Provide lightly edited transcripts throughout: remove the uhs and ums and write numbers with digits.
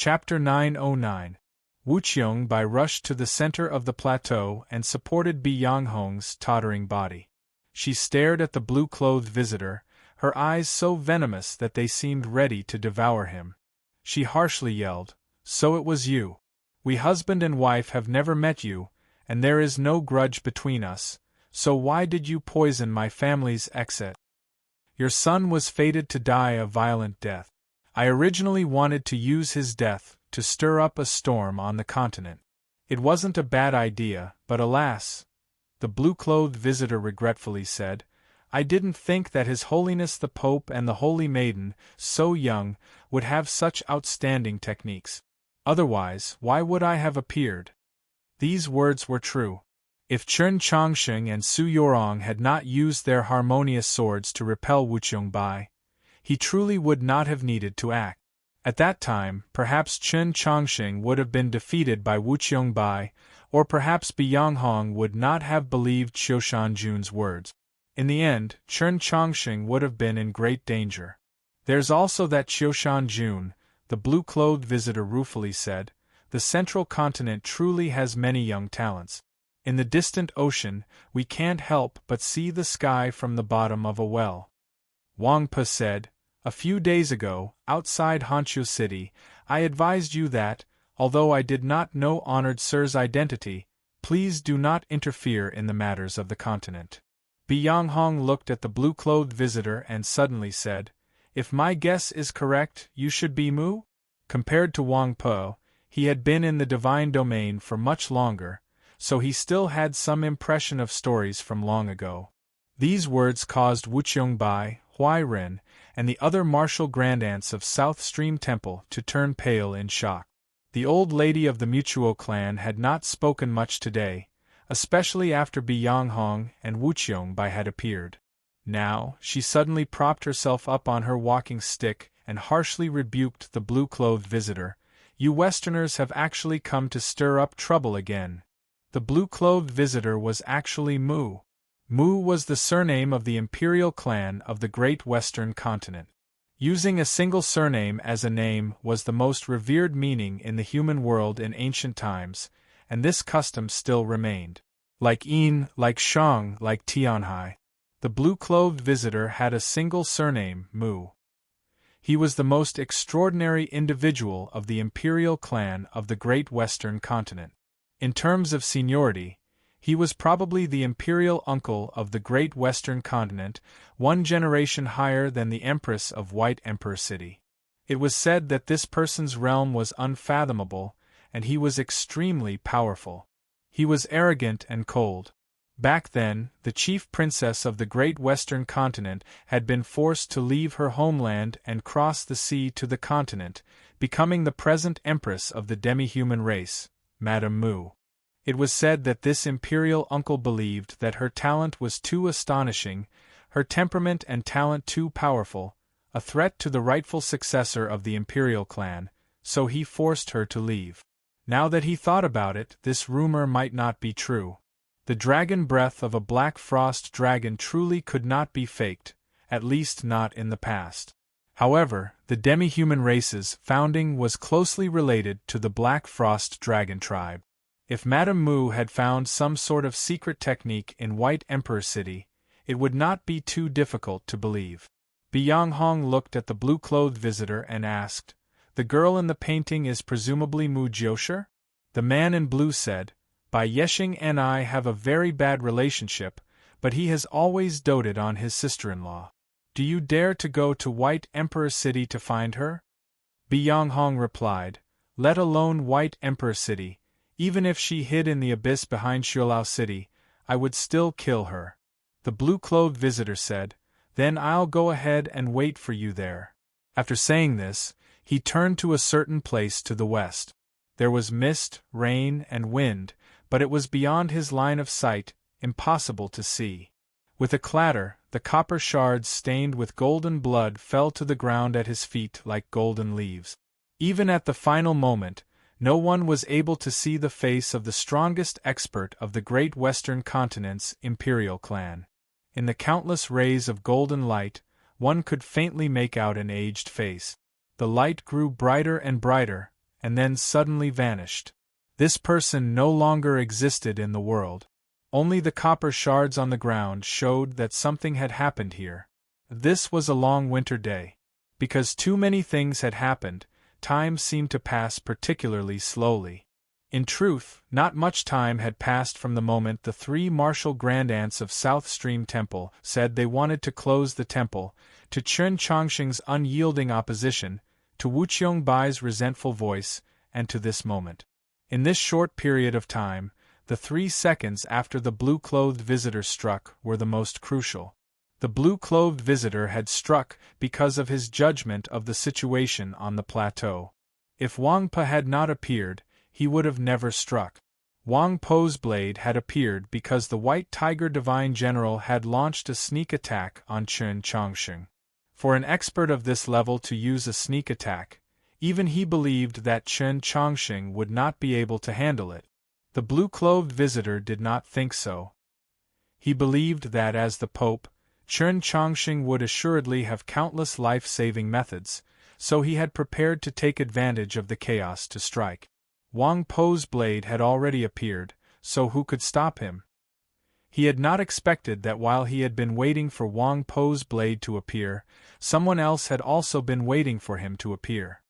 Chapter 909. Wuqiong Bai rushed to the center of the plateau and supported Bi Yanghong's tottering body. She stared at the blue-clothed visitor, her eyes so venomous that they seemed ready to devour him. She harshly yelled, "So it was you. We husband and wife have never met you, and there is no grudge between us, so why did you poison my family's exit? Your son was fated to die a violent death. I originally wanted to use his death to stir up a storm on the continent. It wasn't a bad idea, but alas," the blue-clothed visitor regretfully said, "I didn't think that His Holiness the Pope and the Holy Maiden, so young, would have such outstanding techniques. Otherwise, why would I have appeared?" These words were true. If Chen Chongsheng and Su Yorong had not used their harmonious swords to repel Wuqiong Bai, he truly would not have needed to act. At that time, perhaps Chen Chongsheng would have been defeated by Wuqiong Bai, or perhaps Bi Yanghong would not have believed Qiushan Jun's words. In the end, Chen Chongsheng would have been in great danger. "There's also that Qiushan Jun," the blue-clothed visitor ruefully said. "The central continent truly has many young talents. In the distant ocean, we can't help but see the sky from the bottom of a well." Wang Pe said, "A few days ago, outside Hangzhou City, I advised you that, although I did not know Honored Sir's identity, please do not interfere in the matters of the continent." Bi Yanghong looked at the blue-clothed visitor and suddenly said, "If my guess is correct, you should be Mu?" Compared to Wang Pe, he had been in the divine domain for much longer, so he still had some impression of stories from long ago. These words caused Wuqiong Bai, Huai Ren, and the other martial grandaunts of South Stream Temple to turn pale in shock. The old lady of the Mutuo clan had not spoken much today, especially after Bi Yanghong and Wuqiong Bai had appeared. Now, she suddenly propped herself up on her walking stick and harshly rebuked the blue-clothed visitor. "You Westerners have actually come to stir up trouble again." The blue-clothed visitor was actually Mu. Mu was the surname of the imperial clan of the great western continent. Using a single surname as a name was the most revered meaning in the human world in ancient times, and this custom still remained. Like Yin, like Shang, like Tianhai. The blue-clothed visitor had a single surname, Mu. He was the most extraordinary individual of the imperial clan of the great western continent. In terms of seniority, he was probably the imperial uncle of the great western continent, one generation higher than the empress of White Emperor City. It was said that this person's realm was unfathomable, and he was extremely powerful. He was arrogant and cold. Back then, the chief princess of the great western continent had been forced to leave her homeland and cross the sea to the continent, becoming the present empress of the demi-human race, Madame Mu. It was said that this imperial uncle believed that her talent was too astonishing, her temperament and talent too powerful, a threat to the rightful successor of the imperial clan, so he forced her to leave. Now that he thought about it, this rumor might not be true. The dragon breath of a black frost dragon truly could not be faked, at least not in the past. However, the demi-human race's founding was closely related to the Black Frost Dragon tribe. If Madame Mu had found some sort of secret technique in White Emperor City, it would not be too difficult to believe. Bi Yanghong looked at the blue-clothed visitor and asked, "The girl in the painting is presumably Mu Jiushi?" The man in blue said, "Bai Yexing and I have a very bad relationship, but he has always doted on his sister-in-law. Do you dare to go to White Emperor City to find her?" Bi Yanghong replied, "Let alone White Emperor City. Even if she hid in the abyss behind Shuilao City, I would still kill her." The blue-clothed visitor said, "Then I'll go ahead and wait for you there." After saying this, he turned to a certain place to the west. There was mist, rain, and wind, but it was beyond his line of sight, impossible to see. With a clatter, the copper shards stained with golden blood fell to the ground at his feet like golden leaves. Even at the final moment, no one was able to see the face of the strongest expert of the great western continent's imperial clan. In the countless rays of golden light, one could faintly make out an aged face. The light grew brighter and brighter, and then suddenly vanished. This person no longer existed in the world. Only the copper shards on the ground showed that something had happened here. This was a long winter day. Because too many things had happened, time seemed to pass particularly slowly. In truth, not much time had passed from the moment the three martial grandaunts of South Stream Temple said they wanted to close the temple, to Chen Chongqing's unyielding opposition, to Wu Qiangbai's resentful voice, and to this moment. In this short period of time, the 3 seconds after the blue-clothed visitor struck were the most crucial. The blue-clothed visitor had struck because of his judgment of the situation on the plateau. If Wang Po had not appeared, he would have never struck. Wang Po's blade had appeared because the White Tiger Divine General had launched a sneak attack on Chen Chongqing. For an expert of this level to use a sneak attack, even he believed that Chen Chongqing would not be able to handle it. The blue-clothed visitor did not think so. He believed that as the Pope, Chen Chongqing would assuredly have countless life-saving methods, so he had prepared to take advantage of the chaos to strike. Wang Po's blade had already appeared, so who could stop him? He had not expected that while he had been waiting for Wang Po's blade to appear, someone else had also been waiting for him to appear.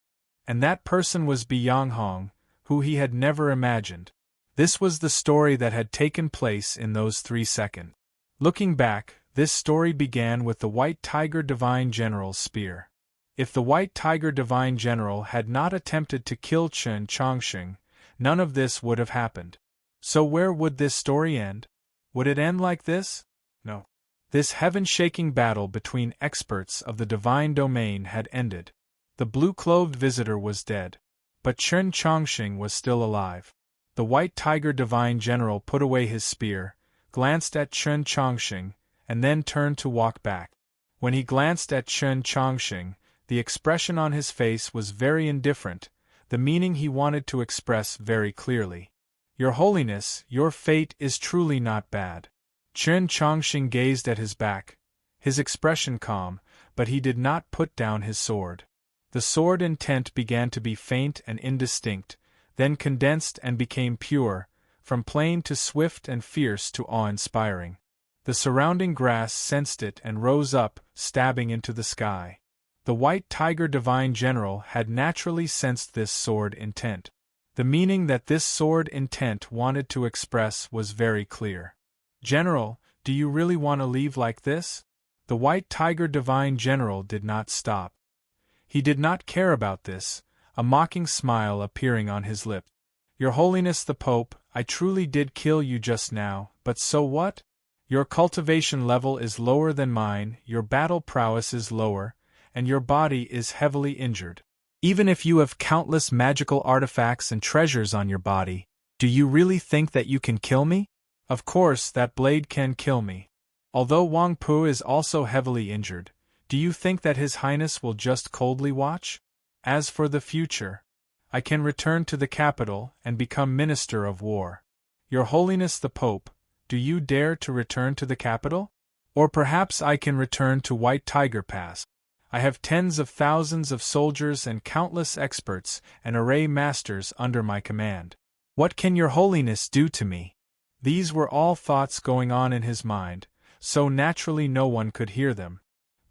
And that person was Bi Hong, who he had never imagined. This was the story that had taken place in those 3 seconds. Looking back, this story began with the White Tiger Divine General's spear. If the White Tiger Divine General had not attempted to kill Chen Chongqing, none of this would have happened. So where would this story end? Would it end like this? No. This heaven-shaking battle between experts of the divine domain had ended. The blue-clothed visitor was dead. But Chen Chongqing was still alive. The White Tiger Divine General put away his spear, glanced at Chen Chongqing, and then turned to walk back. When he glanced at Chen Chongqing, the expression on his face was very indifferent, the meaning he wanted to express very clearly. Your Holiness, your fate is truly not bad. Chen Chongqing gazed at his back, his expression calm, but he did not put down his sword. The sword intent began to be faint and indistinct, then condensed and became pure, from plain to swift and fierce to awe-inspiring. The surrounding grass sensed it and rose up, stabbing into the sky. The White Tiger Divine General had naturally sensed this sword intent. The meaning that this sword intent wanted to express was very clear. General, do you really want to leave like this? The White Tiger Divine General did not stop. He did not care about this, a mocking smile appearing on his lip. Your Holiness the Pope, I truly did kill you just now, but so what? Your cultivation level is lower than mine, your battle prowess is lower, and your body is heavily injured. Even if you have countless magical artifacts and treasures on your body, do you really think that you can kill me? Of course, that blade can kill me. Although Wang Po is also heavily injured, do you think that His Highness will just coldly watch? As for the future, I can return to the capital and become Minister of War. Your Holiness the Pope, do you dare to return to the capital? Or perhaps I can return to White Tiger Pass. I have tens of thousands of soldiers and countless experts and array masters under my command. What can your Holiness do to me? These were all thoughts going on in his mind, so naturally no one could hear them.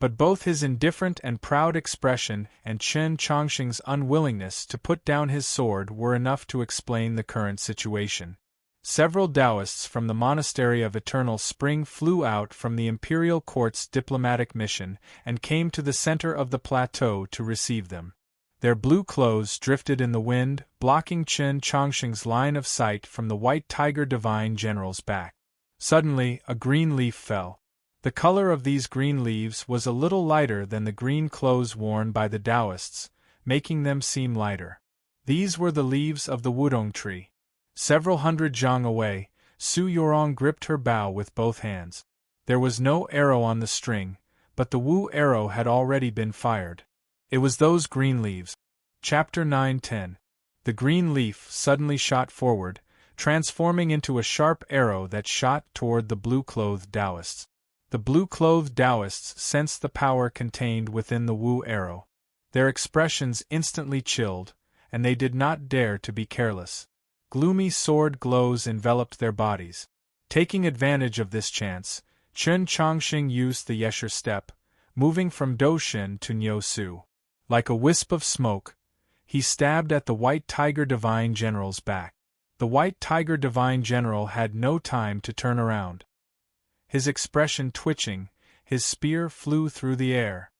But both his indifferent and proud expression and Chen Chongqing's unwillingness to put down his sword were enough to explain the current situation. Several Taoists from the Monastery of Eternal Spring flew out from the Imperial Court's diplomatic mission and came to the center of the plateau to receive them. Their blue clothes drifted in the wind, blocking Chen Chongqing's line of sight from the White Tiger Divine General's back. Suddenly, a green leaf fell. The color of these green leaves was a little lighter than the green clothes worn by the Taoists, making them seem lighter. These were the leaves of the wudong tree. Several hundred zhang away, Su Yorong gripped her bow with both hands. There was no arrow on the string, but the wu arrow had already been fired. It was those green leaves. Chapter 9-10. The green leaf suddenly shot forward, transforming into a sharp arrow that shot toward the blue-clothed Taoists. The blue-clothed Taoists sensed the power contained within the wu arrow. Their expressions instantly chilled, and they did not dare to be careless. Gloomy sword glows enveloped their bodies. Taking advantage of this chance, Chen Chongqing used the Yesher step, moving from Doshin to Nyosu. Like a wisp of smoke, he stabbed at the White Tiger Divine General's back. The White Tiger Divine General had no time to turn around. His expression twitching, his spear flew through the air.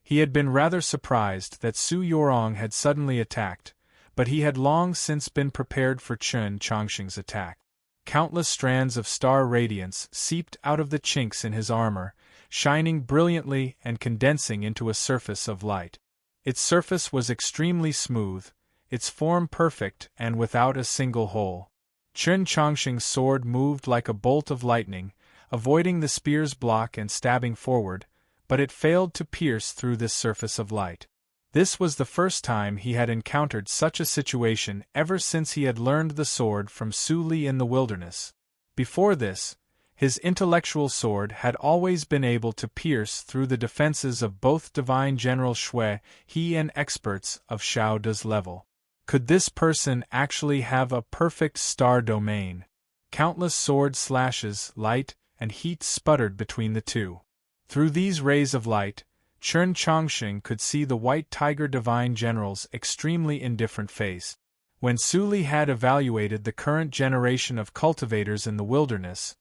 He had been rather surprised that Su Yorong had suddenly attacked, but he had long since been prepared for Chen Chongqing's attack. Countless strands of star radiance seeped out of the chinks in his armor, shining brilliantly and condensing into a surface of light. Its surface was extremely smooth, its form perfect and without a single hole. Chen Chongqing's sword moved like a bolt of lightning, avoiding the spear's block and stabbing forward, but it failed to pierce through this surface of light. This was the first time he had encountered such a situation ever since he had learned the sword from Su Li in the wilderness. Before this, his intellectual sword had always been able to pierce through the defenses of both Divine General Shui, he and experts of Xiao De's level. Could this person actually have a perfect star domain? Countless sword slashes, light, and heat sputtered between the two. Through these rays of light, Chen Chongqing could see the White Tiger Divine General's extremely indifferent face. When Su Li had evaluated the current generation of cultivators in the wilderness,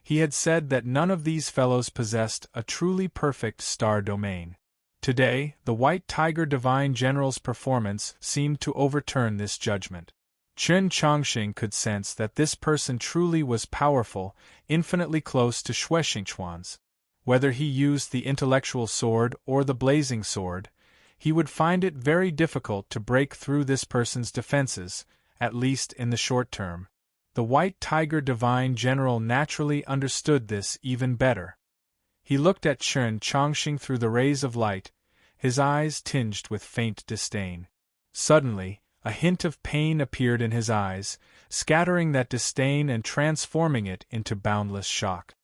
he had said that none of these fellows possessed a truly perfect star domain. Today, the White Tiger Divine General's performance seemed to overturn this judgment. Chen Chongqing could sense that this person truly was powerful, infinitely close to Shui Xingchuan's. Whether he used the intellectual sword or the blazing sword, he would find it very difficult to break through this person's defenses, at least in the short term. The White Tiger Divine General naturally understood this even better. He looked at Chen Chongqing through the rays of light, his eyes tinged with faint disdain. Suddenly, a hint of pain appeared in his eyes, scattering that disdain and transforming it into boundless shock.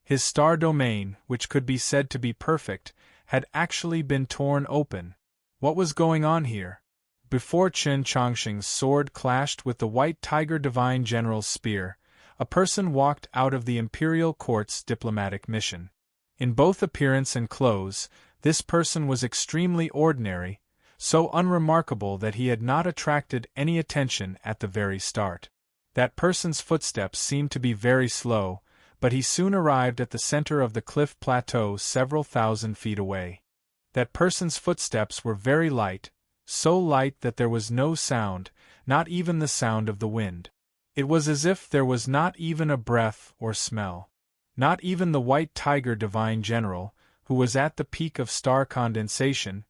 His star domain, which could be said to be perfect, had actually been torn open. What was going on here? Before Chen Chongqing's sword clashed with the White Tiger Divine General's spear, a person walked out of the Imperial Court's diplomatic mission. In both appearance and clothes, this person was extremely ordinary, so unremarkable that he had not attracted any attention at the very start. That person's footsteps seemed to be very slow, but he soon arrived at the center of the cliff plateau several thousand feet away. That person's footsteps were very light, so light that there was no sound, not even the sound of the wind. It was as if there was not even a breath or smell. Not even the White Tiger Divine General, who was at the peak of star condensation,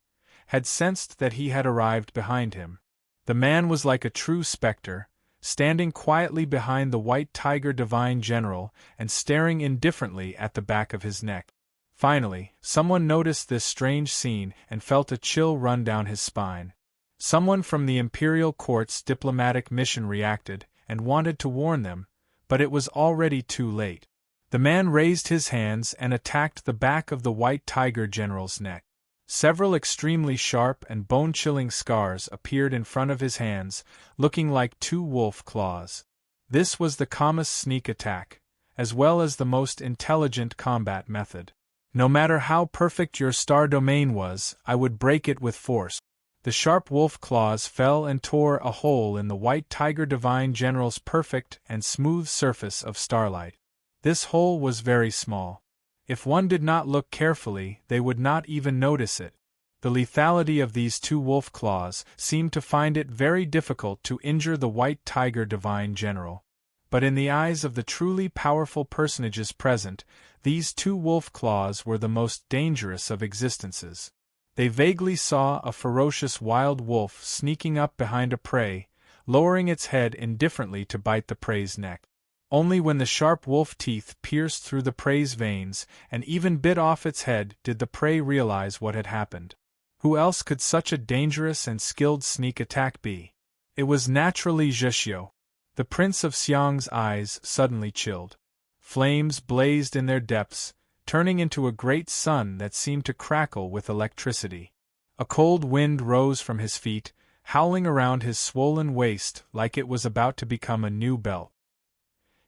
had sensed that he had arrived behind him. The man was like a true specter, standing quietly behind the White Tiger Divine General and staring indifferently at the back of his neck. Finally, someone noticed this strange scene and felt a chill run down his spine. Someone from the Imperial Court's diplomatic mission reacted and wanted to warn them, but it was already too late. The man raised his hands and attacked the back of the White Tiger General's neck. Several extremely sharp and bone-chilling scars appeared in front of his hands, looking like two wolf claws. This was the calmest sneak attack, as well as the most intelligent combat method. No matter how perfect your star domain was, I would break it with force. The sharp wolf claws fell and tore a hole in the White Tiger Divine General's perfect and smooth surface of starlight. This hole was very small. If one did not look carefully, they would not even notice it. The lethality of these two wolf claws seemed to find it very difficult to injure the White Tiger Divine General. But in the eyes of the truly powerful personages present, these two wolf claws were the most dangerous of existences. They vaguely saw a ferocious wild wolf sneaking up behind a prey, lowering its head indifferently to bite the prey's neck. Only when the sharp wolf teeth pierced through the prey's veins and even bit off its head did the prey realize what had happened. Who else could such a dangerous and skilled sneak attack be? It was naturally Zheshio. The Prince of Xiang's eyes suddenly chilled. Flames blazed in their depths, turning into a great sun that seemed to crackle with electricity. A cold wind rose from his feet, howling around his swollen waist like it was about to become a new belt.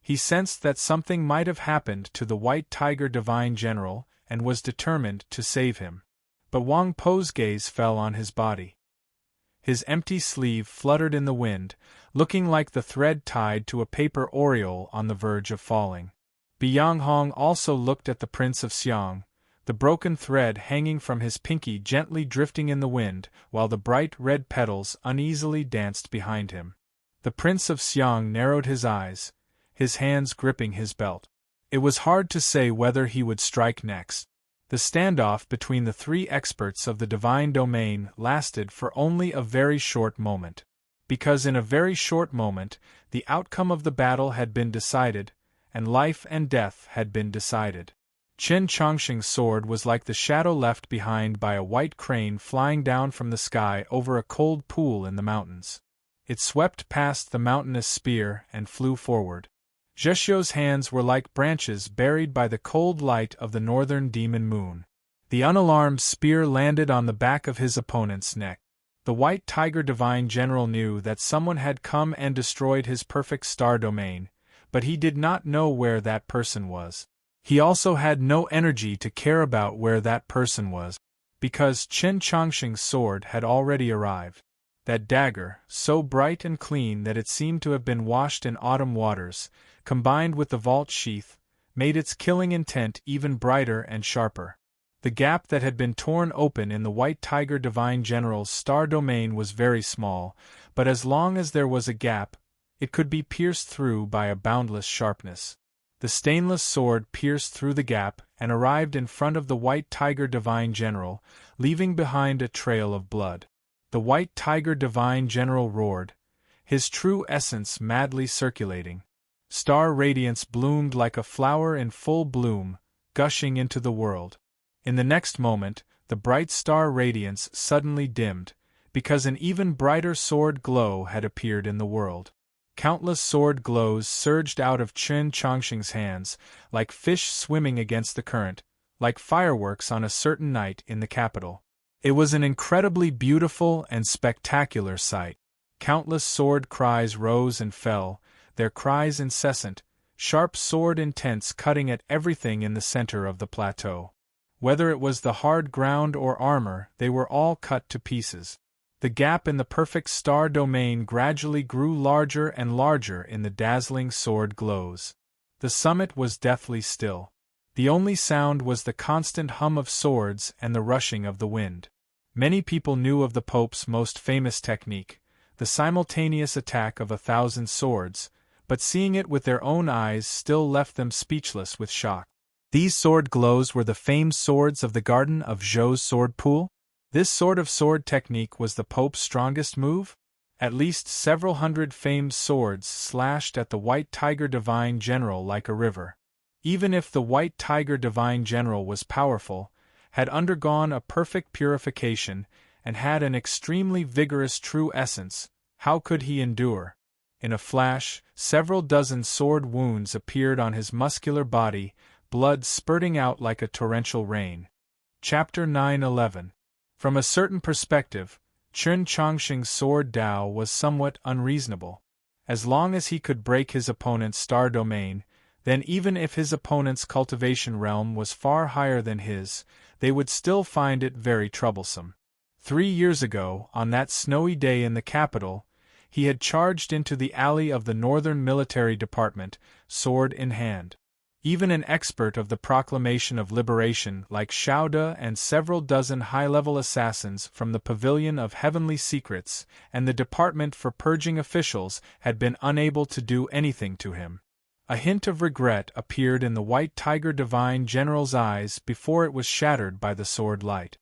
He sensed that something might have happened to the White Tiger Divine General and was determined to save him. But Wang Po's gaze fell on his body. His empty sleeve fluttered in the wind, looking like the thread tied to a paper aureole on the verge of falling. Biang Hong also looked at the Prince of Xiang, the broken thread hanging from his pinky gently drifting in the wind, while the bright red petals uneasily danced behind him. The Prince of Xiang narrowed his eyes, his hands gripping his belt. It was hard to say whether he would strike next. The standoff between the three experts of the divine domain lasted for only a very short moment. Because in a very short moment, the outcome of the battle had been decided, and life and death had been decided. Chen Chongqing's sword was like the shadow left behind by a white crane flying down from the sky over a cold pool in the mountains. It swept past the mountainous spear and flew forward. Zheshio's hands were like branches buried by the cold light of the northern demon moon. The unalarmed spear landed on the back of his opponent's neck. The White Tiger Divine General knew that someone had come and destroyed his perfect star domain, but he did not know where that person was. He also had no energy to care about where that person was, because Chen Chongqing's sword had already arrived. That dagger, so bright and clean that it seemed to have been washed in autumn waters, combined with the vault sheath, made its killing intent even brighter and sharper. The gap that had been torn open in the White Tiger Divine General's star domain was very small, but as long as there was a gap, it could be pierced through by a boundless sharpness. The stainless sword pierced through the gap and arrived in front of the White Tiger Divine General, leaving behind a trail of blood. The White Tiger Divine General roared, his true essence madly circulating. Star radiance bloomed like a flower in full bloom, gushing into the world. In the next moment, the bright star radiance suddenly dimmed, because an even brighter sword glow had appeared in the world. Countless sword glows surged out of Chen Chongqing's hands, like fish swimming against the current, like fireworks on a certain night in the capital. It was an incredibly beautiful and spectacular sight. Countless sword cries rose and fell, their cries incessant, sharp sword intents cutting at everything in the center of the plateau. Whether it was the hard ground or armor, they were all cut to pieces. The gap in the perfect star domain gradually grew larger and larger in the dazzling sword glows. The summit was deathly still. The only sound was the constant hum of swords and the rushing of the wind. Many people knew of the Pope's most famous technique, the simultaneous attack of 1,000 swords, but seeing it with their own eyes still left them speechless with shock. These sword glows were the famed swords of the Garden of Zhou's sword pool? This sort of sword technique was the Pope's strongest move? At least several hundred famed swords slashed at the White Tiger Divine General like a river. Even if the White Tiger Divine General was powerful, had undergone a perfect purification, and had an extremely vigorous true essence, how could he endure? In a flash, several dozen sword wounds appeared on his muscular body, blood spurting out like a torrential rain. Chapter 9:11. From a certain perspective, Chen Chongqing's sword Dao was somewhat unreasonable. As long as he could break his opponent's star domain, then even if his opponent's cultivation realm was far higher than his, they would still find it very troublesome. 3 years ago, on that snowy day in the capital, he had charged into the alley of the Northern Military Department, sword in hand. Even an expert of the Proclamation of Liberation like Xiao De and several dozen high-level assassins from the Pavilion of Heavenly Secrets and the Department for Purging Officials had been unable to do anything to him. A hint of regret appeared in the White Tiger Divine General's eyes before it was shattered by the sword light.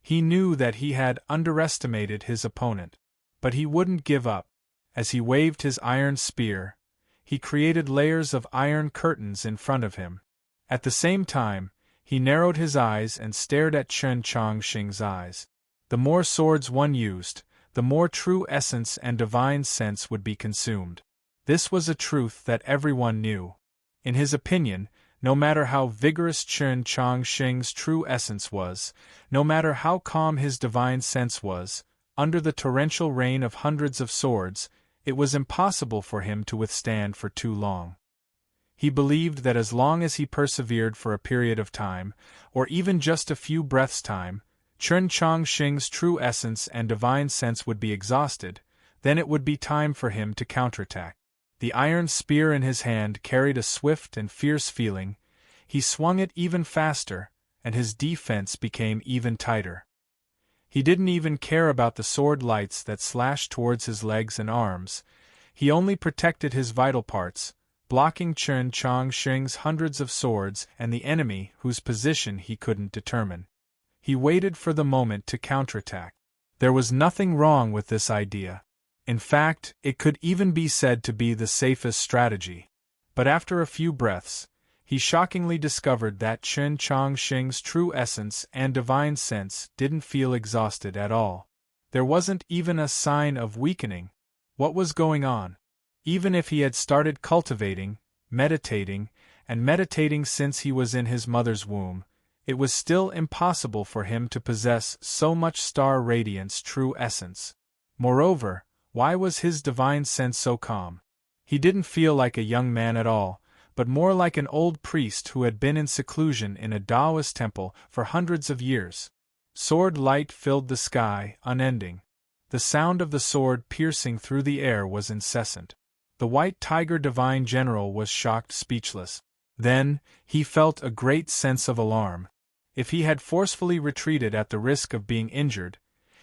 He knew that he had underestimated his opponent, but he wouldn't give up. As he waved his iron spear, he created layers of iron curtains in front of him. At the same time, he narrowed his eyes and stared at Chen Chongqing's eyes. The more swords one used, the more true essence and divine sense would be consumed. This was a truth that everyone knew. In his opinion, no matter how vigorous Chen Chongqing's true essence was, no matter how calm his divine sense was, under the torrential rain of hundreds of swords, it was impossible for him to withstand for too long. He believed that as long as he persevered for a period of time, or even just a few breaths' time, Chen Chongqing's true essence and divine sense would be exhausted, then it would be time for him to counterattack. The iron spear in his hand carried a swift and fierce feeling. He swung it even faster, and his defense became even tighter. He didn't even care about the sword lights that slashed towards his legs and arms. He only protected his vital parts, blocking Chen Chongqing's hundreds of swords and the enemy whose position he couldn't determine. He waited for the moment to counterattack. There was nothing wrong with this idea. In fact, it could even be said to be the safest strategy. But after a few breaths, he shockingly discovered that Chen Chongqing's true essence and divine sense didn't feel exhausted at all. There wasn't even a sign of weakening. What was going on? Even if he had started cultivating, meditating since he was in his mother's womb, it was still impossible for him to possess so much star radiance true essence. Moreover, why was his divine sense so calm? He didn't feel like a young man at all, but more like an old priest who had been in seclusion in a Taoist temple for hundreds of years. Sword light filled the sky, unending. The sound of the sword piercing through the air was incessant. The White Tiger Divine General was shocked speechless. Then, he felt a great sense of alarm. If he had forcefully retreated at the risk of being injured,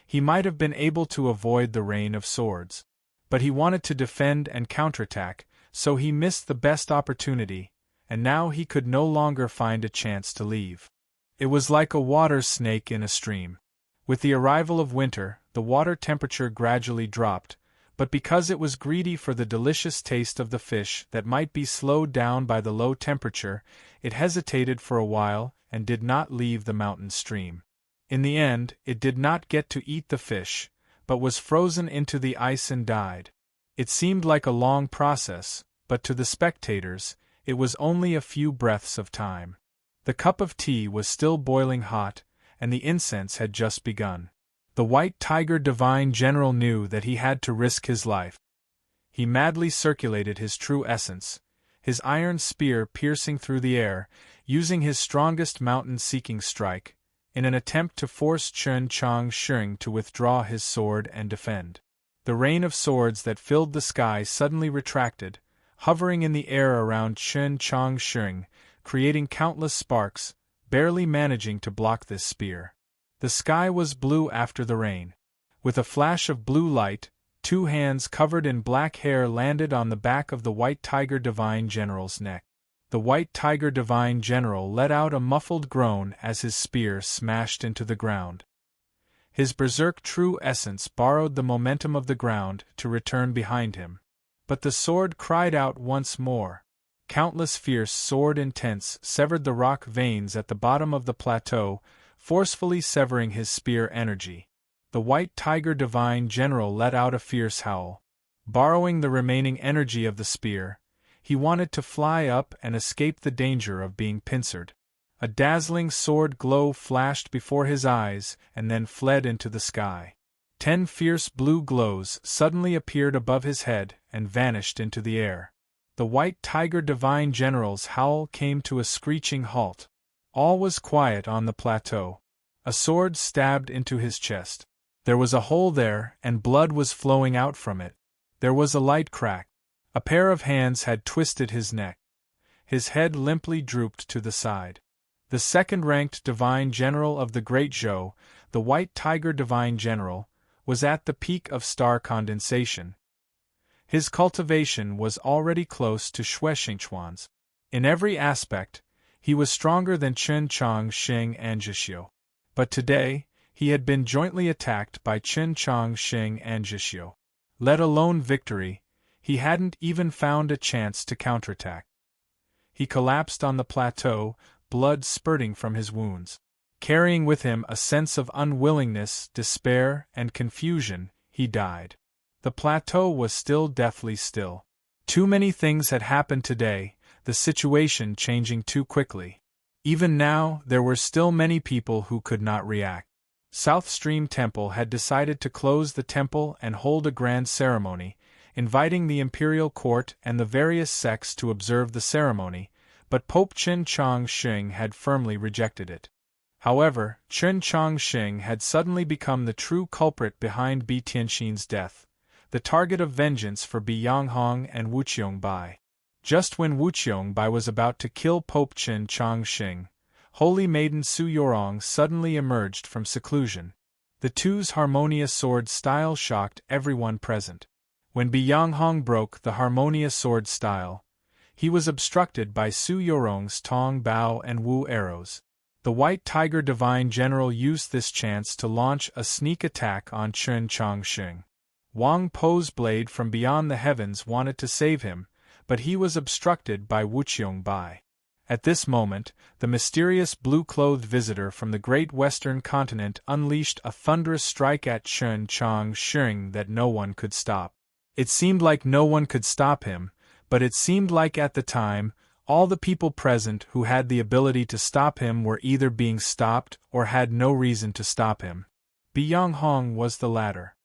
he might have been able to avoid the rain of swords. But he wanted to defend and counterattack, so he missed the best opportunity, and now he could no longer find a chance to leave. It was like a water snake in a stream. With the arrival of winter, the water temperature gradually dropped, but because it was greedy for the delicious taste of the fish that might be slowed down by the low temperature, it hesitated for a while and did not leave the mountain stream. In the end, it did not get to eat the fish, but was frozen into the ice and died. It seemed like a long process, but to the spectators, it was only a few breaths of time. The cup of tea was still boiling hot, and the incense had just begun. The White Tiger Divine General knew that he had to risk his life. He madly circulated his true essence, his iron spear piercing through the air, using his strongest mountain-seeking strike, in an attempt to force Chen Chongqing to withdraw his sword and defend. The rain of swords that filled the sky suddenly retracted, hovering in the air around Chen Chongqing, creating countless sparks, barely managing to block this spear. The sky was blue after the rain. With a flash of blue light, two hands covered in black hair landed on the back of the White Tiger Divine General's neck. The White Tiger Divine General let out a muffled groan as his spear smashed into the ground. His berserk true essence borrowed the momentum of the ground to return behind him. But the sword cried out once more. Countless fierce sword intents severed the rock veins at the bottom of the plateau, forcefully severing his spear energy. The White Tiger Divine General let out a fierce howl. Borrowing the remaining energy of the spear, he wanted to fly up and escape the danger of being pincered. A dazzling sword glow flashed before his eyes and then fled into the sky. 10 fierce blue glows suddenly appeared above his head and vanished into the air. The White Tiger Divine General's howl came to a screeching halt. All was quiet on the plateau. A sword stabbed into his chest. There was a hole there, and blood was flowing out from it. There was a light crack. A pair of hands had twisted his neck. His head limply drooped to the side. The second-ranked Divine General of the Great Zhou, the White Tiger Divine General, was at the peak of star condensation. His cultivation was already close to Shueqingquan's. In every aspect, he was stronger than Chen Chongqing and Zhixiu. But today, he had been jointly attacked by Chen Chongqing and Zhixiu. Let alone victory, he hadn't even found a chance to counterattack. He collapsed on the plateau, blood spurting from his wounds. Carrying with him a sense of unwillingness, despair, and confusion, he died. The plateau was still deathly still. Too many things had happened today, the situation changing too quickly. Even now, there were still many people who could not react. South Stream Temple had decided to close the temple and hold a grand ceremony, inviting the imperial court and the various sects to observe the ceremony, but Pope Chen Chongsheng had firmly rejected it. However, Chen Chongsheng had suddenly become the true culprit behind Bi Tianxin's death, the target of vengeance for Bi Yanghong and Wu Qiongbai. Just when Wu Qiongbai was about to kill Pope Chen Chongsheng, Holy Maiden Su Yorong suddenly emerged from seclusion. The two's harmonious sword style shocked everyone present. When Bi Yanghong broke the harmonious sword style, he was obstructed by Su Yorong's Tong Bao and Wu arrows. The White Tiger Divine General used this chance to launch a sneak attack on Chen Chongsheng. Wang Po's blade from beyond the heavens wanted to save him, but he was obstructed by Wu Qiongbai. At this moment, the mysterious blue-clothed visitor from the great western continent unleashed a thunderous strike at Chen Chongsheng that no one could stop. It seemed like no one could stop him, but it seemed like at the time, all the people present who had the ability to stop him were either being stopped or had no reason to stop him. Bi Yanghong was the latter.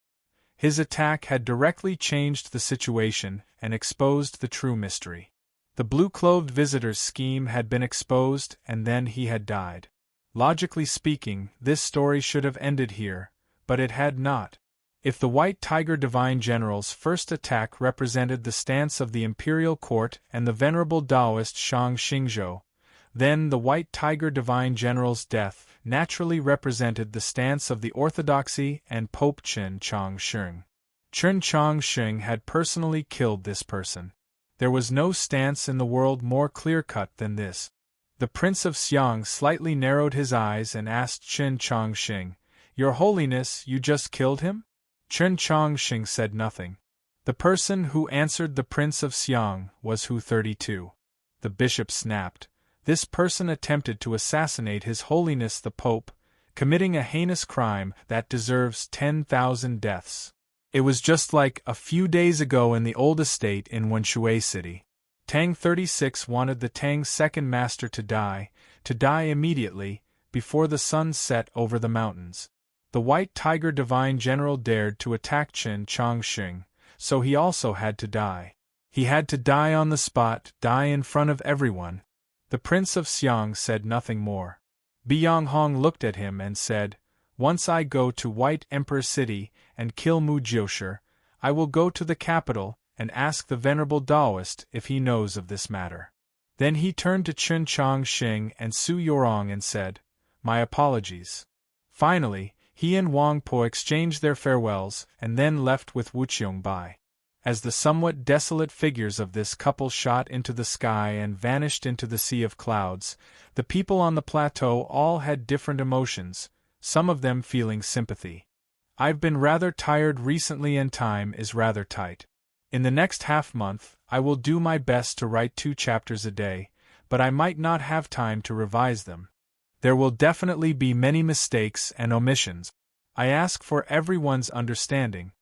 His attack had directly changed the situation and exposed the true mystery. The blue-clothed visitor's scheme had been exposed and then he had died. Logically speaking, this story should have ended here, but it had not. If the White Tiger Divine General's first attack represented the stance of the imperial court and the venerable Taoist Shang Xingzhou, then the White Tiger Divine General's death naturally represented the stance of the orthodoxy and Pope Chen Chongsheng. Chen Chongsheng had personally killed this person. There was no stance in the world more clear-cut than this. The Prince of Xiang slightly narrowed his eyes and asked Chen Chongsheng, "Your Holiness, you just killed him?" Chen Chongsheng said nothing. The person who answered the Prince of Xiang was Hu 32. The bishop snapped. This person attempted to assassinate His Holiness the Pope, committing a heinous crime that deserves 10,000 deaths. It was just like a few days ago in the old estate in Wenshui City. Tang 36 wanted the Tang's second master to die immediately, before the sun set over the mountains. The White Tiger Divine General dared to attack Chen Chongsheng, so he also had to die. He had to die on the spot, die in front of everyone. The Prince of Xiang said nothing more. Bi Yanghong looked at him and said, "Once I go to White Emperor City and kill Mu Jiushi, I will go to the capital and ask the venerable Taoist if he knows of this matter." Then he turned to Chen Chongsheng and Su Yorong and said, "My apologies." Finally, he and Wang Po exchanged their farewells and then left with Wu Qiongbai. As the somewhat desolate figures of this couple shot into the sky and vanished into the sea of clouds, the people on the plateau all had different emotions, some of them feeling sympathy. "I've been rather tired recently and time is rather tight. In the next half-month, I will do my best to write 2 chapters a day, but I might not have time to revise them. There will definitely be many mistakes and omissions. I ask for everyone's understanding."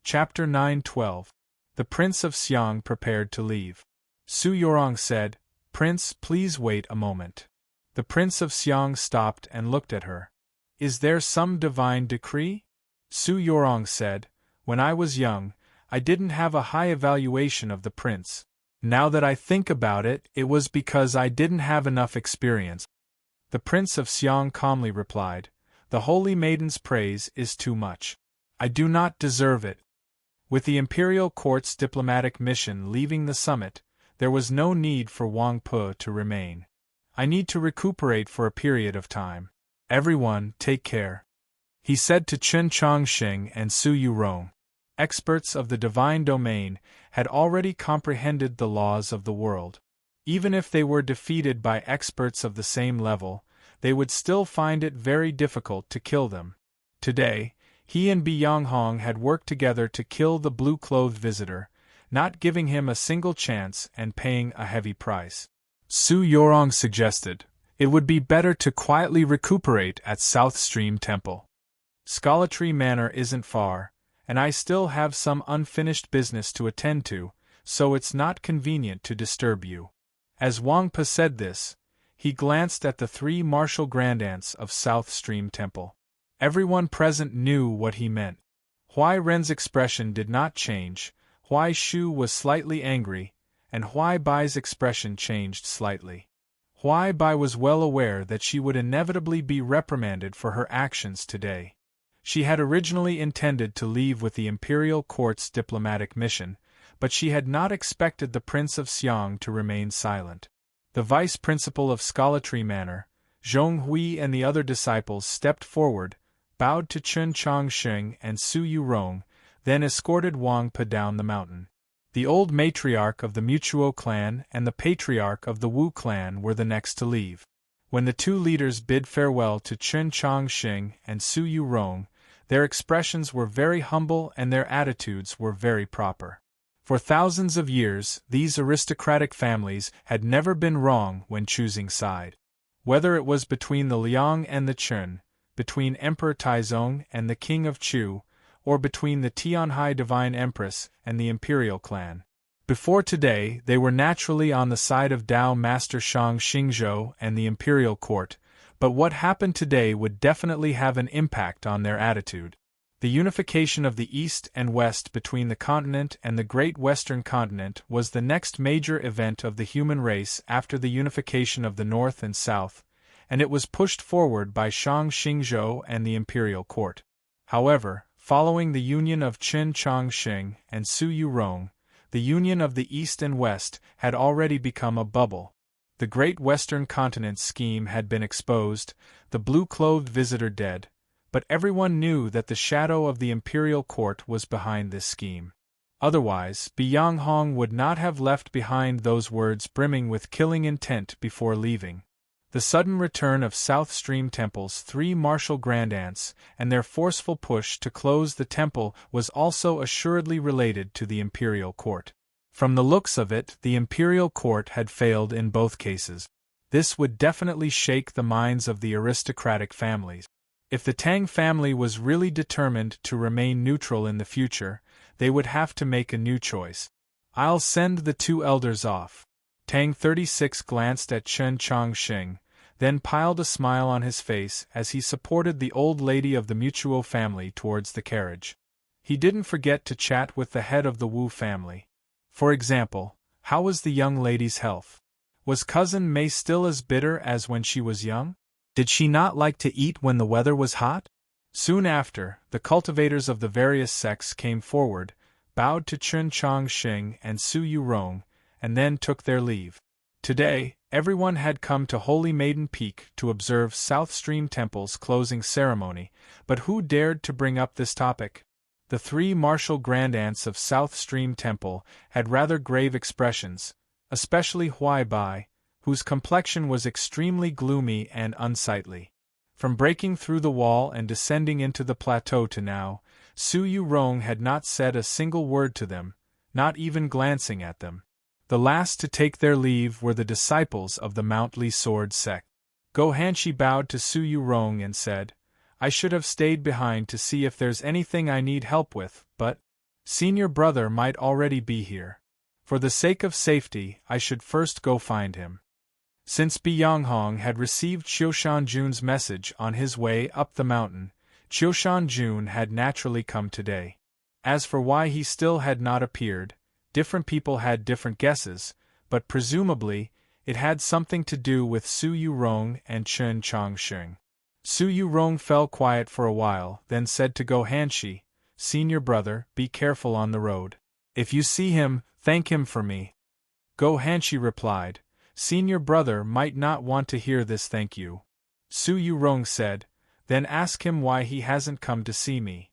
Chapter 9:12. The Prince of Xiang prepared to leave. Su Yorong said, "Prince, please wait a moment." The Prince of Xiang stopped and looked at her. "Is there some divine decree?" Su Yorong said, "When I was young, I didn't have a high evaluation of the prince. Now that I think about it, it was because I didn't have enough experience." The Prince of Xiang calmly replied, "The Holy Maiden's praise is too much. I do not deserve it." With the imperial court's diplomatic mission leaving the summit, there was no need for Wang Po to remain. "I need to recuperate for a period of time. Everyone, take care," he said to Chen Chongsheng and Su Yorong. Experts of the divine domain had already comprehended the laws of the world. Even if they were defeated by experts of the same level, they would still find it very difficult to kill them. Today, he and Bi Yanghong had worked together to kill the blue-clothed visitor, not giving him a single chance and paying a heavy price. Su Yorong suggested, "It would be better to quietly recuperate at South Stream Temple. Scholatry Manor isn't far, and I still have some unfinished business to attend to, so it's not convenient to disturb you." As Wang Po said this, he glanced at the 3 martial grandaunts of South Stream Temple. Everyone present knew what he meant. Huai Ren's expression did not change, Huai Shu was slightly angry, and Huai Bai's expression changed slightly. Huai Bai was well aware that she would inevitably be reprimanded for her actions today. She had originally intended to leave with the imperial court's diplomatic mission, but she had not expected the Prince of Xiang to remain silent. The vice principal of Scholatry Manor, Zhong Hui, and the other disciples stepped forward, bowed to Chen Chongsheng and Su Yurong, then escorted Wang Pe down the mountain. The old matriarch of the Mutuo clan and the patriarch of the Wu clan were the next to leave. When the two leaders bid farewell to Chen Chongsheng and Su Yurong, their expressions were very humble and their attitudes were very proper. For thousands of years, these aristocratic families had never been wrong when choosing side. Whether it was between the Liang and the Chen, between Emperor Taizong and the King of Chu, or between the Tianhai Divine Empress and the Imperial clan. Before today, they were naturally on the side of Dao Master Shang Xingzhou and the Imperial court, but what happened today would definitely have an impact on their attitude. The unification of the East and West between the continent and the Great Western Continent was the next major event of the human race after the unification of the North and South, and it was pushed forward by Shang Xingzhou and the Imperial court. However, following the union of Chen Chongsheng and Su Yurong, the union of the East and West had already become a bubble. The Great Western Continent scheme had been exposed, the blue-clothed visitor dead, but everyone knew that the shadow of the imperial court was behind this scheme. Otherwise, Biang Hong would not have left behind those words brimming with killing intent before leaving. The sudden return of South Stream Temple's three martial grandaunts and their forceful push to close the temple was also assuredly related to the imperial court. From the looks of it, the imperial court had failed in both cases. This would definitely shake the minds of the aristocratic families. If the Tang family was really determined to remain neutral in the future, they would have to make a new choice. "I'll send the two elders off." Tang 36 glanced at Chen Chongsheng, then piled a smile on his face as he supported the old lady of the Mutuo family towards the carriage. He didn't forget to chat with the head of the Wu family. For example, how was the young lady's health? Was Cousin Mei still as bitter as when she was young? Did she not like to eat when the weather was hot? Soon after, the cultivators of the various sects came forward, bowed to Chen Chongsheng and Su Yurong, and then took their leave. Today, everyone had come to Holy Maiden Peak to observe South Stream Temple's closing ceremony, but who dared to bring up this topic? The three martial grandaunts of South Stream Temple had rather grave expressions, especially Huai Bai, whose complexion was extremely gloomy and unsightly. From breaking through the wall and descending into the plateau to now, Su Yurong had not said a single word to them, not even glancing at them. The last to take their leave were the disciples of the Mount Li Sword sect. Go Hanshi bowed to Su Yurong and said, "I should have stayed behind to see if there's anything I need help with, but senior brother might already be here. For the sake of safety, I should first go find him." Since Bianghong had received Qiushanjun's message on his way up the mountain, Qiushanjun had naturally come today. As for why he still had not appeared, different people had different guesses, but presumably, it had something to do with Su Yurong and Chen Chongsheng. Su Yurong fell quiet for a while, then said to Go Hanshi, "Senior brother, be careful on the road. If you see him, thank him for me." Go Hanshi replied, "Senior brother might not want to hear this thank you." Su Yurong said, "Then ask him why he hasn't come to see me."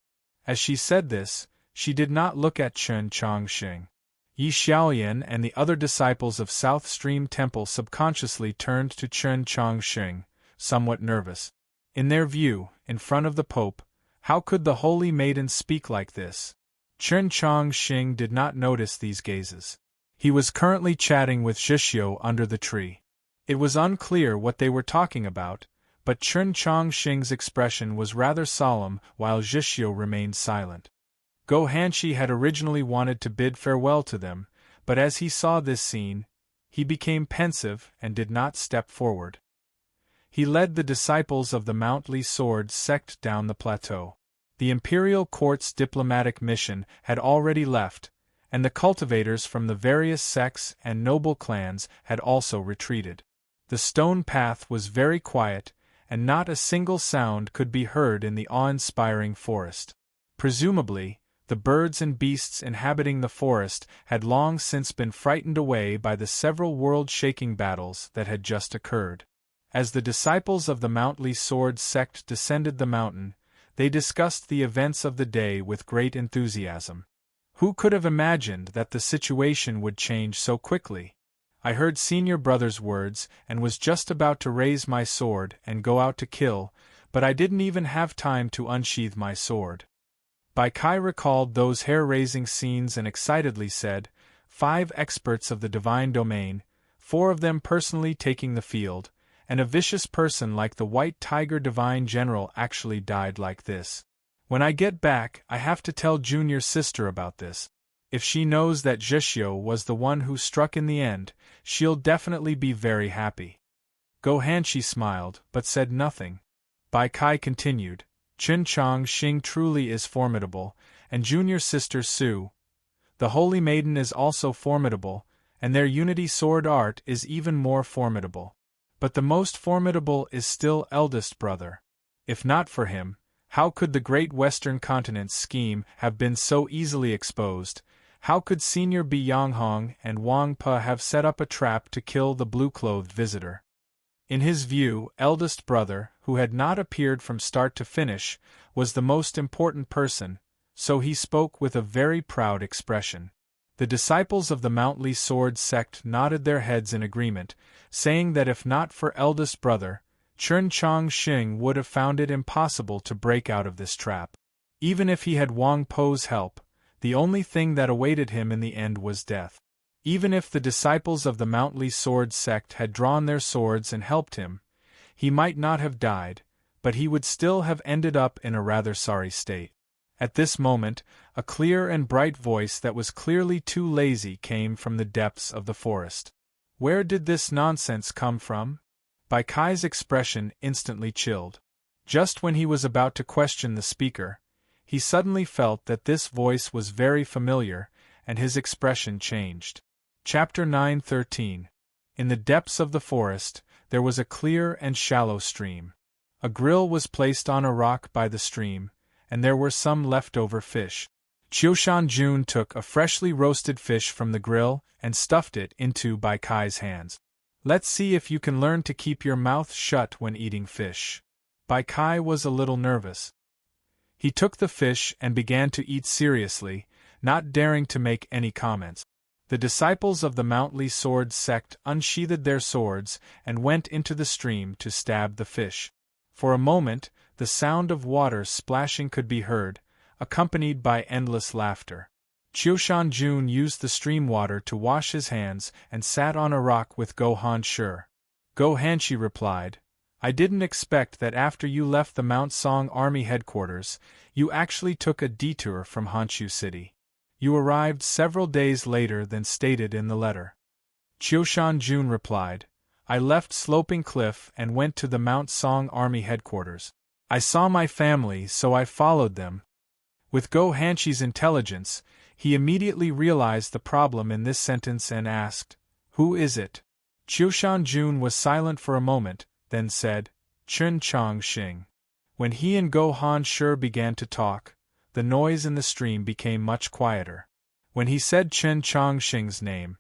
As she said this, she did not look at Chen Chongsheng. Yi Xiaoyan and the other disciples of South Stream Temple subconsciously turned to Chen Chongsheng, somewhat nervous. In their view, in front of the Pope, how could the holy maiden speak like this? Chen Chongsheng did not notice these gazes. He was currently chatting with Zhixio under the tree. It was unclear what they were talking about, but Chen Chongsheng's expression was rather solemn while Zhixio remained silent. Go Hanshi had originally wanted to bid farewell to them, but as he saw this scene, he became pensive and did not step forward. He led the disciples of the Mountly Sword sect down the plateau. The imperial court's diplomatic mission had already left, and the cultivators from the various sects and noble clans had also retreated. The stone path was very quiet, and not a single sound could be heard in the awe-inspiring forest. Presumably, the birds and beasts inhabiting the forest had long since been frightened away by the several world-shaking battles that had just occurred. As the disciples of the Mountly Sword sect descended the mountain, they discussed the events of the day with great enthusiasm. Who could have imagined that the situation would change so quickly? I heard Senior Brother's words and was just about to raise my sword and go out to kill, but I didn't even have time to unsheath my sword. Bai Kai recalled those hair-raising scenes and excitedly said, 5 experts of the divine domain, 4 of them personally taking the field, and a vicious person like the White Tiger Divine General actually died like this. When I get back, I have to tell Junior Sister about this. If she knows that Zhishio was the one who struck in the end, she'll definitely be very happy. Go Hanshi smiled, but said nothing. Bai Kai continued, Chen Chong Xing truly is formidable, and Junior Sister Su, the Holy Maiden, is also formidable, and their unity sword art is even more formidable. But the most formidable is still Eldest Brother. If not for him, how could the great Western Continent's scheme have been so easily exposed? How could Senior Bi Yanghong and Wang Pe have set up a trap to kill the blue-clothed visitor? In his view, Eldest Brother, who had not appeared from start to finish, was the most important person, so he spoke with a very proud expression. The disciples of the Mountly Sword sect nodded their heads in agreement, saying that if not for Eldest Brother, Chen Chong Xing would have found it impossible to break out of this trap. Even if he had Wang Po's help, the only thing that awaited him in the end was death. Even if the disciples of the Mountly Sword sect had drawn their swords and helped him, he might not have died, but he would still have ended up in a rather sorry state. At this moment, a clear and bright voice that was clearly too lazy came from the depths of the forest. Where did this nonsense come from? Bai Kai's expression instantly chilled. Just when he was about to question the speaker, he suddenly felt that this voice was very familiar, and his expression changed. Chapter 9:13. In the depths of the forest, there was a clear and shallow stream. A grill was placed on a rock by the stream, and there were some leftover fish. Qiushan Jun took a freshly roasted fish from the grill and stuffed it into Bai Kai's hands. Let's see if you can learn to keep your mouth shut when eating fish. Bai Kai was a little nervous. He took the fish and began to eat seriously, not daring to make any comments. The disciples of the Mountly Sword sect unsheathed their swords and went into the stream to stab the fish. For a moment, the sound of water splashing could be heard, accompanied by endless laughter. Qiushan Jun used the stream water to wash his hands and sat on a rock with Go Han-shi. Go Hanshi replied, I didn't expect that after you left the Mount Song Army headquarters, you actually took a detour from Honshu City. You arrived several days later than stated in the letter. Qiushan Jun replied, I left Sloping Cliff and went to the Mount Song Army headquarters. I saw my family, so I followed them. With Go Hanshi's intelligence, he immediately realized the problem in this sentence and asked, Who is it? Qiushan Jun was silent for a moment, then said, Chen Chong Xing. When he and Go Han-shi began to talk, the noise in the stream became much quieter. When he said Chen Chong Xing's name,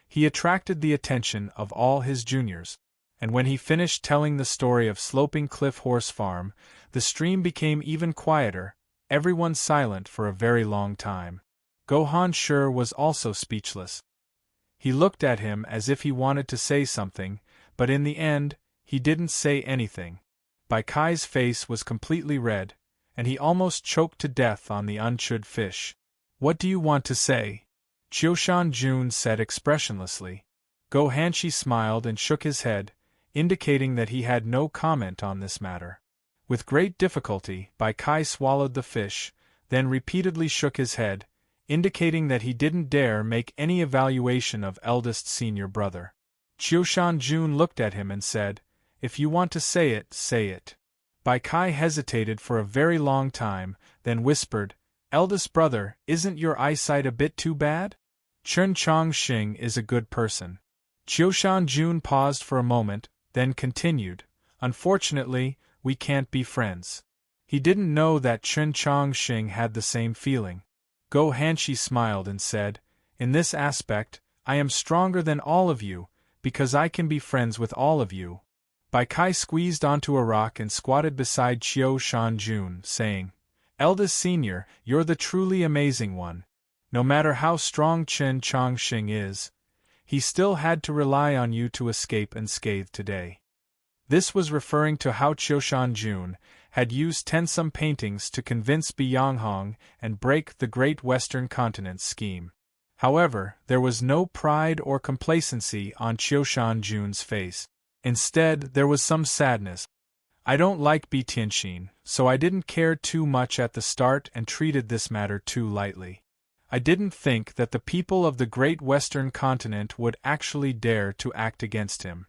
he attracted the attention of all his juniors, and when he finished telling the story of Sloping Cliff Horse Farm, the stream became even quieter, everyone silent for a very long time. Go Han-shi was also speechless. He looked at him as if he wanted to say something, but in the end, he didn't say anything. Bai Kai's face was completely red, and he almost choked to death on the unchewed fish. What do you want to say? Qiushan Jun said expressionlessly. Go Hanshi smiled and shook his head, indicating that he had no comment on this matter. With great difficulty, Bai Kai swallowed the fish, then repeatedly shook his head, indicating that he didn't dare make any evaluation of eldest senior brother. Qiushan Jun looked at him and said, If you want to say it, say it. Bai Kai hesitated for a very long time, then whispered, Eldest brother, isn't your eyesight a bit too bad? Chen Chongxing is a good person. Qiushan Jun paused for a moment, then continued, Unfortunately, we can't be friends. He didn't know that Chen Chongxing had the same feeling. Go Hanshi smiled and said, In this aspect, I am stronger than all of you, because I can be friends with all of you. Bai Kai squeezed onto a rock and squatted beside Qiushan Jun, saying, Eldest senior, you're the truly amazing one. No matter how strong Chen Chongxing is, he still had to rely on you to escape unscathed today. This was referring to how Qiushan Jun had used Tensum paintings to convince Bianghong and break the Great Western Continent's scheme. However, there was no pride or complacency on Qiushan Jun's face. Instead, there was some sadness. I don't like Tianxin, so I didn't care too much at the start and treated this matter too lightly. I didn't think that the people of the Great Western Continent would actually dare to act against him.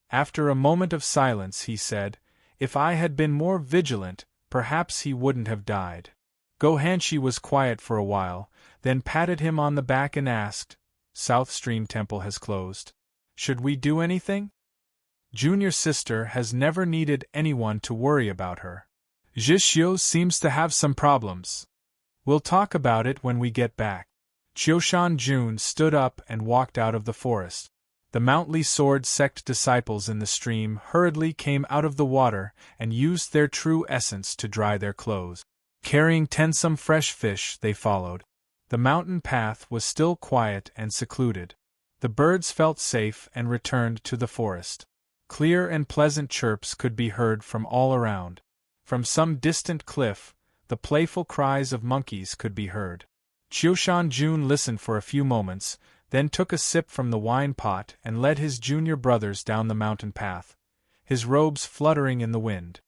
After a moment of silence he said, If I had been more vigilant, perhaps he wouldn't have died. Go Hanshi was quiet for a while, then patted him on the back and asked, South Stream Temple has closed. Should we do anything? Junior sister has never needed anyone to worry about her. Zhixiu seems to have some problems. We'll talk about it when we get back. Qiushan Jun stood up and walked out of the forest. The Mountly Sword sect disciples in the stream hurriedly came out of the water and used their true essence to dry their clothes. Carrying Tensum fresh fish, they followed. The mountain path was still quiet and secluded. The birds felt safe and returned to the forest. Clear and pleasant chirps could be heard from all around. From some distant cliff, the playful cries of monkeys could be heard. Qiushan Jun listened for a few moments, then took a sip from the wine pot and led his junior brothers down the mountain path, his robes fluttering in the wind.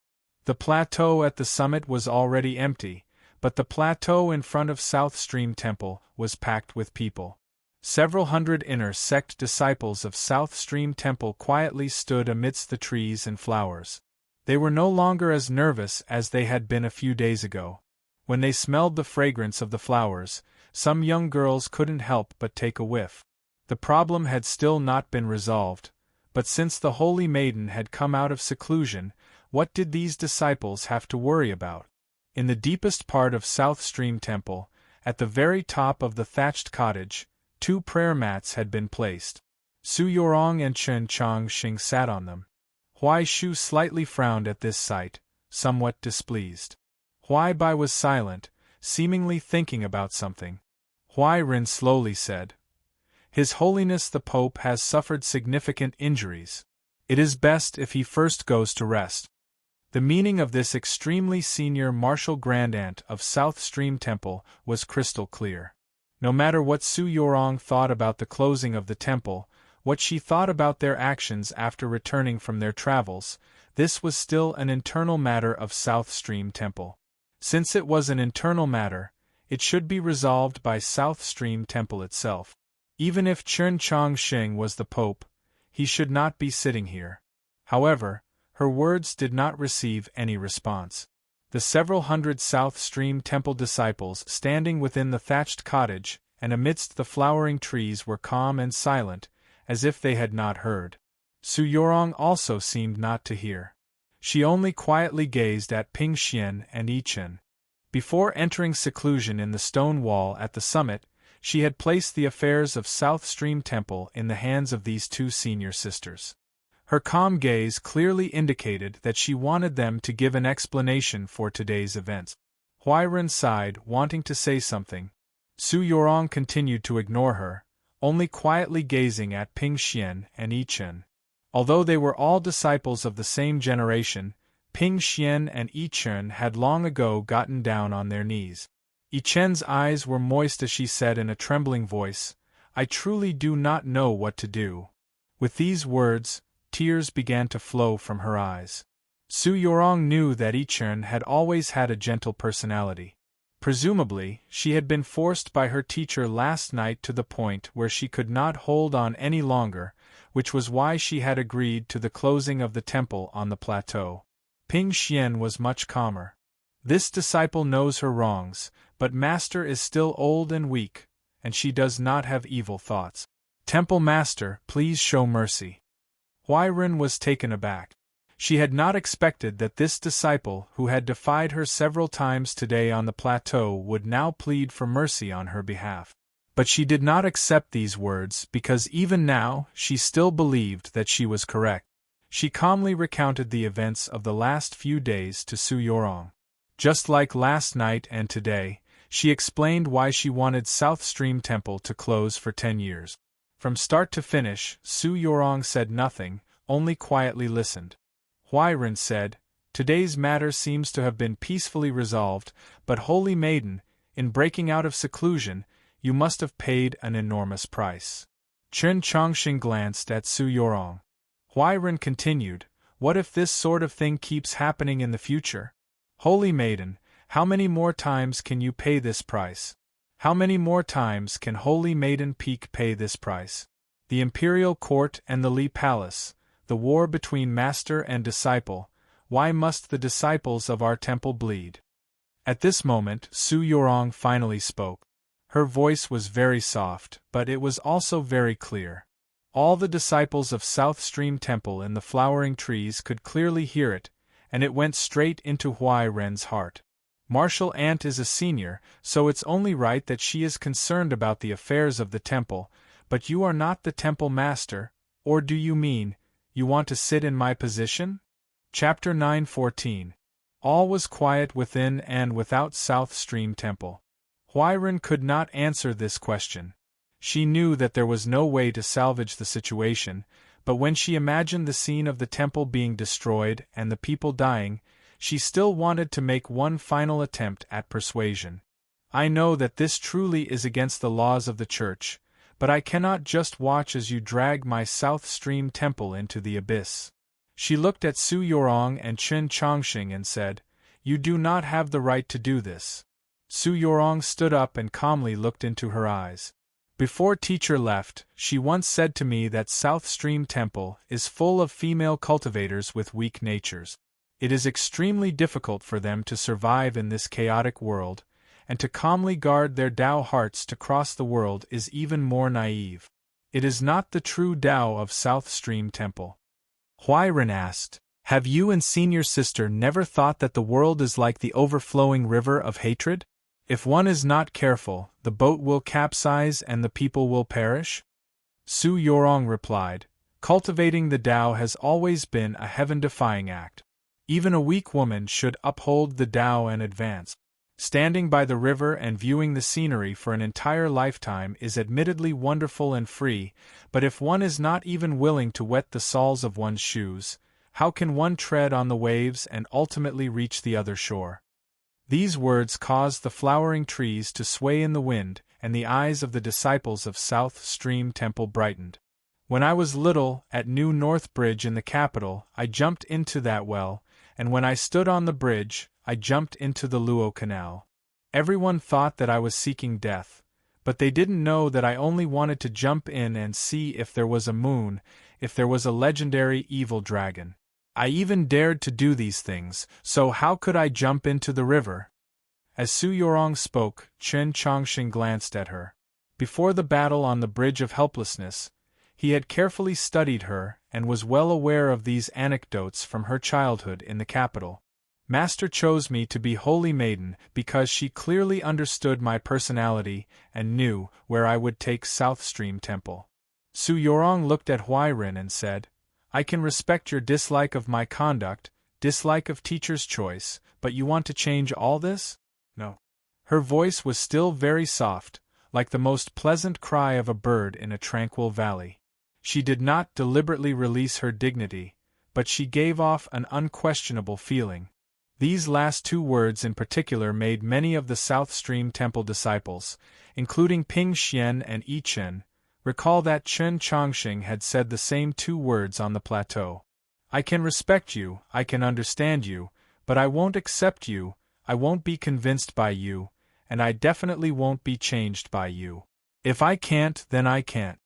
The plateau at the summit was already empty, but the plateau in front of South Stream Temple was packed with people. Several hundred inner sect disciples of South Stream Temple quietly stood amidst the trees and flowers. They were no longer as nervous as they had been a few days ago. When they smelled the fragrance of the flowers, some young girls couldn't help but take a whiff. The problem had still not been resolved, but since the Holy Maiden had come out of seclusion, what did these disciples have to worry about? In the deepest part of South Stream Temple, at the very top of the thatched cottage, 2 prayer mats had been placed. Su Yorong and Chen Chongxing sat on them. Huai Shu slightly frowned at this sight, somewhat displeased. Huai Bai was silent, seemingly thinking about something. Huai Ren slowly said, His Holiness the Pope has suffered significant injuries. It is best if he first goes to rest. The meaning of this extremely senior martial grandaunt of South Stream Temple was crystal clear. No matter what Su Yorong thought about the closing of the temple, what she thought about their actions after returning from their travels, this was still an internal matter of South Stream Temple. Since it was an internal matter, it should be resolved by South Stream Temple itself. Even if Chen Chongxing was the Pope, he should not be sitting here. However, her words did not receive any response. The several hundred South Stream Temple disciples standing within the thatched cottage and amidst the flowering trees were calm and silent, as if they had not heard. Su Yorong also seemed not to hear. She only quietly gazed at Ping Xian and Yi Chen. Before entering seclusion in the stone wall at the summit, she had placed the affairs of South Stream Temple in the hands of these 2 senior sisters. Her calm gaze clearly indicated that she wanted them to give an explanation for today's events. Huairen sighed, wanting to say something. Su Yorong continued to ignore her, only quietly gazing at Ping Xian and Yi Chen. Although they were all disciples of the same generation, Ping Xian and Yi Chen had long ago gotten down on their knees. Yi Chen's eyes were moist as she said in a trembling voice, I truly do not know what to do. With these words, tears began to flow from her eyes. Su Yorong knew that Yi Chen had always had a gentle personality. Presumably, she had been forced by her teacher last night to the point where she could not hold on any longer, which was why she had agreed to the closing of the temple on the plateau. Ping Xian was much calmer. This disciple knows her wrongs, but Master is still old and weak, and she does not have evil thoughts. Temple Master, please show mercy. Huairen was taken aback. She had not expected that this disciple, who had defied her several times today on the plateau, would now plead for mercy on her behalf. But she did not accept these words because even now she still believed that she was correct. She calmly recounted the events of the last few days to Su Yorong. Just like last night and today, she explained why she wanted South Stream Temple to close for 10 years. From start to finish, Su Yorong said nothing, only quietly listened. Huairen said, "Today's matter seems to have been peacefully resolved, but Holy Maiden, in breaking out of seclusion, you must have paid an enormous price." Chen Chongxing glanced at Su Yorong. Huairen continued, "What if this sort of thing keeps happening in the future? Holy Maiden, how many more times can you pay this price? How many more times can Holy Maiden Peak pay this price? The Imperial Court and the Li Palace, the war between master and disciple, why must the disciples of our temple bleed?" At this moment, Su Yorong finally spoke. Her voice was very soft, but it was also very clear. All the disciples of South Stream Temple in the flowering trees could clearly hear it, and it went straight into Huairen's heart. Martial Aunt is a senior, so it's only right that she is concerned about the affairs of the temple, but you are not the temple master, or do you mean, you want to sit in my position? Chapter 9:14. All was quiet within and without South Stream Temple. Huairen could not answer this question. She knew that there was no way to salvage the situation, but when she imagined the scene of the temple being destroyed and the people dying, she still wanted to make one final attempt at persuasion. "I know that this truly is against the laws of the church, but I cannot just watch as you drag my South Stream Temple into the abyss." She looked at Su Yorong and Chen Chongxing and said, "You do not have the right to do this." Su Yorong stood up and calmly looked into her eyes. "Before teacher left, she once said to me that South Stream Temple is full of female cultivators with weak natures. It is extremely difficult for them to survive in this chaotic world, and to calmly guard their Tao hearts to cross the world is even more naive. It is not the true Tao of South Stream Temple." Huairen asked, "Have you and senior sister never thought that the world is like the overflowing river of hatred? If one is not careful, the boat will capsize and the people will perish?" Su Yorong replied, "Cultivating the Tao has always been a heaven-defying act. Even a weak woman should uphold the Tao and advance. Standing by the river and viewing the scenery for an entire lifetime is admittedly wonderful and free, but if one is not even willing to wet the soles of one's shoes, how can one tread on the waves and ultimately reach the other shore?" These words caused the flowering trees to sway in the wind, and the eyes of the disciples of South Stream Temple brightened. "When I was little, at New North Bridge in the capital, I jumped into that well, and when I stood on the bridge, I jumped into the Luo Canal. Everyone thought that I was seeking death, but they didn't know that I only wanted to jump in and see if there was a moon, if there was a legendary evil dragon. I even dared to do these things, so how could I jump into the river?" As Su Yorong spoke, Chen Chongxing glanced at her. Before the battle on the Bridge of Helplessness, he had carefully studied her and was well aware of these anecdotes from her childhood in the capital. "Master chose me to be Holy Maiden because she clearly understood my personality and knew where I would take South Stream Temple." Su Yorong looked at Huairen and said, "I can respect your dislike of my conduct, dislike of teacher's choice, but you want to change all this? No." Her voice was still very soft, like the most pleasant cry of a bird in a tranquil valley. She did not deliberately release her dignity, but she gave off an unquestionable feeling. These last two words in particular made many of the South Stream Temple disciples, including Ping Xian and Yi Chen, recall that Chen Chongxing had said the same two words on the plateau. "I can respect you, I can understand you, but I won't accept you, I won't be convinced by you, and I definitely won't be changed by you. If I can't, then I can't.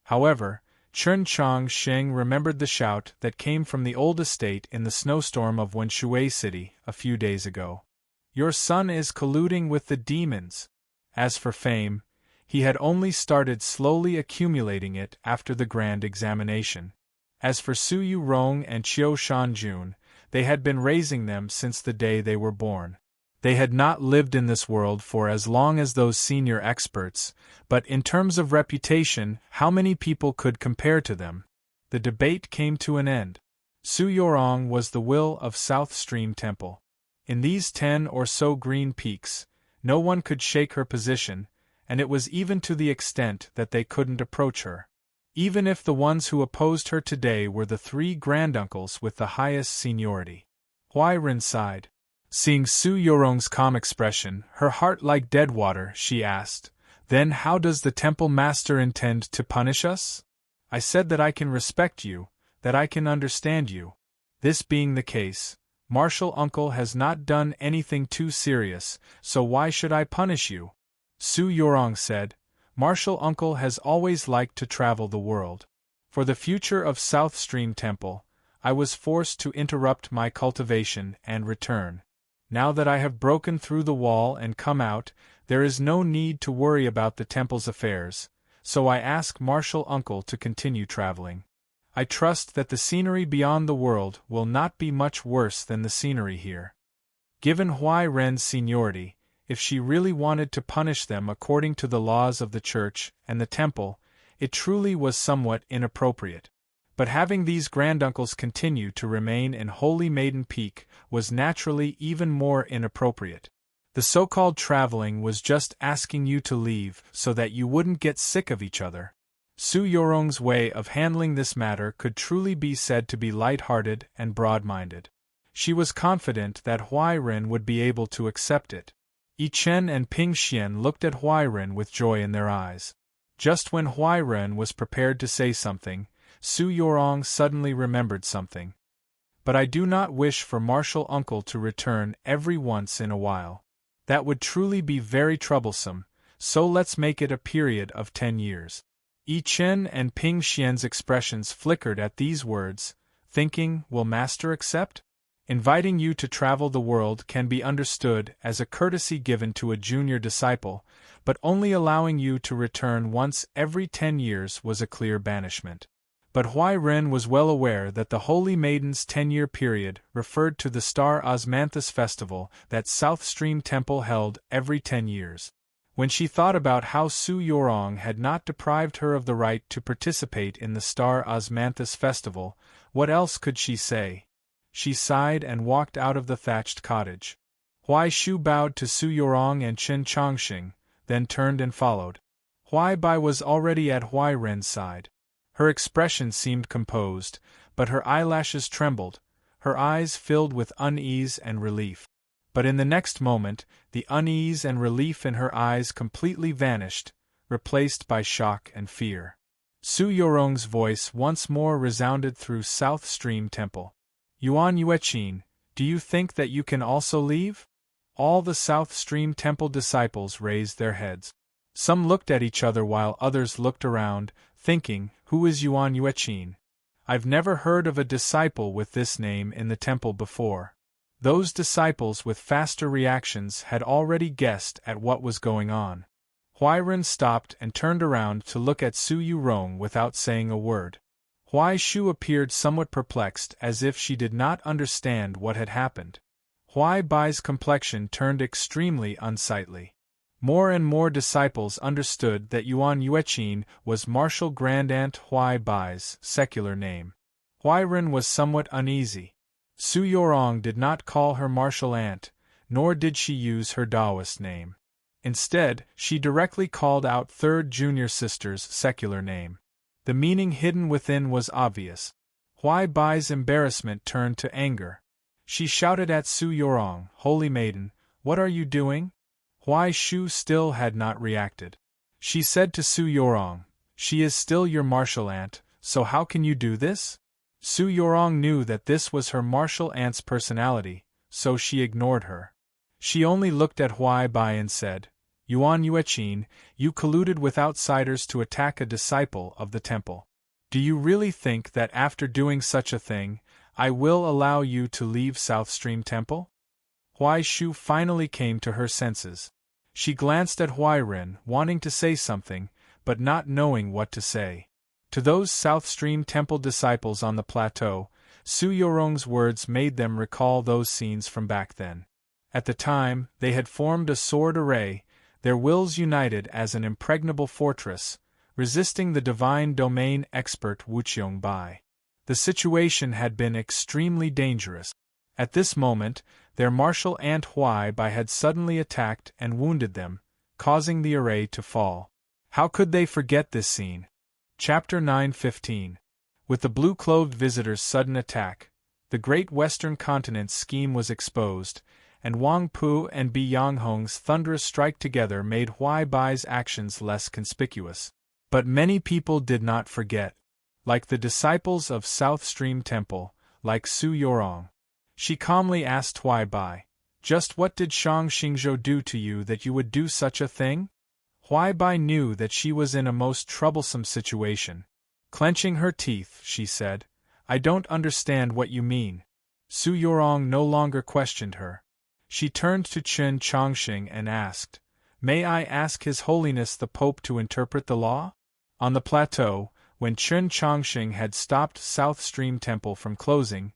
However, Chen Changsheng remembered the shout that came from the old estate in the snowstorm of Wenshui City a few days ago. Your son is colluding with the demons. As for fame, he had only started slowly accumulating it after the grand examination. As for Su Yurong and Qiu Shanjun, they had been raising them since the day they were born. They had not lived in this world for as long as those senior experts, but in terms of reputation, how many people could compare to them? The debate came to an end. Su Yorong was the will of South Stream Temple. In these 10 or so green peaks, no one could shake her position, and it was even to the extent that they couldn't approach her. Even if the ones who opposed her today were the 3 granduncles with the highest seniority. Huairen sighed. Seeing Su Yorong's calm expression, her heart like dead water, she asked, "Then how does the temple master intend to punish us?" "I said that I can respect you, that I can understand you. This being the case, Martial Uncle has not done anything too serious, so why should I punish you?" Su Yorong said, "Martial Uncle has always liked to travel the world. For the future of South Stream Temple, I was forced to interrupt my cultivation and return. Now that I have broken through the wall and come out, there is no need to worry about the temple's affairs, so I ask Martial Uncle to continue traveling. I trust that the scenery beyond the world will not be much worse than the scenery here." Given Huai Ren's seniority, if she really wanted to punish them according to the laws of the church and the temple, it truly was somewhat inappropriate. But having these granduncles continue to remain in Holy Maiden Peak was naturally even more inappropriate. The so-called traveling was just asking you to leave so that you wouldn't get sick of each other. Su Yorong's way of handling this matter could truly be said to be light-hearted and broad-minded. She was confident that Huairen would be able to accept it. Yi Chen and Ping Xian looked at Huairen with joy in their eyes. Just when Huairen was prepared to say something, Su Yorong suddenly remembered something. "But I do not wish for Martial Uncle to return every once in a while. That would truly be very troublesome, so let's make it a period of 10 years. Yi Chen and Ping Xian's expressions flickered at these words, thinking, will Master accept? Inviting you to travel the world can be understood as a courtesy given to a junior disciple, but only allowing you to return once every 10 years was a clear banishment. But Huairen was well aware that the Holy Maiden's 10-year period referred to the Star Osmanthus festival that South Stream Temple held every 10 years. When she thought about how Su Yorong had not deprived her of the right to participate in the Star Osmanthus festival, what else could she say? She sighed and walked out of the thatched cottage. Huai Shu bowed to Su Yorong and Chen Changxing, then turned and followed. Huai Bai was already at Huairen's side. Her expression seemed composed, but her eyelashes trembled, her eyes filled with unease and relief. But in the next moment, the unease and relief in her eyes completely vanished, replaced by shock and fear. Su Yorong's voice once more resounded through South Stream Temple. "Yuan Yueqin, do you think that you can also leave?" All the South Stream Temple disciples raised their heads. Some looked at each other while others looked around, thinking, who is Yuan Yueqin? I've never heard of a disciple with this name in the temple before. Those disciples with faster reactions had already guessed at what was going on. Huairen stopped and turned around to look at Su Yurong without saying a word. Huai Shu appeared somewhat perplexed as if she did not understand what had happened. Huai Bai's complexion turned extremely unsightly. More and more disciples understood that Yuan Yueqin was Martial Grandaunt Huai Bai's secular name. Huairen was somewhat uneasy. Su Yorong did not call her martial aunt, nor did she use her Taoist name. Instead, she directly called out third junior sister's secular name. The meaning hidden within was obvious. Huai Bai's embarrassment turned to anger. She shouted at Su Yorong, "Holy Maiden, what are you doing?" Huai Shu still had not reacted. She said to Su Yorong, "She is still your martial aunt, so how can you do this?" Su Yorong knew that this was her martial aunt's personality, so she ignored her. She only looked at Huai Bai and said, Yuan Yueqin, you colluded with outsiders to attack a disciple of the temple. Do you really think that after doing such a thing, I will allow you to leave South Stream Temple? Huai Shu finally came to her senses. She glanced at Huairen, wanting to say something, but not knowing what to say. To those South Stream Temple disciples on the plateau, Su Yorong's words made them recall those scenes from back then. At the time, they had formed a sword array, their wills united as an impregnable fortress, resisting the divine domain expert Wuqiong Bai. The situation had been extremely dangerous. At this moment, their martial aunt Huai Bai had suddenly attacked and wounded them, causing the array to fall. How could they forget this scene? Chapter 9:15. With the blue-clothed visitor's sudden attack, the great western continent's scheme was exposed, and Wang Pu and Bi Yanghong's thunderous strike together made Huai Bai's actions less conspicuous. But many people did not forget. Like the disciples of South Stream Temple, like Su Yorong. She calmly asked Huai Bai, "Just what did Shang Xingzhou do to you that you would do such a thing?" Huai Bai knew that she was in a most troublesome situation. Clenching her teeth, she said, "I don't understand what you mean." Su Yorong no longer questioned her. She turned to Chen Chongqing and asked, "May I ask His Holiness the Pope to interpret the law?" On the plateau, when Chen Chongqing had stopped South Stream Temple from closing,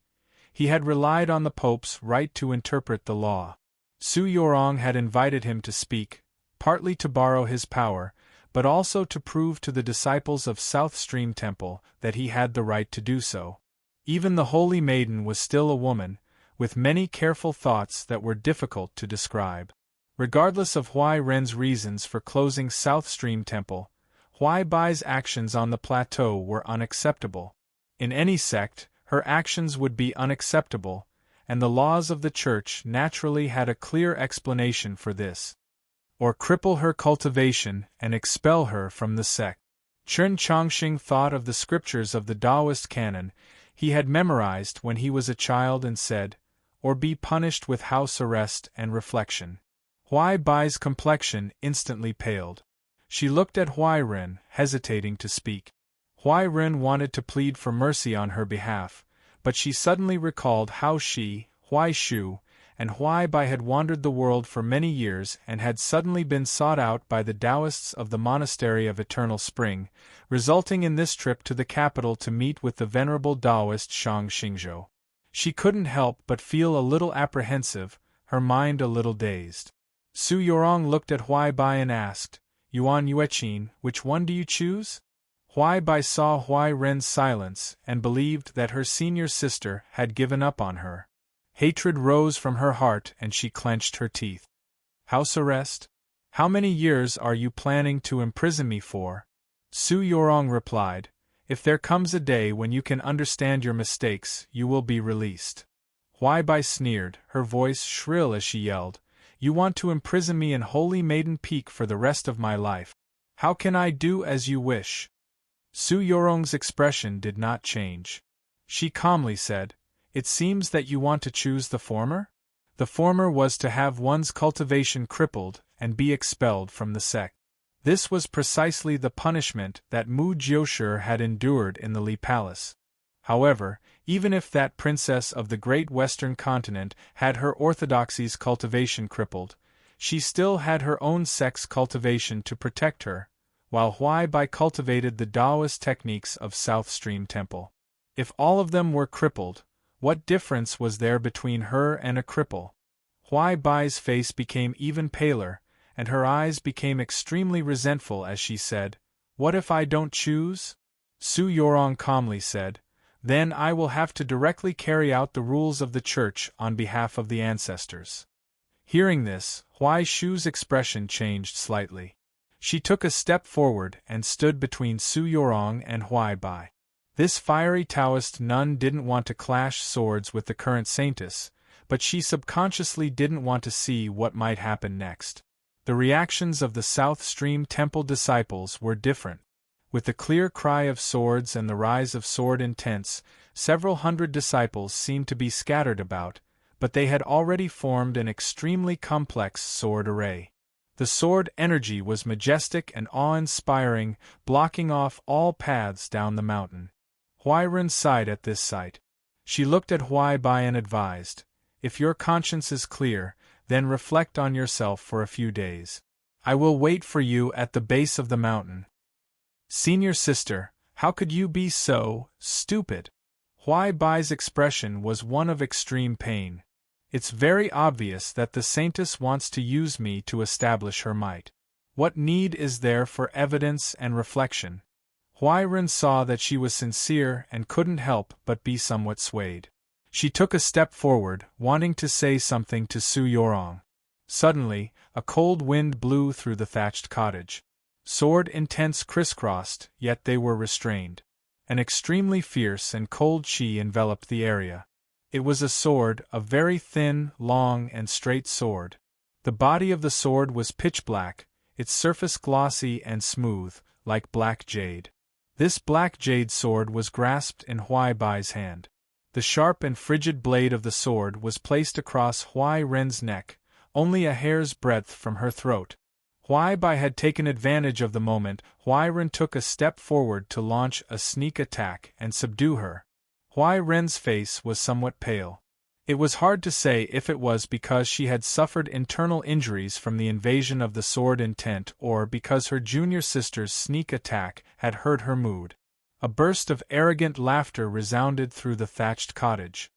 he had relied on the Pope's right to interpret the law. Su Yorong had invited him to speak, partly to borrow his power, but also to prove to the disciples of South Stream Temple that he had the right to do so. Even the Holy Maiden was still a woman, with many careful thoughts that were difficult to describe. Regardless of Huai Ren's reasons for closing South Stream Temple, Huai Bai's actions on the plateau were unacceptable. In any sect, her actions would be unacceptable, and the laws of the Church naturally had a clear explanation for this. Or cripple her cultivation and expel her from the sect. Chen Chongqing thought of the scriptures of the Taoist canon he had memorized when he was a child and said, "Or be punished with house arrest and reflection." Huai Bai's complexion instantly paled. She looked at Huairen, hesitating to speak. Huairen wanted to plead for mercy on her behalf, but she suddenly recalled how she, Huai Shu, and Huai Bai had wandered the world for many years and had suddenly been sought out by the Taoists of the Monastery of Eternal Spring, resulting in this trip to the capital to meet with the venerable Taoist Shang Xingzhou. She couldn't help but feel a little apprehensive, her mind a little dazed. Su Yorong looked at Huai Bai and asked, "Yuan Yueqin, which one do you choose?" Huai Bai saw Huai Ren's silence and believed that her senior sister had given up on her. Hatred rose from her heart and she clenched her teeth. "House arrest? How many years are you planning to imprison me for?" Su Yorong replied, "If there comes a day when you can understand your mistakes, you will be released." Huai Bai sneered, her voice shrill as she yelled, "You want to imprison me in Holy Maiden Peak for the rest of my life. How can I do as you wish?" Su Yorong's expression did not change. She calmly said, "It seems that you want to choose the former?" The former was to have one's cultivation crippled and be expelled from the sect. This was precisely the punishment that Mu Jiushi had endured in the Li Palace. However, even if that princess of the great western continent had her orthodoxy's cultivation crippled, she still had her own sect's cultivation to protect her, while Huai Bai cultivated the Taoist techniques of South Stream Temple. If all of them were crippled, what difference was there between her and a cripple? Huai Bai's face became even paler, and her eyes became extremely resentful as she said, "What if I don't choose?" Su Yorong calmly said, "Then I will have to directly carry out the rules of the Church on behalf of the ancestors." Hearing this, Huai Shu's expression changed slightly. She took a step forward and stood between Su Yorong and Huai Bai. This fiery Taoist nun didn't want to clash swords with the current saintess, but she subconsciously didn't want to see what might happen next. The reactions of the South Stream Temple disciples were different. With the clear cry of swords and the rise of sword intents, several hundred disciples seemed to be scattered about, but they had already formed an extremely complex sword array. The sword energy was majestic and awe-inspiring, blocking off all paths down the mountain. Huairen sighed at this sight. She looked at Huaibai and advised, "If your conscience is clear, then reflect on yourself for a few days. I will wait for you at the base of the mountain." "Senior sister, how could you be so stupid?" Huaibai's expression was one of extreme pain. "It's very obvious that the Saintess wants to use me to establish her might. What need is there for evidence and reflection?" Huairen saw that she was sincere and couldn't help but be somewhat swayed. She took a step forward, wanting to say something to Su Yorong. Suddenly, a cold wind blew through the thatched cottage. Sword intents crisscrossed, yet they were restrained. An extremely fierce and cold chi enveloped the area. It was a sword, a very thin, long and straight sword. The body of the sword was pitch black, its surface glossy and smooth, like black jade. This black jade sword was grasped in Huaibai's hand. The sharp and frigid blade of the sword was placed across Huairen's neck, only a hair's breadth from her throat. Huaibai had taken advantage of the moment. Huairen took a step forward to launch a sneak attack and subdue her. Huairen's face was somewhat pale. It was hard to say if it was because she had suffered internal injuries from the invasion of the sword intent or because her junior sister's sneak attack had hurt her mood. A burst of arrogant laughter resounded through the thatched cottage.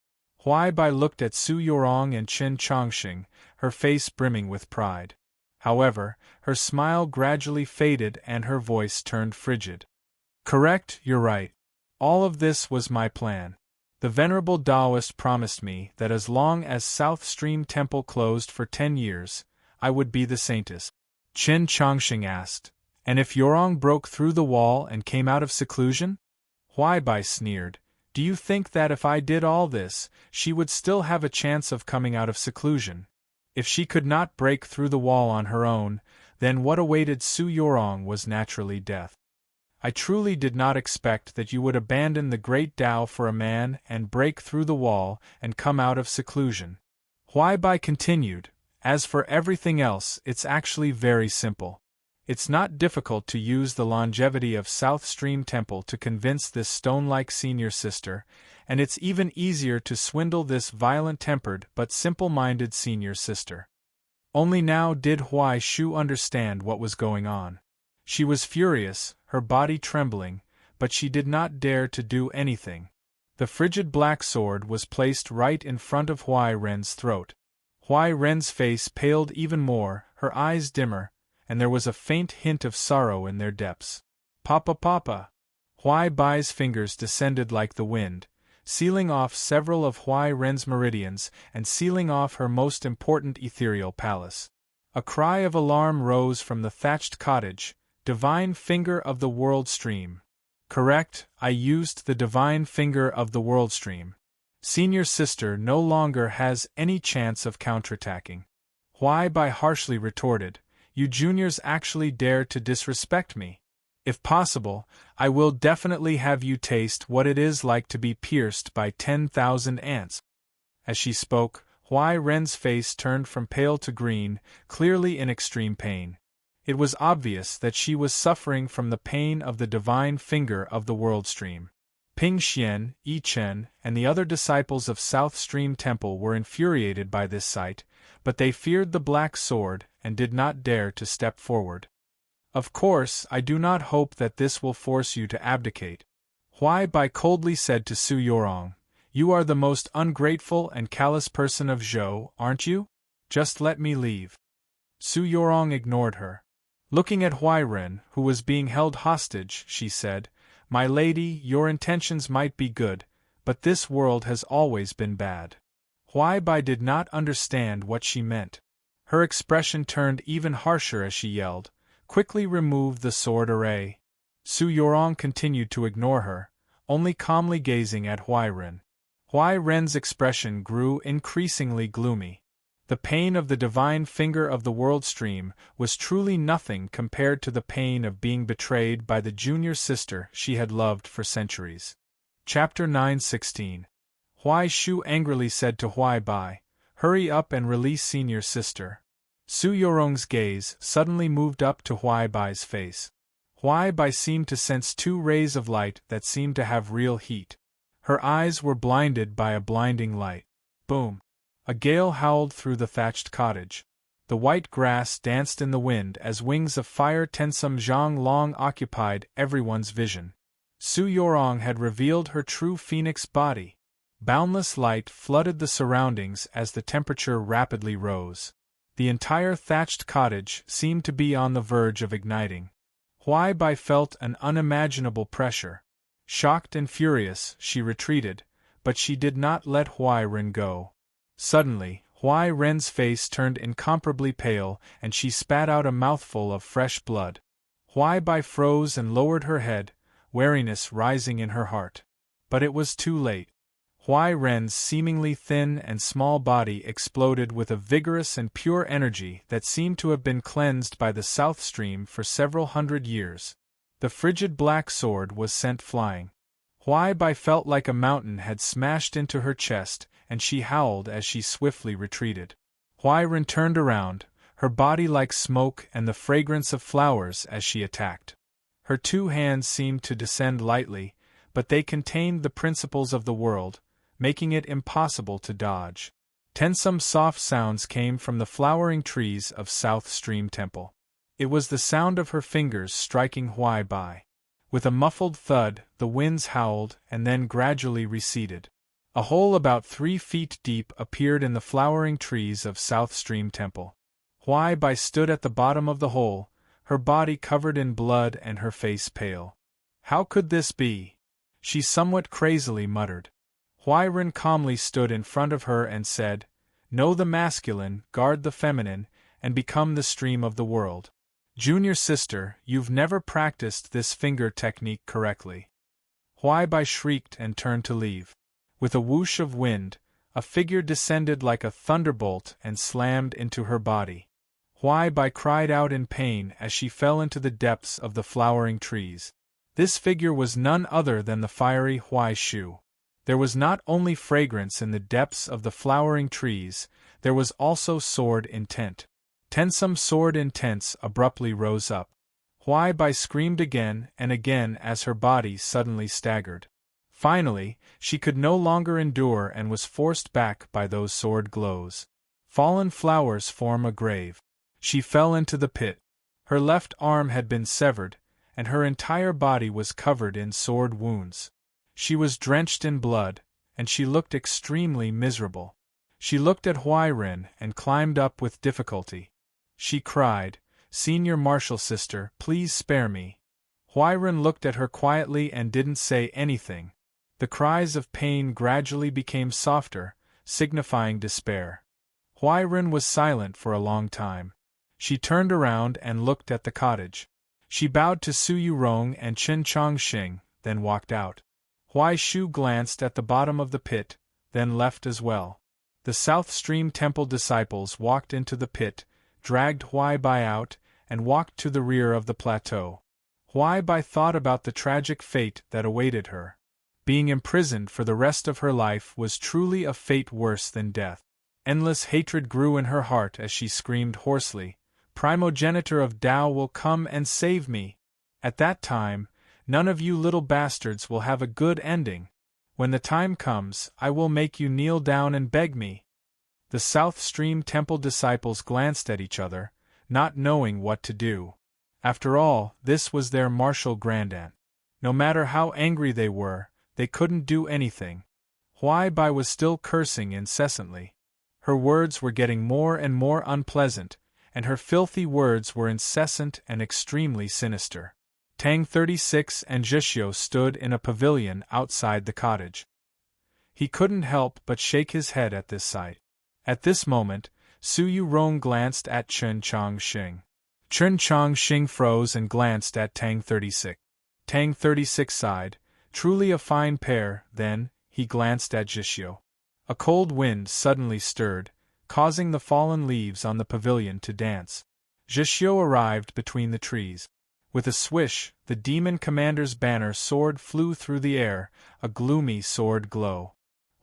Huaibai looked at Su Yorong and Chen Chongxing, her face brimming with pride. However, her smile gradually faded and her voice turned frigid. "Correct, you're right. All of this was my plan. The venerable Taoist promised me that as long as South Stream Temple closed for 10 years, I would be the Saintess." Chen Chongxing asked, "And if Yorong broke through the wall and came out of seclusion?" Huaibai sneered, "Do you think that if I did all this, she would still have a chance of coming out of seclusion? If she could not break through the wall on her own, then what awaited Su Yorong was naturally death. I truly did not expect that you would abandon the great Tao for a man and break through the wall and come out of seclusion." Huaibai continued, "As for everything else, it's actually very simple. It's not difficult to use the longevity of South Stream Temple to convince this stone-like senior sister, and it's even easier to swindle this violent-tempered but simple-minded senior sister." Only now did Huai Shu understand what was going on. She was furious, her body trembling, but she did not dare to do anything. The frigid black sword was placed right in front of Huairen's throat. Huairen's face paled even more, her eyes dimmer, and there was a faint hint of sorrow in their depths. "Papa, papa!" Huaibai's fingers descended like the wind, sealing off several of Huairen's meridians and sealing off her most important ethereal palace. A cry of alarm rose from the thatched cottage. "Divine finger of the world stream." "Correct, I used the divine finger of the world stream. Senior sister no longer has any chance of counterattacking." Huaibai harshly retorted, "You juniors actually dare to disrespect me. If possible, I will definitely have you taste what it is like to be pierced by 10,000 ants." As she spoke, Huairen's face turned from pale to green, clearly in extreme pain. It was obvious that she was suffering from the pain of the divine finger of the world stream. Ping Xian, Yi Chen, and the other disciples of South Stream Temple were infuriated by this sight, but they feared the black sword and did not dare to step forward. "Of course, I do not hope that this will force you to abdicate," Huaibai coldly said to Su Yorong. "You are the most ungrateful and callous person of Zhou, aren't you? Just let me leave." Su Yorong ignored her. Looking at Huairen, who was being held hostage, she said, "My lady, your intentions might be good, but this world has always been bad." Huaibai did not understand what she meant. Her expression turned even harsher as she yelled, "Quickly remove the sword array." Su Yorong continued to ignore her, only calmly gazing at Huairen. Huairen's expression grew increasingly gloomy. The pain of the divine finger of the world stream was truly nothing compared to the pain of being betrayed by the junior sister she had loved for centuries. Chapter 9:16. Huai Shu angrily said to Huaibai, "Hurry up and release senior sister." Su Yorong's gaze suddenly moved up to Huai Bai's face. Huai Bai seemed to sense two rays of light that seemed to have real heat. Her eyes were blinded by a blinding light. Boom! A gale howled through the thatched cottage. The white grass danced in the wind as wings of fire Tensum Zhang long occupied everyone's vision. Su Yorong had revealed her true phoenix body. Boundless light flooded the surroundings as the temperature rapidly rose. The entire thatched cottage seemed to be on the verge of igniting. Huai Bai felt an unimaginable pressure. Shocked and furious, she retreated, but she did not let Huai Ren go. Suddenly, Huai Ren's face turned incomparably pale and she spat out a mouthful of fresh blood. Huai Bai froze and lowered her head, wariness rising in her heart. But it was too late. Huai Ren's seemingly thin and small body exploded with a vigorous and pure energy that seemed to have been cleansed by the South Stream for several hundred years. The frigid black sword was sent flying. Huai Bai felt like a mountain had smashed into her chest, and she howled as she swiftly retreated. Huai Ren turned around, her body like smoke and the fragrance of flowers as she attacked. Her two hands seemed to descend lightly, but they contained the principles of the world, making it impossible to dodge. Tensum soft sounds came from the flowering trees of South Stream Temple. It was the sound of her fingers striking Huai Bai. With a muffled thud, the winds howled and then gradually receded. A hole about 3 feet deep appeared in the flowering trees of South Stream Temple. Huai Bai stood at the bottom of the hole, her body covered in blood and her face pale. How could this be? She somewhat crazily muttered. Huai Ren calmly stood in front of her and said, "Know the masculine, guard the feminine, and become the stream of the world. Junior sister, you've never practiced this finger technique correctly." Huai Bai shrieked and turned to leave. With a whoosh of wind, a figure descended like a thunderbolt and slammed into her body. Huai Bai cried out in pain as she fell into the depths of the flowering trees. This figure was none other than the fiery Huai Shu. There was not only fragrance in the depths of the flowering trees, there was also sword intent. Tensum sword intents abruptly rose up. Huai Bai screamed again and again as her body suddenly staggered. Finally, she could no longer endure and was forced back by those sword glows. Fallen flowers form a grave. She fell into the pit. Her left arm had been severed, and her entire body was covered in sword wounds. She was drenched in blood, and she looked extremely miserable. She looked at Huai Ren and climbed up with difficulty. She cried, "Senior Marshal Sister, please spare me." Huai Ren looked at her quietly and didn't say anything. The cries of pain gradually became softer, signifying despair. Huai Ren was silent for a long time. She turned around and looked at the cottage. She bowed to Su Yorong and Chen Chongxing, then walked out. Huai Shu glanced at the bottom of the pit, then left as well. The South Stream Temple disciples walked into the pit, dragged Huai Bai out, and walked to the rear of the plateau. Huai Bai thought about the tragic fate that awaited her. Being imprisoned for the rest of her life was truly a fate worse than death. Endless hatred grew in her heart as she screamed hoarsely, "Primogenitor of Tao will come and save me! At that time, none of you little bastards will have a good ending. When the time comes, I will make you kneel down and beg me." The South Stream Temple disciples glanced at each other, not knowing what to do. After all, this was their martial grandaunt. No matter how angry they were, they couldn't do anything. Huai Bai was still cursing incessantly. Her words were getting more and more unpleasant, and her filthy words were incessant and extremely sinister. Tang 36 and Zhishio stood in a pavilion outside the cottage. He couldn't help but shake his head at this sight. At this moment, Su Yorong glanced at Chen Chongxing. Chen Chongxing froze and glanced at Tang 36. Tang 36 sighed, "Truly a fine pair," then, he glanced at Zhishio. A cold wind suddenly stirred, causing the fallen leaves on the pavilion to dance. Zhishio arrived between the trees. With a swish, the demon commander's banner sword flew through the air, a gloomy sword glow.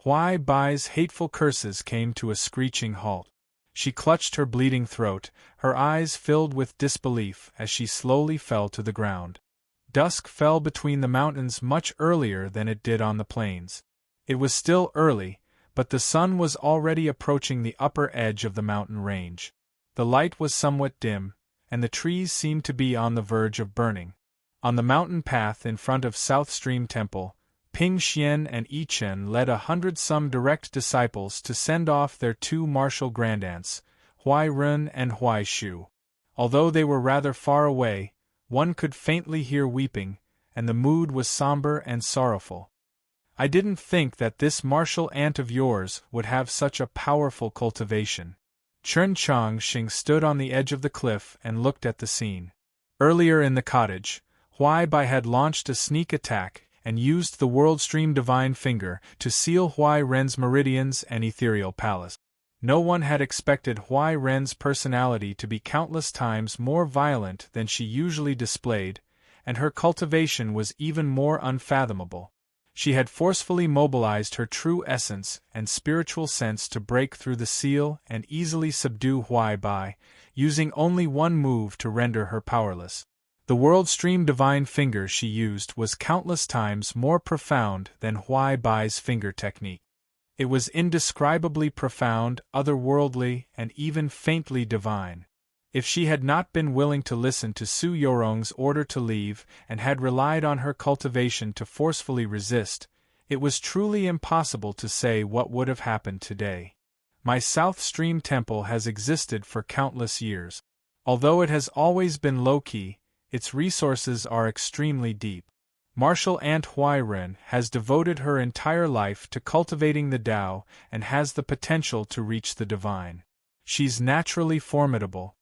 Huai Bai's hateful curses came to a screeching halt. She clutched her bleeding throat, her eyes filled with disbelief as she slowly fell to the ground. Dusk fell between the mountains much earlier than it did on the plains. It was still early, but the sun was already approaching the upper edge of the mountain range. The light was somewhat dim, and the trees seemed to be on the verge of burning. On the mountain path in front of South Stream Temple, Ping Xian and Yi Chen led 100-some direct disciples to send off their two martial grandaunts, Huai Run and Huai Shu. Although they were rather far away, one could faintly hear weeping, and the mood was somber and sorrowful. "I didn't think that this martial aunt of yours would have such a powerful cultivation." Chen Chongqing stood on the edge of the cliff and looked at the scene. Earlier in the cottage, Huai Bai had launched a sneak attack and used the World Stream Divine Finger to seal Huai Ren's meridians and ethereal palace. No one had expected Huai Ren's personality to be countless times more violent than she usually displayed, and her cultivation was even more unfathomable. She had forcefully mobilized her true essence and spiritual sense to break through the seal and easily subdue Huai Bai, using only one move to render her powerless. The World Stream Divine Finger she used was countless times more profound than Huai Bai's finger technique. It was indescribably profound, otherworldly, and even faintly divine. If she had not been willing to listen to Su Yorong's order to leave and had relied on her cultivation to forcefully resist, it was truly impossible to say what would have happened today. My South Stream Temple has existed for countless years. Although it has always been low-key, its resources are extremely deep. Martial Aunt Huairen has devoted her entire life to cultivating the Tao and has the potential to reach the divine. She's naturally formidable.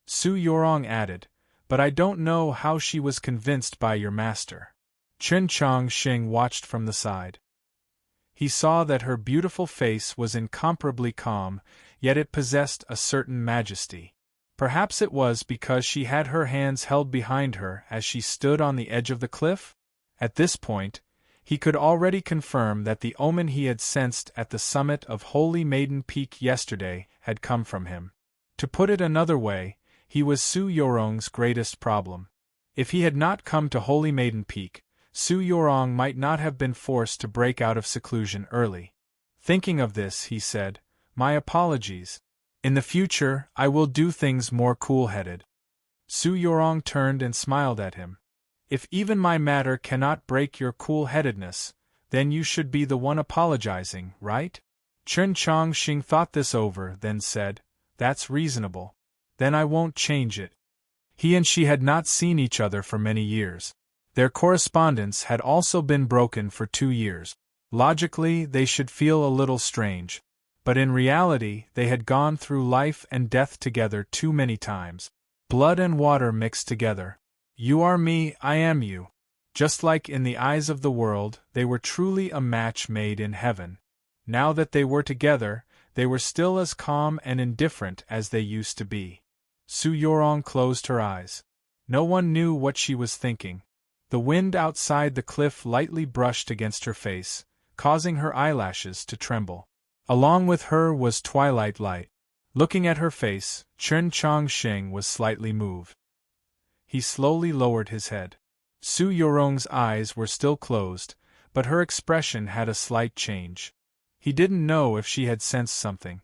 Su Yorong added, but I don't know how she was convinced by your master. Chen Chongqing watched from the side. He saw that her beautiful face was incomparably calm, yet it possessed a certain majesty. Perhaps it was because she had her hands held behind her as she stood on the edge of the cliff? At this point, he could already confirm that the omen he had sensed at the summit of Holy Maiden Peak yesterday had come from him. To put it another way, he was Su Yorong's greatest problem. If he had not come to Holy Maiden Peak, Su Yorong might not have been forced to break out of seclusion early. Thinking of this, he said, "My apologies. In the future, I will do things more cool-headed." Su Yorong turned and smiled at him. "If even my matter cannot break your cool-headedness, then you should be the one apologizing, right?" Chen Chongqing thought this over, then said, "That's reasonable. Then I won't change it." He and she had not seen each other for many years. Their correspondence had also been broken for 2 years. Logically, they should feel a little strange. But in reality, they had gone through life and death together too many times. Blood and water mixed together. You are me, I am you. Just like in the eyes of the world, they were truly a match made in heaven. Now that they were together, they were still as calm and indifferent as they used to be. Su Yorong closed her eyes. No one knew what she was thinking. The wind outside the cliff lightly brushed against her face, causing her eyelashes to tremble. Along with her was twilight light. Looking at her face, Chen Chongqing was slightly moved. He slowly lowered his head. Su Yorong's eyes were still closed, but her expression had a slight change. He didn't know if she had sensed something.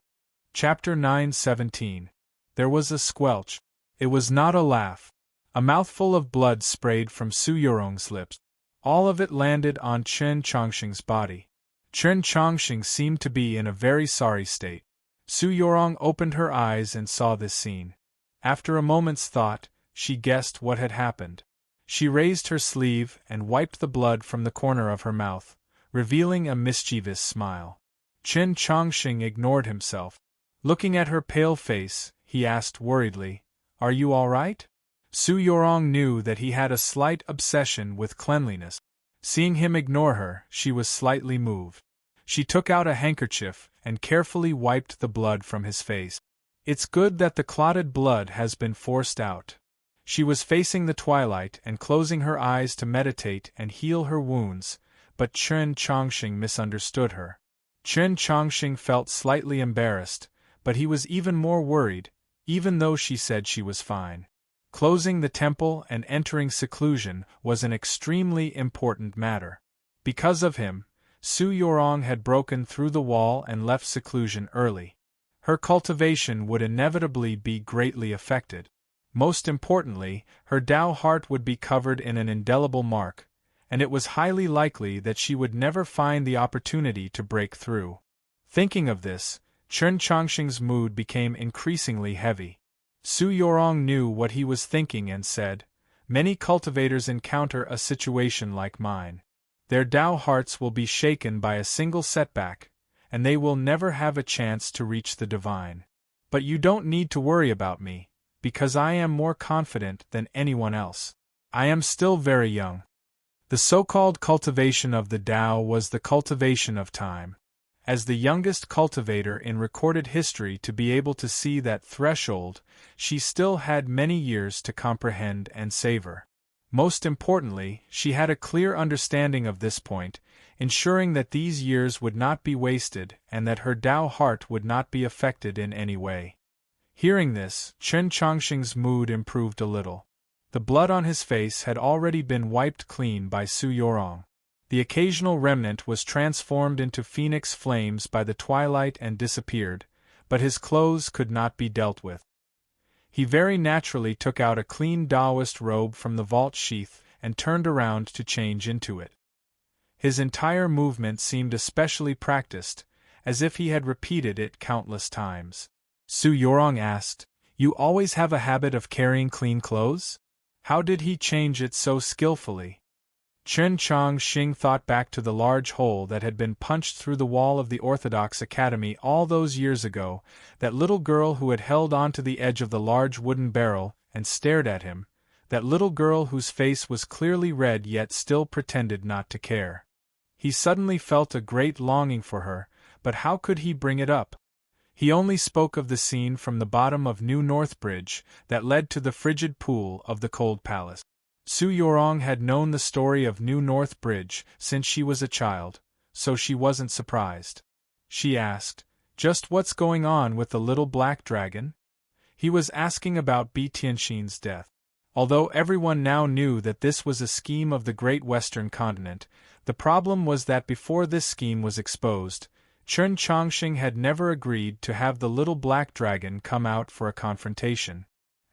Chapter 9:17. There was a squelch. It was not a laugh. A mouthful of blood sprayed from Su Yorong's lips. All of it landed on Chen Chongqing's body. Chen Chongqing seemed to be in a very sorry state. Su Yorong opened her eyes and saw this scene. After a moment's thought, she guessed what had happened. She raised her sleeve and wiped the blood from the corner of her mouth, revealing a mischievous smile. Chen Chongqing ignored himself. Looking at her pale face, he asked worriedly, "Are you all right?" Su Yorong knew that he had a slight obsession with cleanliness. Seeing him ignore her, she was slightly moved. She took out a handkerchief and carefully wiped the blood from his face. It's good that the clotted blood has been forced out. She was facing the twilight and closing her eyes to meditate and heal her wounds, but Chen Chongqing misunderstood her. Chen Chongqing felt slightly embarrassed, but he was even more worried, even though she said she was fine. Closing the temple and entering seclusion was an extremely important matter. Because of him, Su Yorong had broken through the wall and left seclusion early. Her cultivation would inevitably be greatly affected. Most importantly, her Tao heart would be covered in an indelible mark, and it was highly likely that she would never find the opportunity to break through. Thinking of this, Chen Chongqing's mood became increasingly heavy. Su Yorong knew what he was thinking and said, "Many cultivators encounter a situation like mine. Their Tao hearts will be shaken by a single setback, and they will never have a chance to reach the divine. But you don't need to worry about me, because I am more confident than anyone else. I am still very young." The so-called cultivation of the Tao was the cultivation of time. As the youngest cultivator in recorded history to be able to see that threshold, she still had many years to comprehend and savor. Most importantly, she had a clear understanding of this point, ensuring that these years would not be wasted and that her Tao heart would not be affected in any way. Hearing this, Chen Chongqing's mood improved a little. The blood on his face had already been wiped clean by Su Yorong. The occasional remnant was transformed into phoenix flames by the twilight and disappeared, but his clothes could not be dealt with. He very naturally took out a clean Taoist robe from the vault sheath and turned around to change into it. His entire movement seemed especially practiced, as if he had repeated it countless times. Su Yorong asked, "You always have a habit of carrying clean clothes? How did he change it so skillfully?" Chen Chongqing thought back to the large hole that had been punched through the wall of the Orthodox Academy all those years ago, that little girl who had held onto the edge of the large wooden barrel and stared at him, that little girl whose face was clearly red yet still pretended not to care. He suddenly felt a great longing for her, but how could he bring it up? He only spoke of the scene from the bottom of New North Bridge that led to the frigid pool of the Cold Palace. Su Yorong had known the story of New North Bridge since she was a child, so she wasn't surprised. She asked, "Just what's going on with the little black dragon?" He was asking about Bi Tianxin's death. Although everyone now knew that this was a scheme of the Great Western Continent, the problem was that before this scheme was exposed, Chen Chongqing had never agreed to have the little black dragon come out for a confrontation.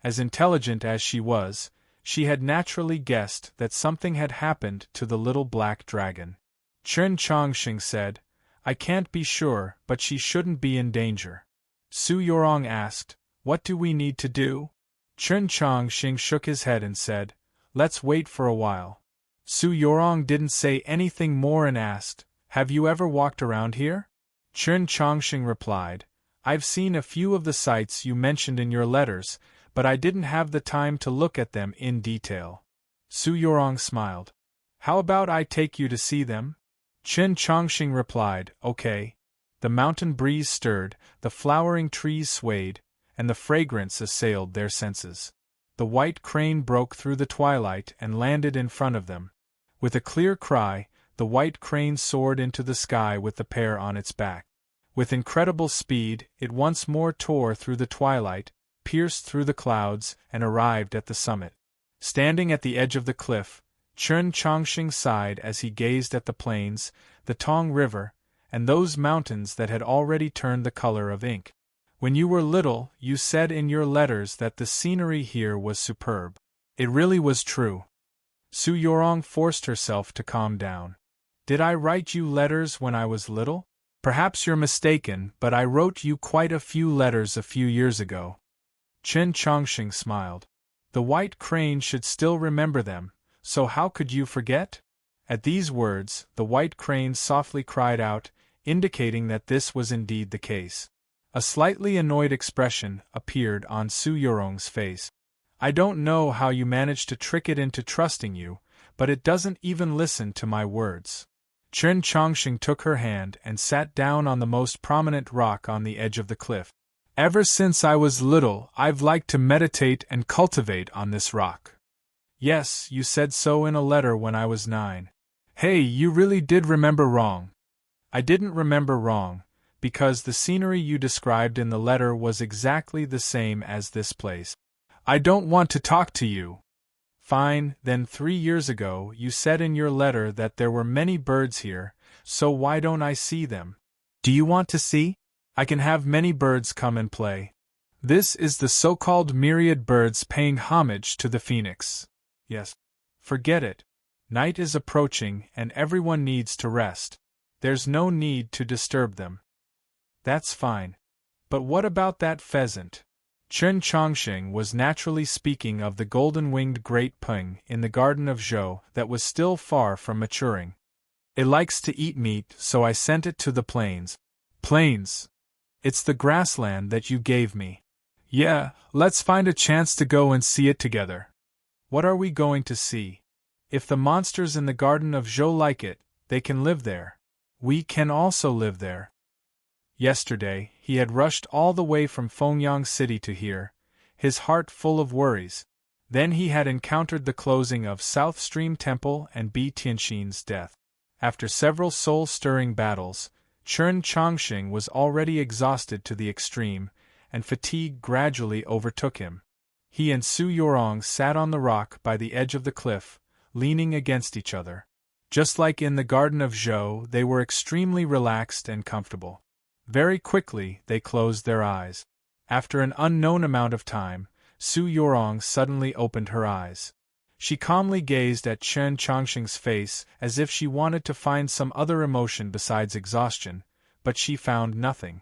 As intelligent as she was, she had naturally guessed that something had happened to the little black dragon. Chen Chongqing said, "I can't be sure, but she shouldn't be in danger." Su Yorong asked, "What do we need to do?" Chen Chongqing shook his head and said, "Let's wait for a while." Su Yorong didn't say anything more and asked, "Have you ever walked around here?" Chen Chongqing replied, "I've seen a few of the sites you mentioned in your letters, but I didn't have the time to look at them in detail." Su Yorong smiled. "How about I take you to see them?" Chen Chongqing replied, "Okay." The mountain breeze stirred, the flowering trees swayed, and the fragrance assailed their senses. The white crane broke through the twilight and landed in front of them. With a clear cry, the white crane soared into the sky with the pair on its back. With incredible speed, it once more tore through the twilight, pierced through the clouds, and arrived at the summit. Standing at the edge of the cliff, Chen Chongqing sighed as he gazed at the plains, the Tong River, and those mountains that had already turned the color of ink. "When you were little, you said in your letters that the scenery here was superb." It really was true. Su Yorong forced herself to calm down. "Did I write you letters when I was little? Perhaps you're mistaken, but I wrote you quite a few letters a few years ago." Chen Chongqing smiled. "The white crane should still remember them, so how could you forget?" At these words, the white crane softly cried out, indicating that this was indeed the case. A slightly annoyed expression appeared on Su Yorong's face. "I don't know how you managed to trick it into trusting you, but it doesn't even listen to my words." Chen Chongqing took her hand and sat down on the most prominent rock on the edge of the cliff. "Ever since I was little, I've liked to meditate and cultivate on this rock." "Yes, you said so in a letter when I was 9. Hey, you really did remember wrong." "I didn't remember wrong, because the scenery you described in the letter was exactly the same as this place. I don't want to talk to you. Fine, then 3 years ago you said in your letter that there were many birds here, so why don't I see them? Do you want to see? I can have many birds come and play. This is the so-called myriad birds paying homage to the phoenix. Yes. Forget it. Night is approaching and everyone needs to rest. There's no need to disturb them. That's fine. But what about that pheasant? Chen Chongqing was naturally speaking of the golden-winged great peng in the garden of Zhou that was still far from maturing. It likes to eat meat, so I sent it to the plains. Plains? It's the grassland that you gave me. Yeah, let's find a chance to go and see it together. What are we going to see? If the monsters in the garden of Zhou like it, they can live there. We can also live there. Yesterday, he had rushed all the way from Fengyang City to here, his heart full of worries. Then he had encountered the closing of South Stream Temple and Bi Tianxin's death. After several soul-stirring battles, Chen Chongqing was already exhausted to the extreme, and fatigue gradually overtook him. He and Su Yorong sat on the rock by the edge of the cliff, leaning against each other. Just like in the garden of Zhou, they were extremely relaxed and comfortable. Very quickly, they closed their eyes. After an unknown amount of time, Su Yorong suddenly opened her eyes. She calmly gazed at Chen Chongqing's face as if she wanted to find some other emotion besides exhaustion, but she found nothing.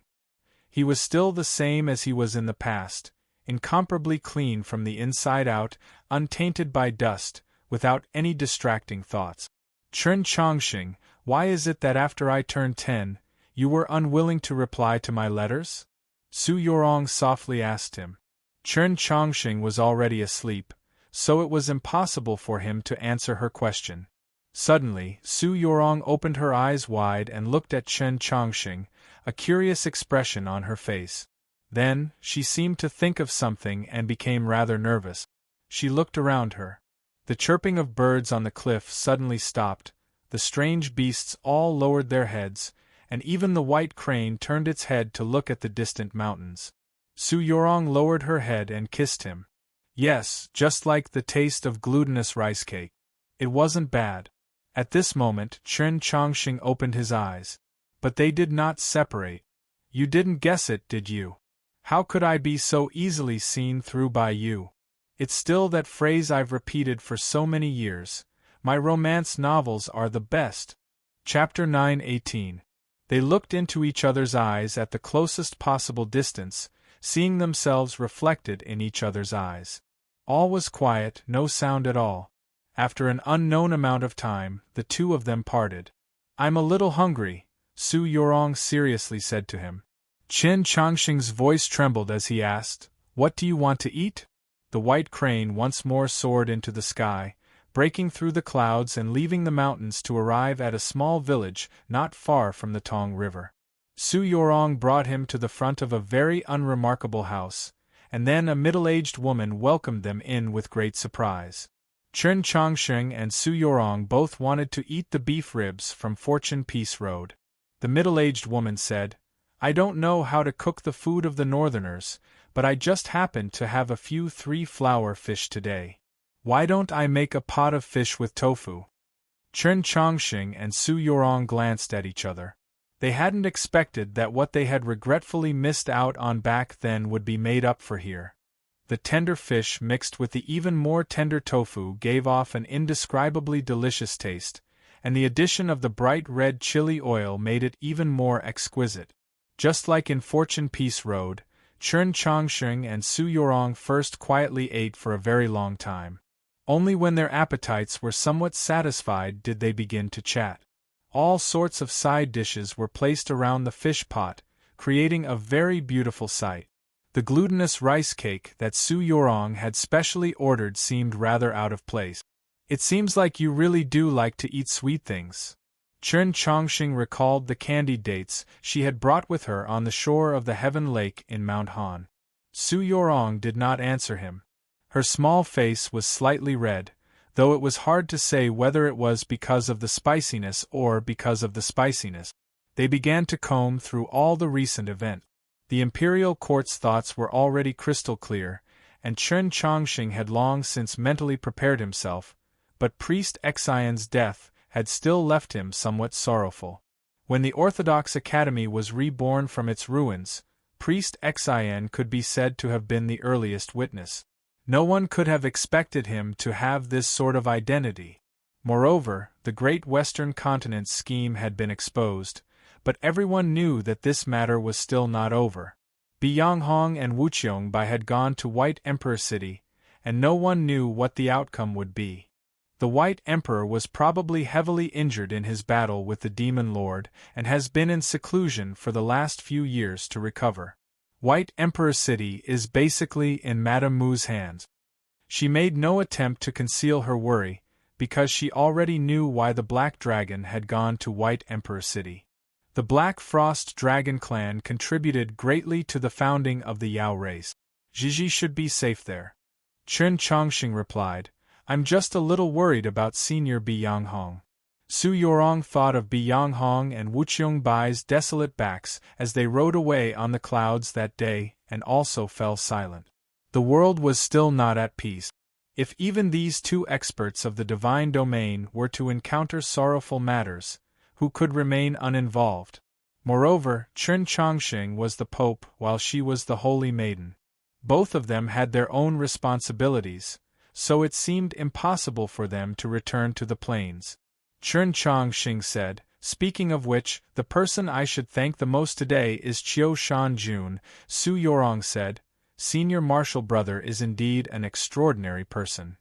He was still the same as he was in the past, incomparably clean from the inside out, untainted by dust, without any distracting thoughts. Chen Chongqing, why is it that after I turned 10, you were unwilling to reply to my letters? Su Yorong softly asked him. Chen Chongqing was already asleep, so it was impossible for him to answer her question. Suddenly, Su Yorong opened her eyes wide and looked at Chen Chongqing, a curious expression on her face. Then, she seemed to think of something and became rather nervous. She looked around her. The chirping of birds on the cliff suddenly stopped, the strange beasts all lowered their heads, and even the white crane turned its head to look at the distant mountains. Su Yorong lowered her head and kissed him. Yes, just like the taste of glutinous rice cake. It wasn't bad. At this moment, Chen Chongqing opened his eyes. But they did not separate. You didn't guess it, did you? How could I be so easily seen through by you? It's still that phrase I've repeated for so many years. My romance novels are the best. Chapter 9:18. They looked into each other's eyes at the closest possible distance, seeing themselves reflected in each other's eyes. All was quiet, no sound at all. After an unknown amount of time, the two of them parted. I'm a little hungry, Su Yorong seriously said to him. Chen Chongqing's voice trembled as he asked, What do you want to eat? The white crane once more soared into the sky, breaking through the clouds and leaving the mountains to arrive at a small village not far from the Tong River. Su Yorong brought him to the front of a very unremarkable house, and then a middle-aged woman welcomed them in with great surprise. Chen Chongqing and Su Yorong both wanted to eat the beef ribs from Fortune Peace Road. The middle-aged woman said, I don't know how to cook the food of the northerners, but I just happened to have a few 3-flower fish today. Why don't I make a pot of fish with tofu? Chen Chongqing and Su Yorong glanced at each other. They hadn't expected that what they had regretfully missed out on back then would be made up for here. The tender fish mixed with the even more tender tofu gave off an indescribably delicious taste, and the addition of the bright red chili oil made it even more exquisite. Just like in Fortune Peace Road, Chen Chongqing and Su Yorong first quietly ate for a very long time. Only when their appetites were somewhat satisfied did they begin to chat. All sorts of side dishes were placed around the fish pot, creating a very beautiful sight. The glutinous rice cake that Su Yorong had specially ordered seemed rather out of place. It seems like you really do like to eat sweet things. Chen Chongqing recalled the candied dates she had brought with her on the shore of the Heaven Lake in Mount Han. Su Yorong did not answer him. Her small face was slightly red, though it was hard to say whether it was because of the spiciness or because of the spiciness. They began to comb through all the recent events. The imperial court's thoughts were already crystal clear, and Chen Chongqing had long since mentally prepared himself, but priest Xian's death had still left him somewhat sorrowful. When the Orthodox Academy was reborn from its ruins, priest Xian could be said to have been the earliest witness. No one could have expected him to have this sort of identity. Moreover, the great Western continent's scheme had been exposed, but everyone knew that this matter was still not over. Bianghong and Wuqiongbai had gone to White Emperor City, and no one knew what the outcome would be. The White Emperor was probably heavily injured in his battle with the Demon Lord and has been in seclusion for the last few years to recover. White Emperor City is basically in Madame Mu's hands. She made no attempt to conceal her worry, because she already knew why the Black Dragon had gone to White Emperor City. The Black Frost Dragon clan contributed greatly to the founding of the Yao race. Gigi should be safe there. Chen Chongqing replied, I'm just a little worried about Senior Bianghong. Su Yorong thought of Bianghong and Wuqiongbai desolate backs as they rode away on the clouds that day, and also fell silent. The world was still not at peace. If even these two experts of the divine domain were to encounter sorrowful matters, who could remain uninvolved? Moreover, Chen Chongqing was the Pope while she was the Holy Maiden. Both of them had their own responsibilities, so it seemed impossible for them to return to the plains. Chen Chongqing said, speaking of which, the person I should thank the most today is Qiu Shanjun. Su Yorong said, Senior Marshal Brother is indeed an extraordinary person.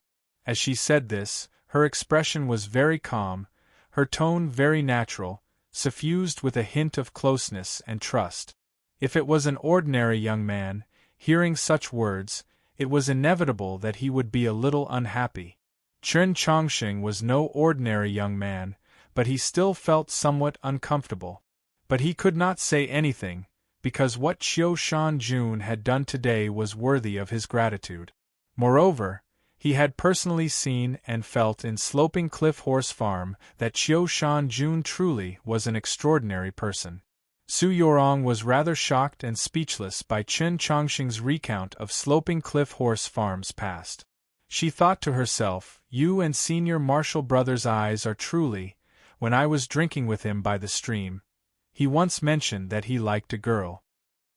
As she said this, her expression was very calm, her tone very natural, suffused with a hint of closeness and trust. If it was an ordinary young man, hearing such words, it was inevitable that he would be a little unhappy. Chen Chongqing was no ordinary young man, but he still felt somewhat uncomfortable. But he could not say anything, because what Qiu Shanjun had done today was worthy of his gratitude. Moreover, he had personally seen and felt in Sloping Cliff Horse Farm that Qiu Shanjun truly was an extraordinary person. Su Yorong was rather shocked and speechless by Chen Chongqing's recount of Sloping Cliff Horse Farm's past. She thought to herself, you and Senior Marshal Brother's eyes are truly, when I was drinking with him by the stream, he once mentioned that he liked a girl.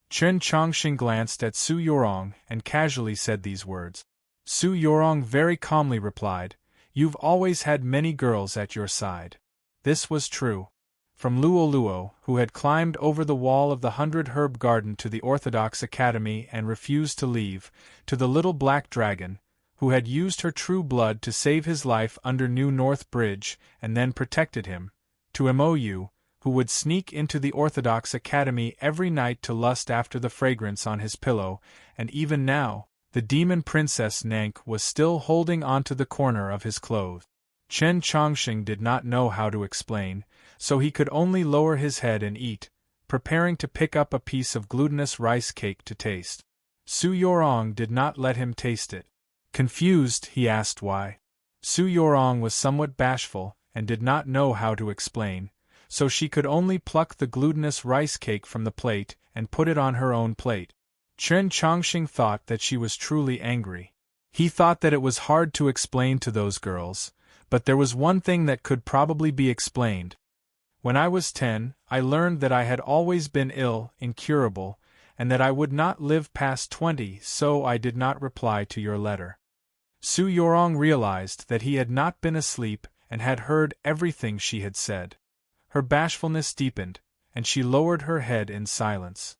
Chen Chongqing glanced at Su Yorong and casually said these words. Su Yorong very calmly replied, you've always had many girls at your side. This was true. From Luo Luo, who had climbed over the wall of the 100 Herb Garden to the Orthodox Academy and refused to leave, to the little Black Dragon, who had used her true blood to save his life under New North Bridge and then protected him, to Mou, who would sneak into the Orthodox Academy every night to lust after the fragrance on his pillow, and even now, the demon princess Nank was still holding onto the corner of his clothes. Chen Chongqing did not know how to explain, so he could only lower his head and eat, preparing to pick up a piece of glutinous rice cake to taste. Su Yorong did not let him taste it. Confused, he asked why. Su Yorong was somewhat bashful, and did not know how to explain, so she could only pluck the glutinous rice cake from the plate and put it on her own plate. Chen Chongqing thought that she was truly angry. He thought that it was hard to explain to those girls, but there was one thing that could probably be explained. When I was 10, I learned that I had always been ill, incurable, and that I would not live past 20, so I did not reply to your letter. Su Yorong realized that he had not been asleep and had heard everything she had said. Her bashfulness deepened, and she lowered her head in silence.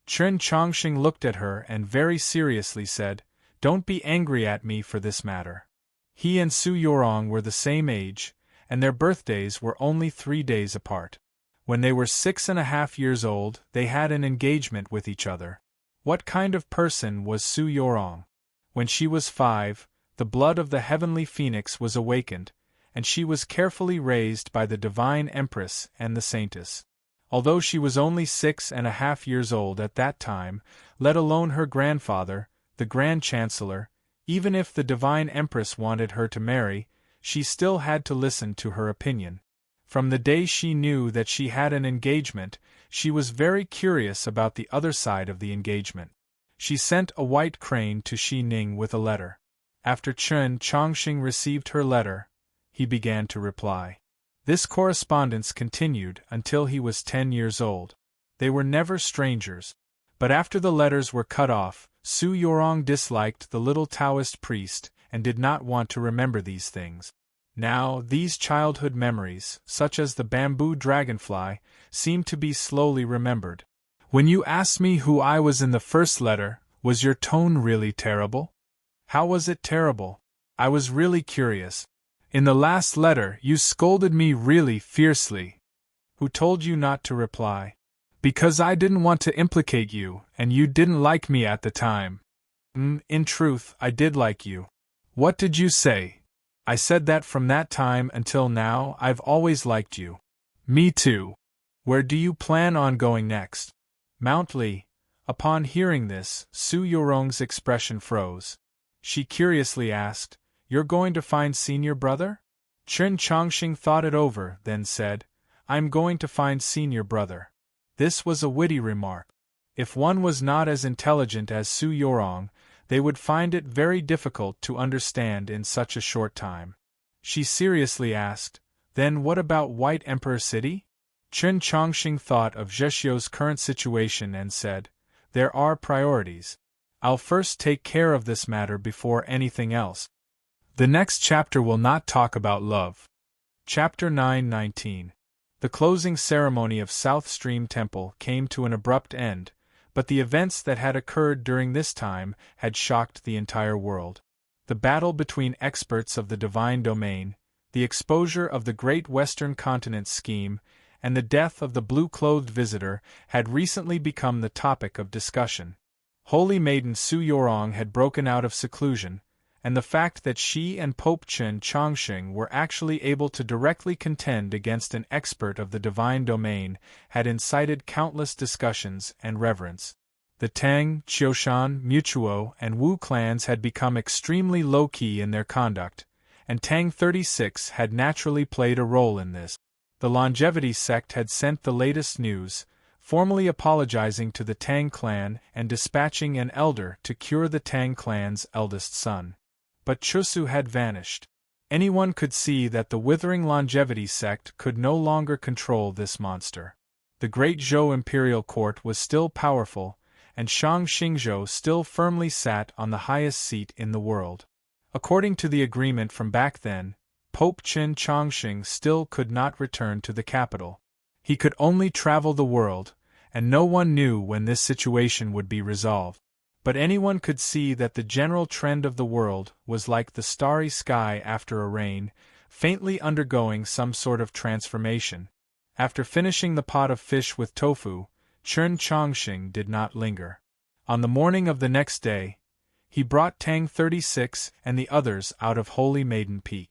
Chen Chongqing looked at her and very seriously said, Don't be angry at me for this matter. He and Su Yorong were the same age, and their birthdays were only 3 days apart. When they were 6.5 years old, they had an engagement with each other. What kind of person was Su Yorong? When she was 5, the blood of the heavenly phoenix was awakened, and she was carefully raised by the divine empress and the saintess. Although she was only 6.5 years old at that time, let alone her grandfather, the Grand Chancellor, even if the divine empress wanted her to marry, she still had to listen to her opinion. From the day she knew that she had an engagement, she was very curious about the other side of the engagement. She sent a white crane to Xi Ning with a letter. After Chen Chongqing received her letter, he began to reply. This correspondence continued until he was 10 years old. They were never strangers. But after the letters were cut off, Su Yorong disliked the little Taoist priest and did not want to remember these things. Now, these childhood memories, such as the bamboo dragonfly, seemed to be slowly remembered. When you asked me who I was in the first letter, was your tone really terrible? How was it terrible? I was really curious. In the last letter, you scolded me really fiercely. Who told you not to reply? Because I didn't want to implicate you, and you didn't like me at the time. In truth, I did like you. What did you say? I said that from that time until now, I've always liked you. Me too. Where do you plan on going next? Mount Li. Upon hearing this, Su Yorong's expression froze. She curiously asked, You're going to find senior brother? Chen Chongqing thought it over, then said, I'm going to find senior brother. This was a witty remark. If one was not as intelligent as Su Yorong, they would find it very difficult to understand in such a short time. She seriously asked, Then what about White Emperor City? Chen Chongqing thought of Zhexiu's current situation and said, There are priorities. I'll first take care of this matter before anything else. The next chapter will not talk about love. Chapter 9:19. The closing ceremony of South Stream Temple came to an abrupt end, but the events that had occurred during this time had shocked the entire world. The battle between experts of the divine domain, the exposure of the Great Western Continent scheme, and the death of the blue-clothed visitor had recently become the topic of discussion. Holy Maiden Su Yorong had broken out of seclusion, and the fact that she and Pope Chen Chongqing were actually able to directly contend against an expert of the divine domain had incited countless discussions and reverence. The Tang, Qiushan, Mutuo, and Wu clans had become extremely low-key in their conduct, and Tang 36 had naturally played a role in this. The longevity sect had sent the latest news, formally apologizing to the Tang clan and dispatching an elder to cure the Tang clan's eldest son. But Chusu had vanished. Anyone could see that the withering longevity sect could no longer control this monster. The great Zhou imperial court was still powerful, and Shang Xingzhou still firmly sat on the highest seat in the world. According to the agreement from back then, Pope Chen Chongqing still could not return to the capital. He could only travel the world, and no one knew when this situation would be resolved. But anyone could see that the general trend of the world was like the starry sky after a rain, faintly undergoing some sort of transformation. After finishing the pot of fish with tofu, Chen Chongqing did not linger. On the morning of the next day, he brought Tang 36 and the others out of Holy Maiden Peak.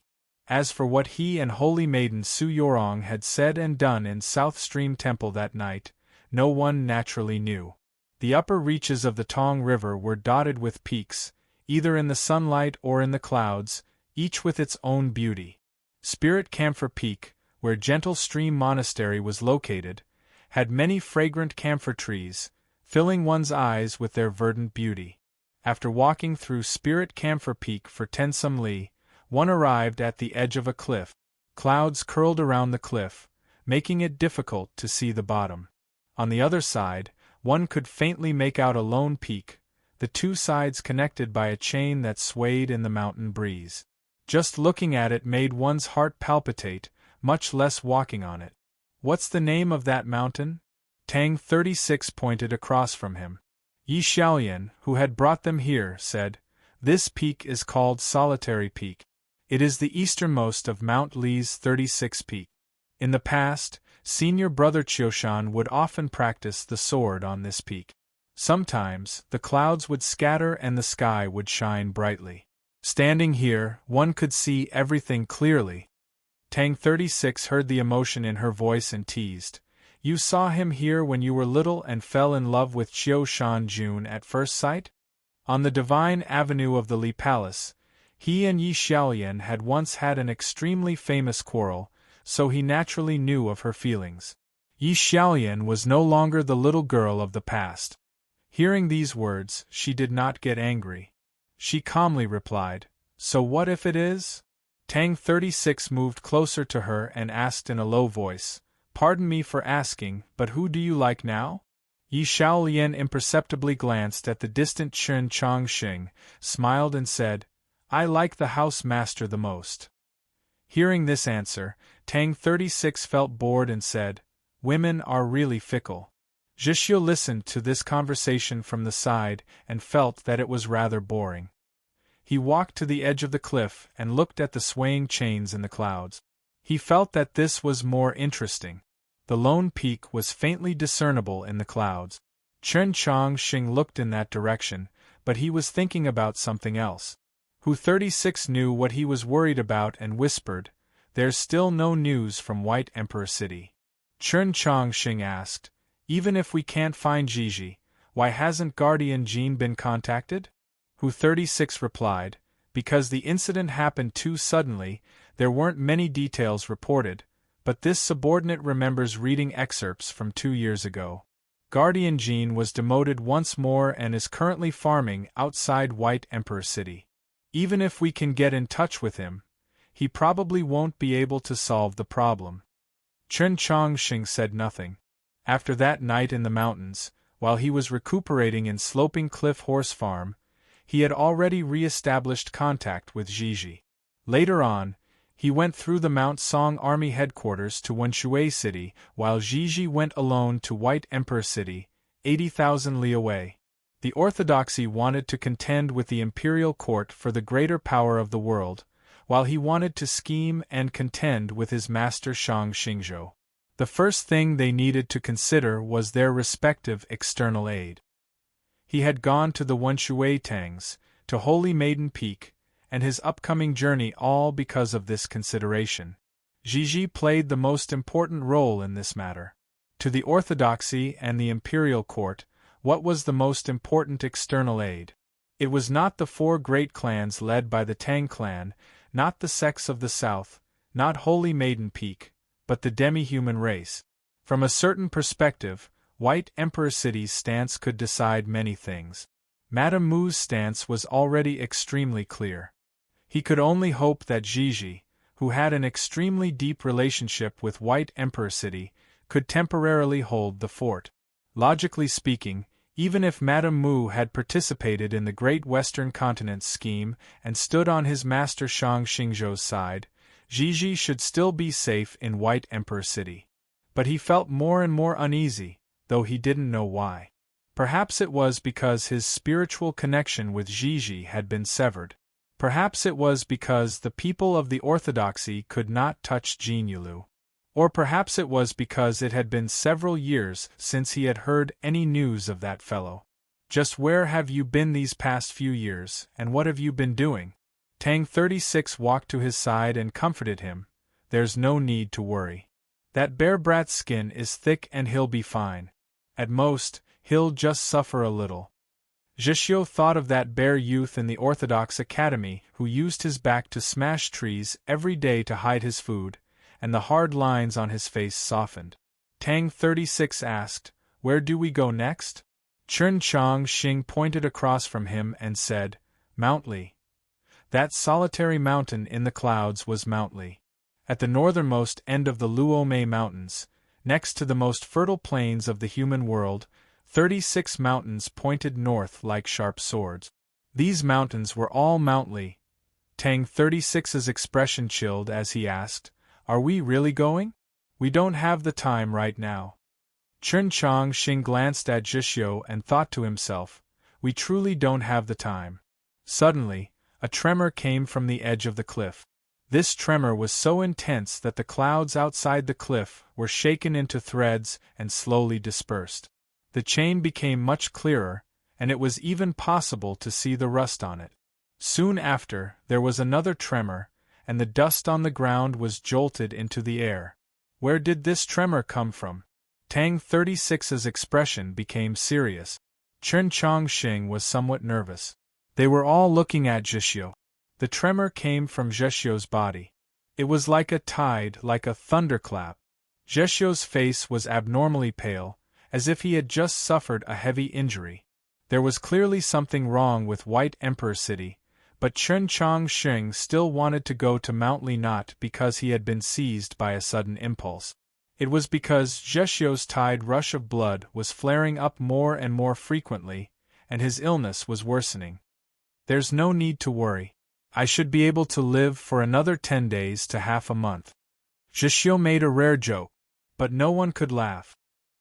As for what he and Holy Maiden Su Yorong had said and done in South Stream Temple that night, no one naturally knew. The upper reaches of the Tong River were dotted with peaks, either in the sunlight or in the clouds, each with its own beauty. Spirit Camphor Peak, where Gentle Stream Monastery was located, had many fragrant camphor trees, filling one's eyes with their verdant beauty. After walking through Spirit Camphor Peak for Tensum Li, one arrived at the edge of a cliff. Clouds curled around the cliff, making it difficult to see the bottom. On the other side, one could faintly make out a lone peak, the two sides connected by a chain that swayed in the mountain breeze. Just looking at it made one's heart palpitate, much less walking on it. What's the name of that mountain? Tang 36 pointed across from him. Yi Xiaolian, who had brought them here, said, This peak is called Solitary Peak. It is the easternmost of Mount Li's 36 peak. In the past, senior brother Qiushan would often practice the sword on this peak. Sometimes, the clouds would scatter and the sky would shine brightly. Standing here, one could see everything clearly. Tang 36 heard the emotion in her voice and teased, You saw him here when you were little and fell in love with Qiushan Jun at first sight? On the divine avenue of the Li Palace, he and Yi Xiaolian had once had an extremely famous quarrel, so he naturally knew of her feelings. Yi Xiaoyan was no longer the little girl of the past. Hearing these words, she did not get angry. She calmly replied, "So what if it is?" Tang 36 moved closer to her and asked in a low voice, "Pardon me for asking, but who do you like now?" Yi Xiaolian imperceptibly glanced at the distant Chen Chongxing, smiled and said, "I like the house master the most." Hearing this answer, Tang 36 felt bored and said, "Women are really fickle." Zhixiu listened to this conversation from the side and felt that it was rather boring. He walked to the edge of the cliff and looked at the swaying chains in the clouds. He felt that this was more interesting. The lone peak was faintly discernible in the clouds. Chen Chongxing looked in that direction, but he was thinking about something else. Hu 36 knew what he was worried about and whispered, "There's still no news from White Emperor City." Chen Chongxing asked, "Even if we can't find Gigi, why hasn't Guardian Jean been contacted?" Hu 36 replied, "Because the incident happened too suddenly, there weren't many details reported, but this subordinate remembers reading excerpts from 2 years ago. Guardian Jean was demoted once more and is currently farming outside White Emperor City. Even if we can get in touch with him, he probably won't be able to solve the problem." Chen Chongxing said nothing. After that night in the mountains, while he was recuperating in Sloping Cliff Horse Farm, he had already re-established contact with Gigi. Later on, he went through the Mount Song Army headquarters to Wenshui City, while Gigi went alone to White Emperor City, 80,000 li away. The Orthodoxy wanted to contend with the imperial court for the greater power of the world, while he wanted to scheme and contend with his master Shang Xingzhou. The first thing they needed to consider was their respective external aid. He had gone to the Wenshui Tangs, to Holy Maiden Peak, and his upcoming journey all because of this consideration. Gigi played the most important role in this matter. To the Orthodoxy and the imperial court, what was the most important external aid? It was not the 4 great clans led by the Tang clan, not the sects of the south, not Holy Maiden Peak, but the demi-human race. From a certain perspective, White Emperor City's stance could decide many things. Madame Mu's stance was already extremely clear. He could only hope that Gigi, who had an extremely deep relationship with White Emperor City, could temporarily hold the fort. Logically speaking, even if Madame Mu had participated in the Great Western Continent's scheme and stood on his master Shang Xingzhou's side, Gigi should still be safe in White Emperor City. But he felt more and more uneasy, though he didn't know why. Perhaps it was because his spiritual connection with Gigi had been severed. Perhaps it was because the people of the Orthodoxy could not touch Jin Yulu. Or perhaps it was because it had been several years since he had heard any news of that fellow. "Just where have you been these past few years, and what have you been doing?" Tang 36 walked to his side and comforted him. "There's no need to worry. That bear brat's skin is thick and he'll be fine. At most, he'll just suffer a little." Zhixiu thought of that bear youth in the Orthodox Academy who used his back to smash trees every day to hide his food, and the hard lines on his face softened. Tang 36 asked, "Where do we go next?" Chen Chongxing pointed across from him and said, "Mount Li." That solitary mountain in the clouds was Mount Li. At the northernmost end of the Luomei Mountains, next to the most fertile plains of the human world, 36 mountains pointed north like sharp swords. These mountains were all Mount Li. Tang 36's expression chilled as he asked, "Are we really going? We don't have the time right now." Chen Chongxing glanced at Zhixiu and thought to himself, "We truly don't have the time." Suddenly, a tremor came from the edge of the cliff. This tremor was so intense that the clouds outside the cliff were shaken into threads and slowly dispersed. The chain became much clearer, and it was even possible to see the rust on it. Soon after, there was another tremor, and the dust on the ground was jolted into the air. Where did this tremor come from? Tang 36's expression became serious. Chen Chongxing was somewhat nervous. They were all looking at Zhixiu. The tremor came from Zhixiu's body. It was like a tide, like a thunderclap. Zheshio's face was abnormally pale, as if he had just suffered a heavy injury. There was clearly something wrong with White Emperor City, but Chen Chongsheng still wanted to go to Mount Li not because he had been seized by a sudden impulse. It was because Zheshio's tide rush of blood was flaring up more and more frequently, and his illness was worsening. There's no need to worry. I should be able to live for another 10 days to half a month. Zheshio made a rare joke, but no one could laugh.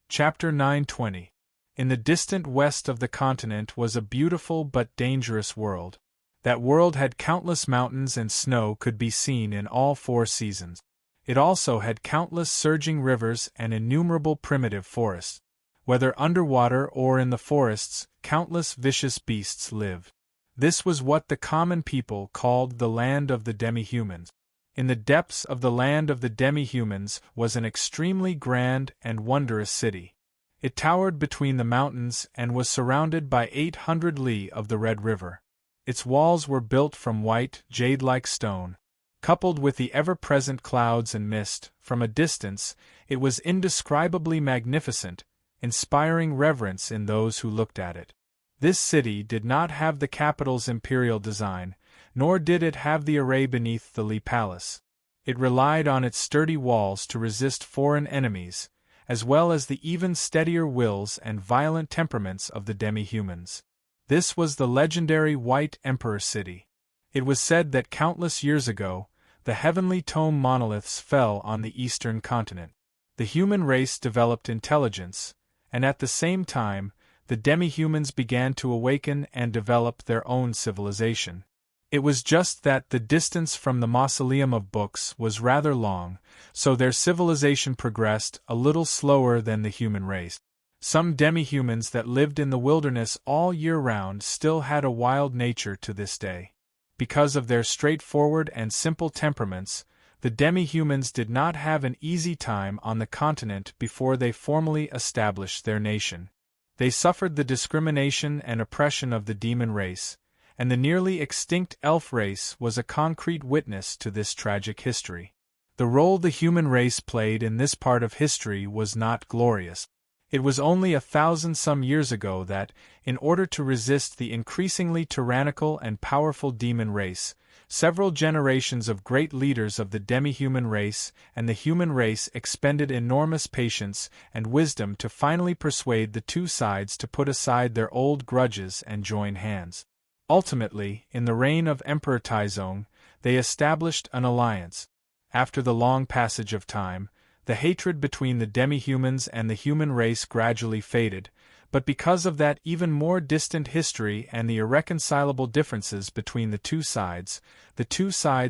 Chapter 920. In the distant west of the continent was a beautiful but dangerous world. That world had countless mountains and snow could be seen in all 4 seasons. It also had countless surging rivers and innumerable primitive forests. Whether underwater or in the forests, countless vicious beasts lived. This was what the common people called the land of the demi-humans. In the depths of the land of the demi-humans was an extremely grand and wondrous city. It towered between the mountains and was surrounded by 800 li of the Red River. Its walls were built from white, jade-like stone. Coupled with the ever-present clouds and mist, from a distance, it was indescribably magnificent, inspiring reverence in those who looked at it. This city did not have the capital's imperial design, nor did it have the array beneath the Li Palace. It relied on its sturdy walls to resist foreign enemies, as well as the even steadier wills and violent temperaments of the demi-humans. This was the legendary White Emperor City. It was said that countless years ago, the heavenly tome monoliths fell on the eastern continent. The human race developed intelligence, and at the same time, the demi-humans began to awaken and develop their own civilization. It was just that the distance from the mausoleum of books was rather long, so their civilization progressed a little slower than the human race. Some demi-humans that lived in the wilderness all year round still had a wild nature to this day. Because of their straightforward and simple temperaments, the demi-humans did not have an easy time on the continent before they formally established their nation. They suffered the discrimination and oppression of the demon race, and the nearly extinct elf race was a concrete witness to this tragic history. The role the human race played in this part of history was not glorious. It was only 1,000-some years ago that, in order to resist the increasingly tyrannical and powerful demon race, several generations of great leaders of the demi-human race and the human race expended enormous patience and wisdom to finally persuade the two sides to put aside their old grudges and join hands. Ultimately, in the reign of Emperor Taizong, they established an alliance. After the long passage of time, the hatred between the demi-humans and the human race gradually faded, but because of that even more distant history and the irreconcilable differences between the two sides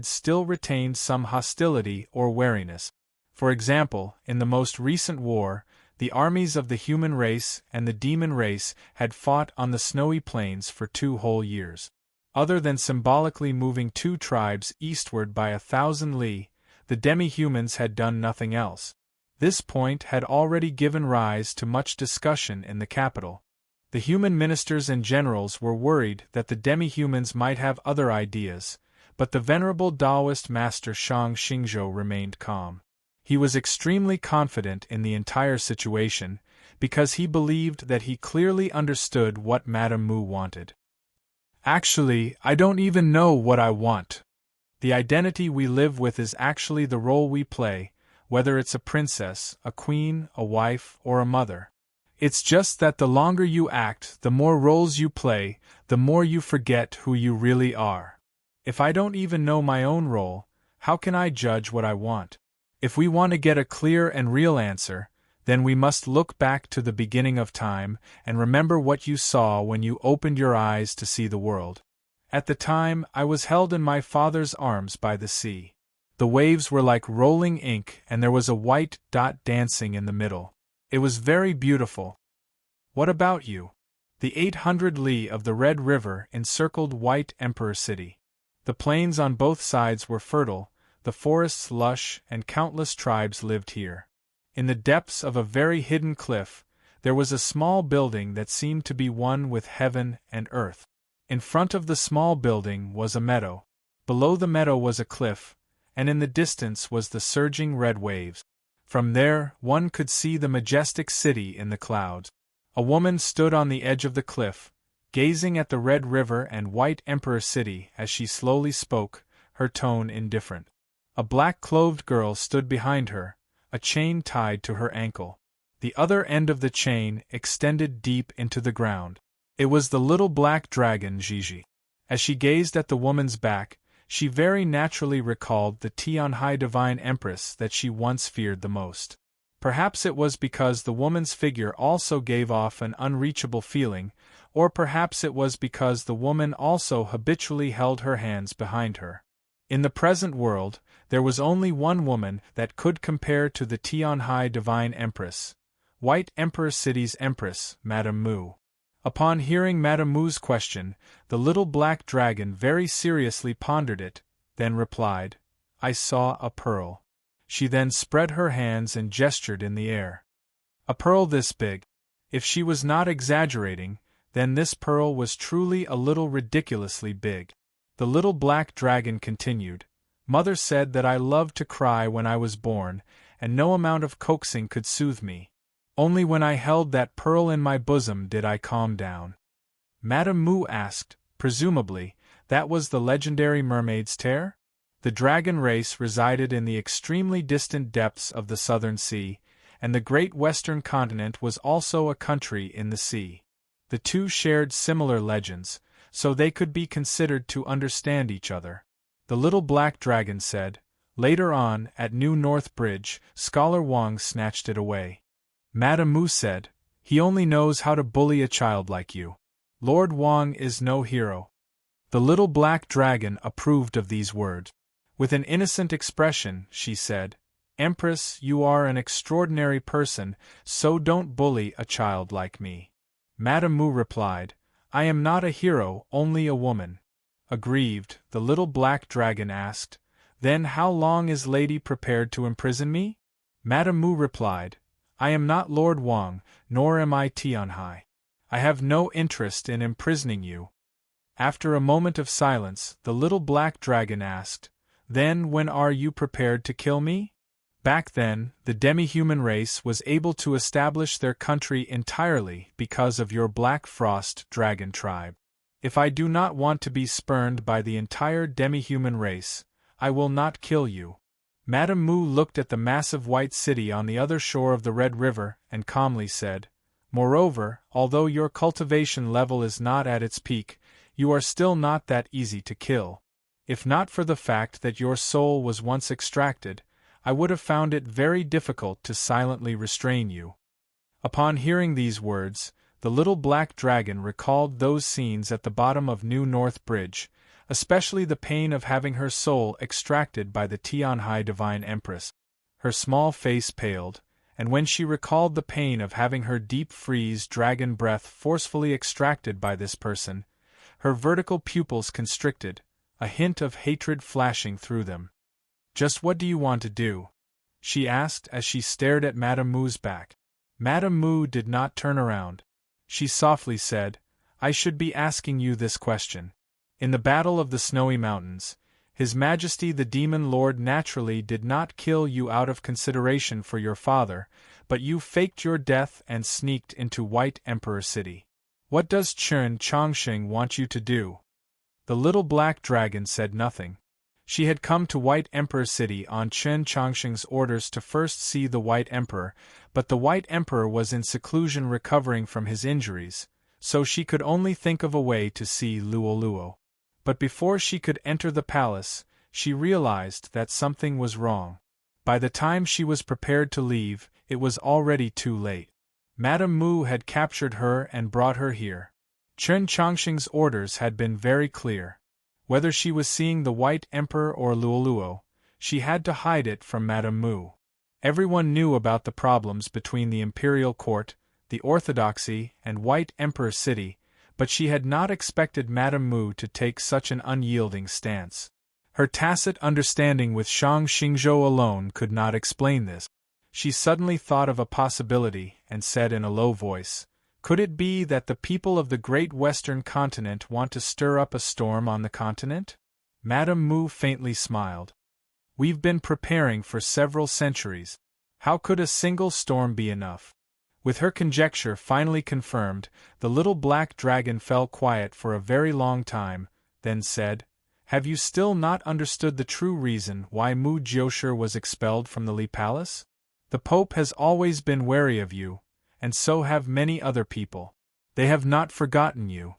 still retained some hostility or wariness. For example, in the most recent war, the armies of the human race and the demon race had fought on the snowy plains for 2 whole years. Other than symbolically moving 2 tribes eastward by 1,000 li, the demi-humans had done nothing else. This point had already given rise to much discussion in the capital. The human ministers and generals were worried that the demi-humans might have other ideas, but the venerable Taoist master Shang Xingzhou remained calm. He was extremely confident in the entire situation, because he believed that he clearly understood what Madame Mu wanted. Actually, I don't even know what I want. The identity we live with is actually the role we play, whether it's a princess, a queen, a wife, or a mother. It's just that the longer you act, the more roles you play, the more you forget who you really are. If I don't even know my own role, how can I judge what I want? If we want to get a clear and real answer, then we must look back to the beginning of time and remember what you saw when you opened your eyes to see the world. At the time, I was held in my father's arms by the sea. The waves were like rolling ink and there was a white dot dancing in the middle. It was very beautiful. What about you? The 800 li of the Red River encircled White Emperor City. The plains on both sides were fertile, the forests lush, and countless tribes lived here. In the depths of a very hidden cliff, there was a small building that seemed to be one with heaven and earth. In front of the small building was a meadow. Below the meadow was a cliff, and in the distance was the surging red waves. From there, one could see the majestic city in the clouds. A woman stood on the edge of the cliff, gazing at the red river and white emperor city as she slowly spoke, her tone indifferent. A black-clothed girl stood behind her, a chain tied to her ankle. The other end of the chain extended deep into the ground. It was the little black dragon Gigi. As she gazed at the woman's back, she very naturally recalled the Tianhai divine empress that she once feared the most. Perhaps it was because the woman's figure also gave off an unreachable feeling, or perhaps it was because the woman also habitually held her hands behind her. In the present world, there was only one woman that could compare to the Tianhai divine empress, White Emperor City's empress, Madame Mu. Upon hearing Madame Mu's question, the little black dragon very seriously pondered it, then replied, "I saw a pearl." She then spread her hands and gestured in the air. A pearl this big. If she was not exaggerating, then this pearl was truly a little ridiculously big. The little black dragon continued, "Mother said that I loved to cry when I was born, and no amount of coaxing could soothe me. Only when I held that pearl in my bosom did I calm down." Madame Mu asked, "Presumably, that was the legendary mermaid's tear?" The dragon race resided in the extremely distant depths of the southern sea, and the great western continent was also a country in the sea. The two shared similar legends, so they could be considered to understand each other. The little black dragon said, "Later on, at New North Bridge, Scholar Wang snatched it away." Madame Mu said, "He only knows how to bully a child like you. Lord Wang is no hero." The little black dragon approved of these words. With an innocent expression, she said, "Empress, you are an extraordinary person, so don't bully a child like me." Madame Mu replied, "I am not a hero, only a woman." Aggrieved, the little black dragon asked, "Then how long is lady prepared to imprison me?" Madame Mu replied, "I am not Lord Wang, nor am I Tianhai. I have no interest in imprisoning you." After a moment of silence, the little black dragon asked, "Then when are you prepared to kill me?" Back then, the demi-human race was able to establish their country entirely because of your Black Frost dragon tribe. If I do not want to be spurned by the entire demi-human race, I will not kill you. Madame Mu looked at the massive white city on the other shore of the Red River and calmly said, "Moreover, although your cultivation level is not at its peak, you are still not that easy to kill. If not for the fact that your soul was once extracted, I would have found it very difficult to silently restrain you." Upon hearing these words, the little black dragon recalled those scenes at the bottom of New North Bridge, especially the pain of having her soul extracted by the Tianhai divine empress. Her small face paled, and when she recalled the pain of having her deep-freeze dragon breath forcefully extracted by this person, her vertical pupils constricted, a hint of hatred flashing through them. "Just what do you want to do?" she asked as she stared at Madame Mu's back. Madame Mu did not turn around. She softly said, "I should be asking you this question. In the Battle of the Snowy Mountains, His Majesty the Demon Lord naturally did not kill you out of consideration for your father, but you faked your death and sneaked into White Emperor City. What does Chen Chongqing want you to do?" The little black dragon said nothing. She had come to White Emperor City on Chen Chongqing's orders to first see the White Emperor, but the White Emperor was in seclusion recovering from his injuries, so she could only think of a way to see Luo Luo. But before she could enter the palace, she realized that something was wrong. By the time she was prepared to leave, it was already too late. Madame Mu had captured her and brought her here. Chen Chongqing's orders had been very clear. Whether she was seeing the White Emperor or Luoluo, she had to hide it from Madame Mu. Everyone knew about the problems between the imperial court, the orthodoxy, and White Emperor City, but she had not expected Madame Mu to take such an unyielding stance. Her tacit understanding with Shang Xingzhou alone could not explain this. She suddenly thought of a possibility and said in a low voice, "Could it be that the people of the great western continent want to stir up a storm on the continent?" Madame Mu faintly smiled. We've been preparing for several centuries. How could a single storm be enough? With her conjecture finally confirmed, the little black dragon fell quiet for a very long time, then said, "Have you still not understood the true reason why Mu Jiushi was expelled from the Li Palace? The Pope has always been wary of you, and so have many other people. They have not forgotten you."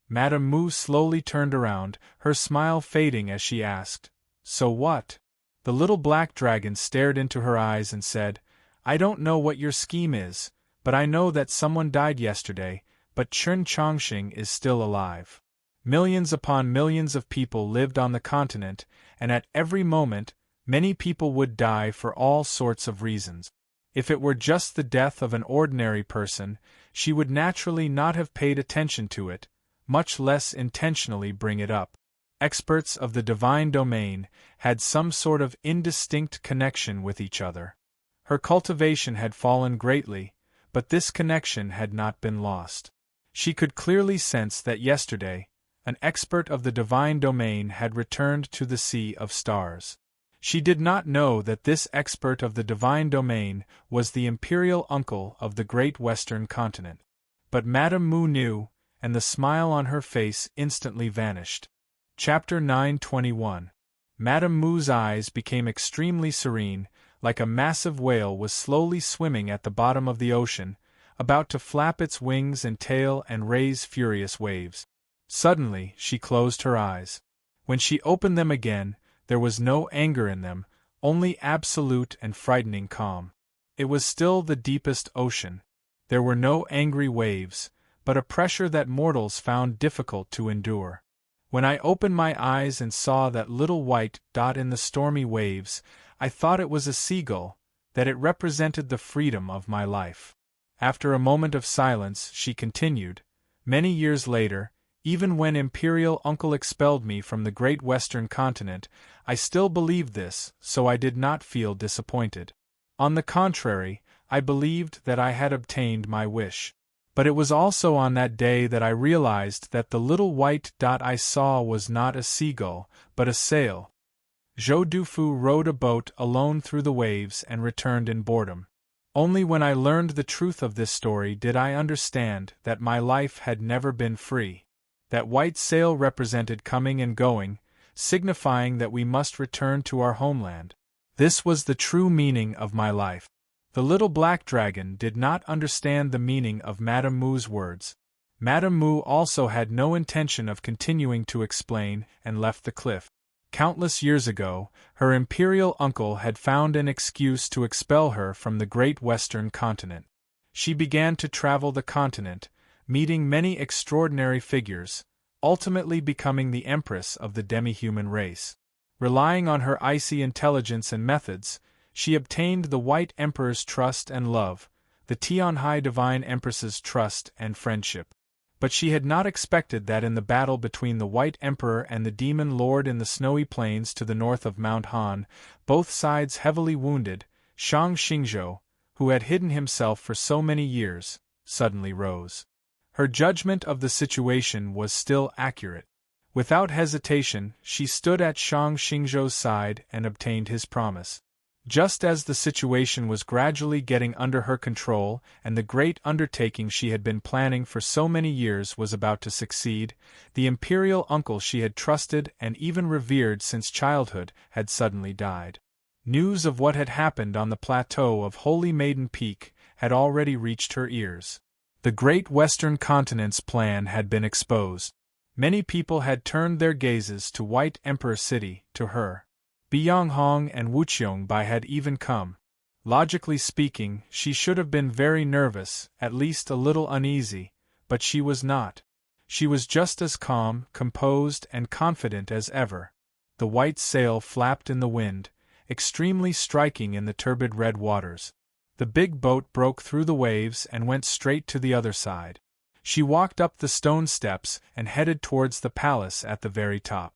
Madame Mu slowly turned around, her smile fading as she asked, "So what?" The little black dragon stared into her eyes and said, "I don't know what your scheme is, but I know that someone died yesterday, but Chen Chongqing is still alive. Millions upon millions of people lived on the continent, and at every moment, many people would die for all sorts of reasons. If it were just the death of an ordinary person, she would naturally not have paid attention to it, much less intentionally bring it up. Experts of the divine domain had some sort of indistinct connection with each other. Her cultivation had fallen greatly, but this connection had not been lost. She could clearly sense that yesterday, an expert of the divine domain had returned to the Sea of Stars. She did not know that this expert of the divine domain was the imperial uncle of the great western continent. But Madame Mu knew, and the smile on her face instantly vanished. Chapter 921. Madame Mu's eyes became extremely serene, like a massive whale was slowly swimming at the bottom of the ocean, about to flap its wings and tail and raise furious waves. Suddenly, she closed her eyes. When she opened them again, there was no anger in them, only absolute and frightening calm. It was still the deepest ocean. There were no angry waves, but a pressure that mortals found difficult to endure. When I opened my eyes and saw that little white dot in the stormy waves, I thought it was a seagull, that it represented the freedom of my life. After a moment of silence, she continued, "Many years later, even when Imperial Uncle expelled me from the great western continent, I still believed this, so I did not feel disappointed. On the contrary, I believed that I had obtained my wish. But it was also on that day that I realized that the little white dot I saw was not a seagull, but a sail. Zhou Dufu rowed a boat alone through the waves and returned in boredom. Only when I learned the truth of this story did I understand that my life had never been free. That white sail represented coming and going, signifying that we must return to our homeland. This was the true meaning of my life." The little black dragon did not understand the meaning of Madame Mu's words. Madame Mu also had no intention of continuing to explain and left the cliff. Countless years ago, her imperial uncle had found an excuse to expel her from the great western continent. She began to travel the continent, meeting many extraordinary figures, ultimately becoming the empress of the demi-human race. Relying on her icy intelligence and methods, she obtained the White Emperor's trust and love, the Tianhai Divine Empress's trust and friendship. But she had not expected that in the battle between the White Emperor and the Demon Lord in the snowy plains to the north of Mount Han, both sides heavily wounded, Shang Xingzhou, who had hidden himself for so many years, suddenly rose. Her judgment of the situation was still accurate. Without hesitation, she stood at Shang Xingzhou's side and obtained his promise. Just as the situation was gradually getting under her control and the great undertaking she had been planning for so many years was about to succeed, the imperial uncle she had trusted and even revered since childhood had suddenly died. News of what had happened on the plateau of Holy Maiden Peak had already reached her ears. The great western continent's plan had been exposed. Many people had turned their gazes to White Emperor City, to her. Bianghong and Wuqiongbai had even come. Logically speaking, she should have been very nervous, at least a little uneasy, but she was not. She was just as calm, composed, and confident as ever. The white sail flapped in the wind, extremely striking in the turbid red waters. The big boat broke through the waves and went straight to the other side. She walked up the stone steps and headed towards the palace at the very top.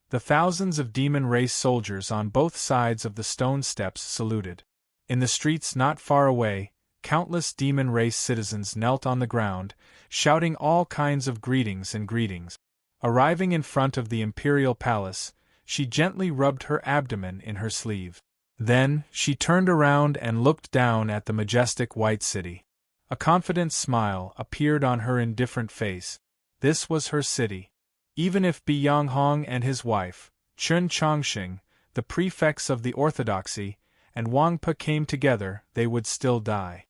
The thousands of demon-race soldiers on both sides of the stone steps saluted. In the streets not far away, countless demon-race citizens knelt on the ground, shouting all kinds of greetings and greetings. Arriving in front of the imperial palace, she gently rubbed her abdomen in her sleeve. Then, she turned around and looked down at the majestic white city. A confident smile appeared on her indifferent face. This was her city. Even if Bi-Yang and his wife, Chun Chongxing, the prefects of the orthodoxy, and Wang Pe came together, they would still die.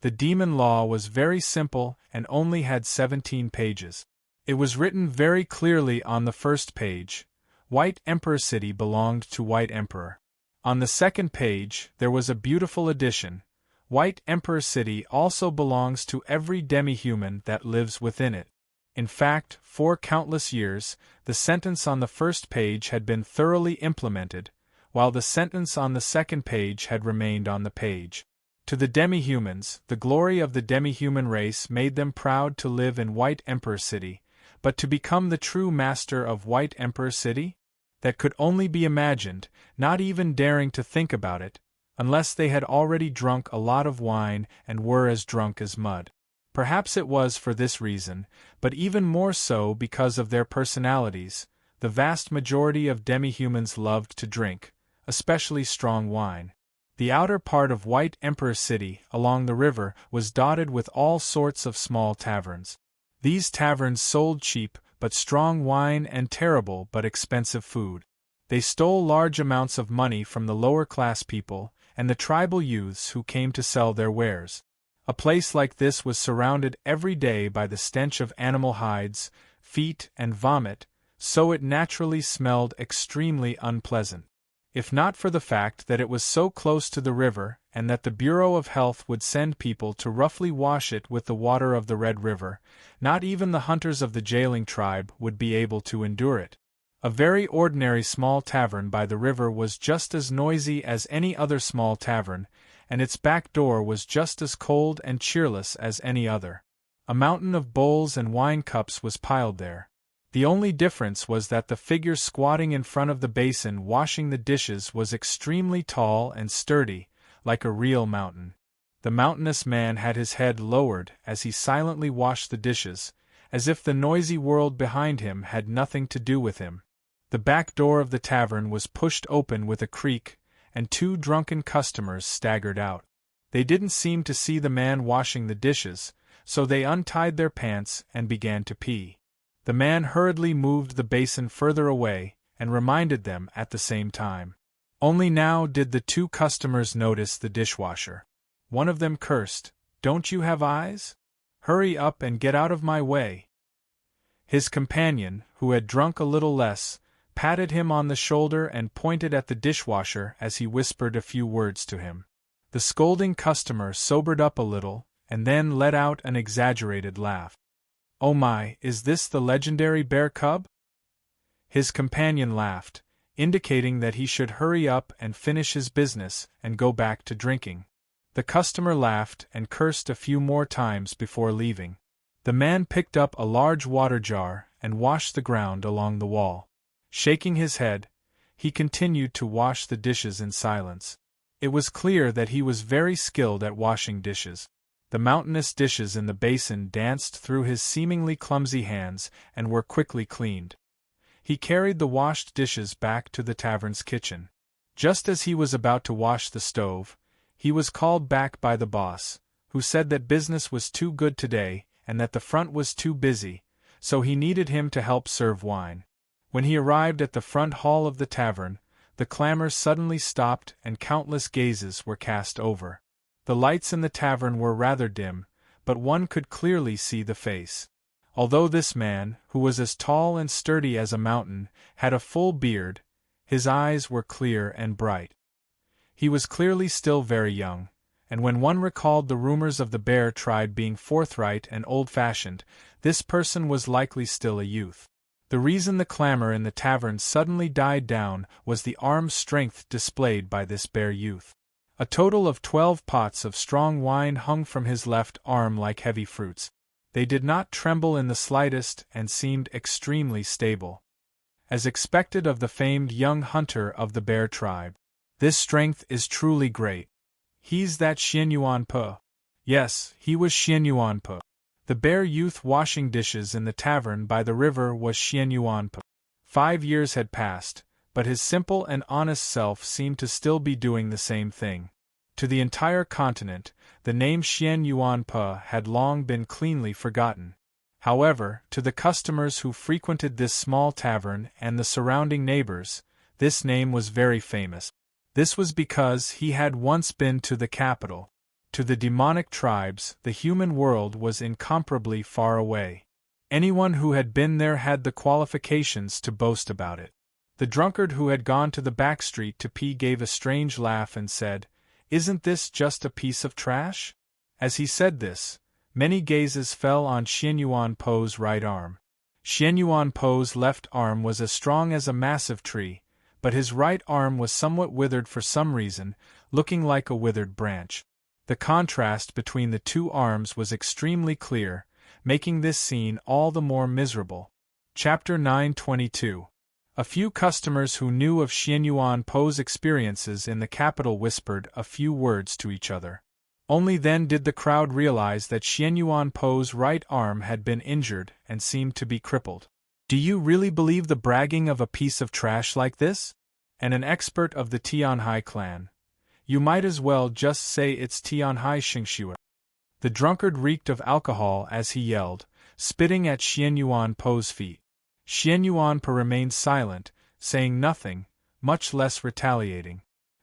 The demon law was very simple and only had 17 pages. It was written very clearly on the first page. White Emperor City belonged to White Emperor. On the second page, there was a beautiful addition. White Emperor City also belongs to every demi-human that lives within it. In fact, for countless years, the sentence on the first page had been thoroughly implemented, while the sentence on the second page had remained on the page. To the demi-humans, the glory of the demi-human race made them proud to live in White Emperor City, but to become the true master of White Emperor City? That could only be imagined, not even daring to think about it, unless they had already drunk a lot of wine and were as drunk as mud. Perhaps it was for this reason, but even more so because of their personalities, the vast majority of demi-humans loved to drink, especially strong wine. The outer part of White Emperor City, along the river, was dotted with all sorts of small taverns. These taverns sold cheap but strong wine and terrible but expensive food. They stole large amounts of money from the lower-class people and the tribal youths who came to sell their wares. A place like this was surrounded every day by the stench of animal hides, feet, and vomit, so it naturally smelled extremely unpleasant. If not for the fact that it was so close to the river and that the Bureau of Health would send people to roughly wash it with the water of the Red River, not even the hunters of the jailing tribe would be able to endure it. A very ordinary small tavern by the river was just as noisy as any other small tavern, and its back door was just as cold and cheerless as any other. A mountain of bowls and wine cups was piled there. The only difference was that the figure squatting in front of the basin washing the dishes was extremely tall and sturdy, like a real mountain. The mountainous man had his head lowered as he silently washed the dishes, as if the noisy world behind him had nothing to do with him. The back door of the tavern was pushed open with a creak, and 2 drunken customers staggered out. They didn't seem to see the man washing the dishes, so they untied their pants and began to pee. The man hurriedly moved the basin further away, and reminded them at the same time. Only now did the 2 customers notice the dishwasher. One of them cursed, "Don't you have eyes? Hurry up and get out of my way." His companion, who had drunk a little less, patted him on the shoulder and pointed at the dishwasher as he whispered a few words to him. The scolding customer sobered up a little, and then let out an exaggerated laugh. "Oh my, is this the legendary bear cub?" His companion laughed, indicating that he should hurry up and finish his business and go back to drinking. The customer laughed and cursed a few more times before leaving. The man picked up a large water jar and washed the ground along the wall. Shaking his head, he continued to wash the dishes in silence. It was clear that he was very skilled at washing dishes. The mountainous dishes in the basin danced through his seemingly clumsy hands and were quickly cleaned. He carried the washed dishes back to the tavern's kitchen. Just as he was about to wash the stove, he was called back by the boss, who said that business was too good today and that the front was too busy, so he needed him to help serve wine. When he arrived at the front hall of the tavern, the clamor suddenly stopped and countless gazes were cast over. The lights in the tavern were rather dim, but one could clearly see the face. Although this man, who was as tall and sturdy as a mountain, had a full beard, his eyes were clear and bright. He was clearly still very young, and when one recalled the rumors of the bear tribe being forthright and old-fashioned, this person was likely still a youth. The reason the clamor in the tavern suddenly died down was the arm strength displayed by this bear youth. A total of 12 pots of strong wine hung from his left arm like heavy fruits. They did not tremble in the slightest and seemed extremely stable. As expected of the famed young hunter of the bear tribe. This strength is truly great. He's that Xian Yuan Pe. Yes, he was Xian Yuan Pe. The bear youth washing dishes in the tavern by the river was Xian Yuan Pe. 5 years had passed, but his simple and honest self seemed to still be doing the same thing. To the entire continent, the name Xian Yuan Pe had long been cleanly forgotten. However, to the customers who frequented this small tavern and the surrounding neighbors, this name was very famous. This was because he had once been to the capital. To the demonic tribes, the human world was incomparably far away. Anyone who had been there had the qualifications to boast about it. The drunkard who had gone to the back street to pee gave a strange laugh and said, "Isn't this just a piece of trash?" As he said this, many gazes fell on Xian Yuan Pe's right arm. Xian Yuan Pe's left arm was as strong as a massive tree, but his right arm was somewhat withered for some reason, looking like a withered branch. The contrast between the two arms was extremely clear, making this scene all the more miserable. Chapter 922. A few customers who knew of Xian Yuan Pe's experiences in the capital whispered a few words to each other. Only then did the crowd realize that Xian Yuan Pe's right arm had been injured and seemed to be crippled. "Do you really believe the bragging of a piece of trash like this?" And an expert of the Tianhai clan. "You might as well just say it's Tianhai Xingxue." The drunkard reeked of alcohol as he yelled, spitting at Xian Yuan Pe's feet. Xian Yuan Pe remained silent, saying nothing, much less retaliating.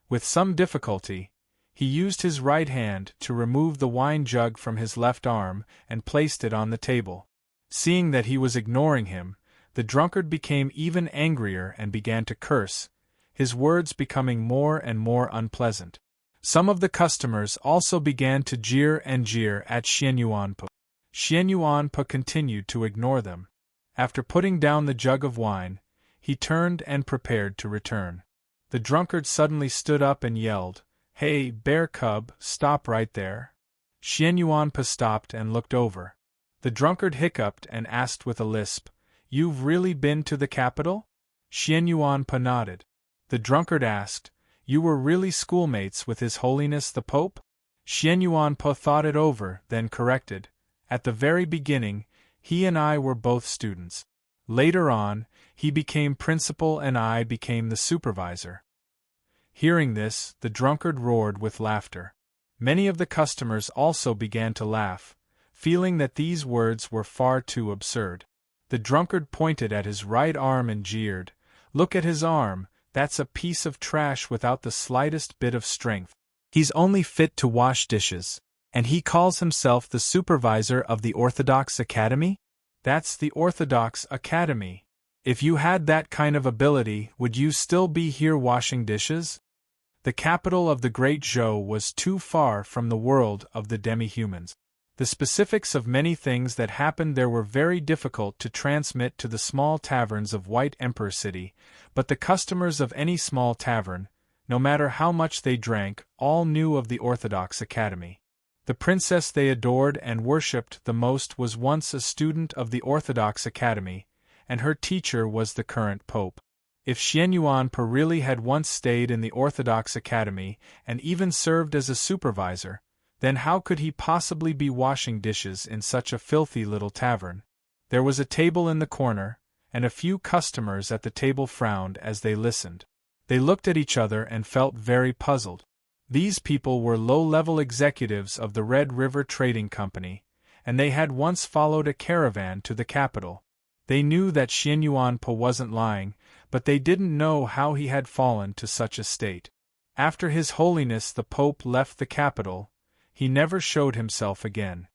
With some difficulty, he used his right hand to remove the wine jug from his left arm and placed it on the table. Seeing that he was ignoring him, the drunkard became even angrier and began to curse, his words becoming more and more unpleasant. Some of the customers also began to jeer at Xian Yuan Pe. Xian Yuan Pe continued to ignore them. After putting down the jug of wine, he turned and prepared to return. The drunkard suddenly stood up and yelled, "Hey, bear cub, stop right there." Xian Yuan Pe stopped and looked over. The drunkard hiccuped and asked with a lisp, "You've really been to the capital?" Xian Yuan Pe nodded. The drunkard asked, "You were really schoolmates with His Holiness the Pope?" Xian Yuan Pe thought it over, then corrected, "At the very beginning, he and I were both students. Later on, he became principal and I became the supervisor." Hearing this, the drunkard roared with laughter. Many of the customers also began to laugh, feeling that these words were far too absurd. The drunkard pointed at his right arm and jeered, "Look at his arm, that's a piece of trash without the slightest bit of strength. He's only fit to wash dishes. And he calls himself the supervisor of the Orthodox Academy? That's the Orthodox Academy. If you had that kind of ability, would you still be here washing dishes?" The capital of the Great Zhou was too far from the world of the demi-humans. The specifics of many things that happened there were very difficult to transmit to the small taverns of White Emperor City, but the customers of any small tavern, no matter how much they drank, all knew of the Orthodox Academy. The princess they adored and worshipped the most was once a student of the Orthodox Academy, and her teacher was the current pope. If Xian Yuan Pe really had once stayed in the Orthodox Academy and even served as a supervisor, then how could he possibly be washing dishes in such a filthy little tavern? There was a table in the corner, and a few customers at the table frowned as they listened. They looked at each other and felt very puzzled. These people were low-level executives of the Red River Trading Company, and they had once followed a caravan to the capital. They knew that Xian Yuan Pe wasn't lying, but they didn't know how he had fallen to such a state. After His Holiness the Pope left the capital, he never showed himself again.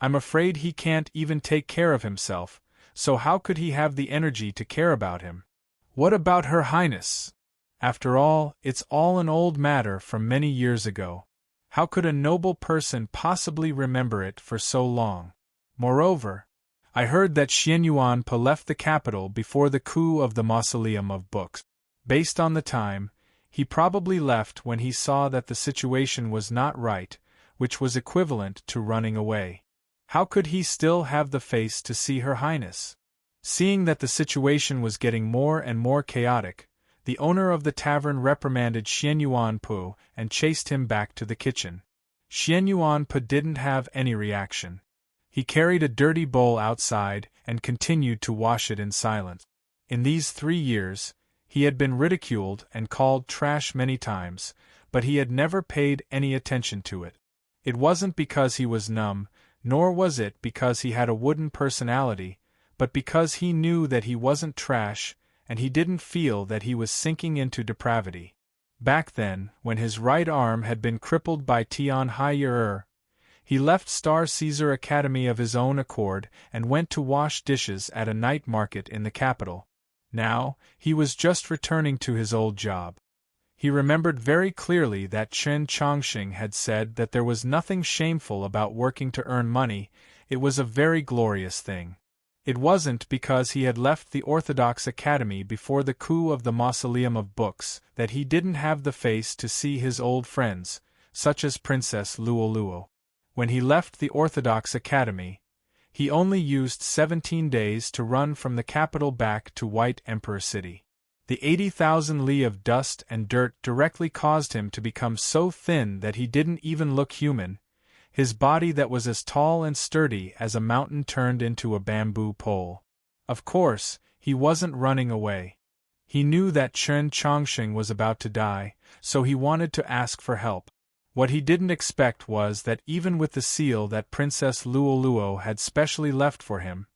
I'm afraid he can't even take care of himself, so how could he have the energy to care about him? What about Her Highness? After all, it's all an old matter from many years ago. How could a noble person possibly remember it for so long? Moreover, I heard that Xian Yuan Pe left the capital before the coup of the Mausoleum of Books. Based on the time, he probably left when he saw that the situation was not right, which was equivalent to running away. How could he still have the face to see Her Highness? Seeing that the situation was getting more and more chaotic, the owner of the tavern reprimanded Xian Yuan Pe and chased him back to the kitchen. Xian Yuan Pe didn't have any reaction. He carried a dirty bowl outside and continued to wash it in silence. In these 3 years, He had been ridiculed and called trash many times, but he had never paid any attention to it. It wasn't because he was numb, nor was it because he had a wooden personality, but because he knew that he wasn't trash, and he didn't feel that he was sinking into depravity. Back then, when his right arm had been crippled by Tian Hai, he left Star Caesar Academy of his own accord and went to wash dishes at a night market in the capital. Now, he was just returning to his old job. He remembered very clearly that Chen Chongqing had said that there was nothing shameful about working to earn money, it was a very glorious thing. It wasn't because he had left the Orthodox Academy before the coup of the Mausoleum of Books that he didn't have the face to see his old friends, such as Princess Luoluo. When he left the Orthodox Academy, he only used 17 days to run from the capital back to White Emperor City. The 80,000 li of dust and dirt directly caused him to become so thin that he didn't even look human. His body that was as tall and sturdy as a mountain turned into a bamboo pole. Of course, he wasn't running away. He knew that Chen Chongqing was about to die, so he wanted to ask for help. What he didn't expect was that even with the seal that Princess Luoluo had specially left for him,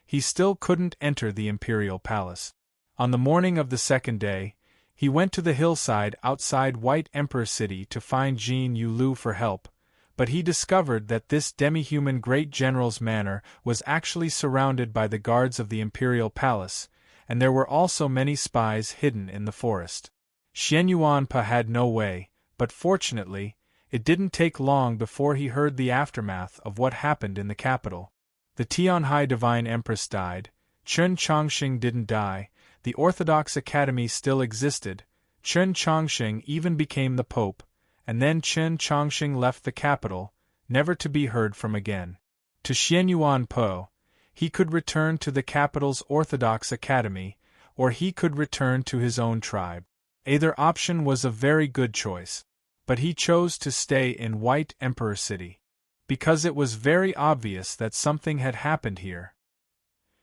he still couldn't enter the imperial palace. On the morning of the second day, he went to the hillside outside White Emperor City to find Jin Yulu for help, but he discovered that this demi-human great general's manor was actually surrounded by the guards of the imperial palace, and there were also many spies hidden in the forest. Xian Yuanpa had no way, but fortunately, it didn't take long before he heard the aftermath of what happened in the capital. The Tianhai Divine Empress died, Chen Chongqing didn't die, the Orthodox Academy still existed, Chen Chongqing even became the Pope, and then Chen Chongqing left the capital, never to be heard from again. To Xian Yuanpo, he could return to the capital's Orthodox Academy, or he could return to his own tribe. Either option was a very good choice. But he chose to stay in White Emperor City, because it was very obvious that something had happened here.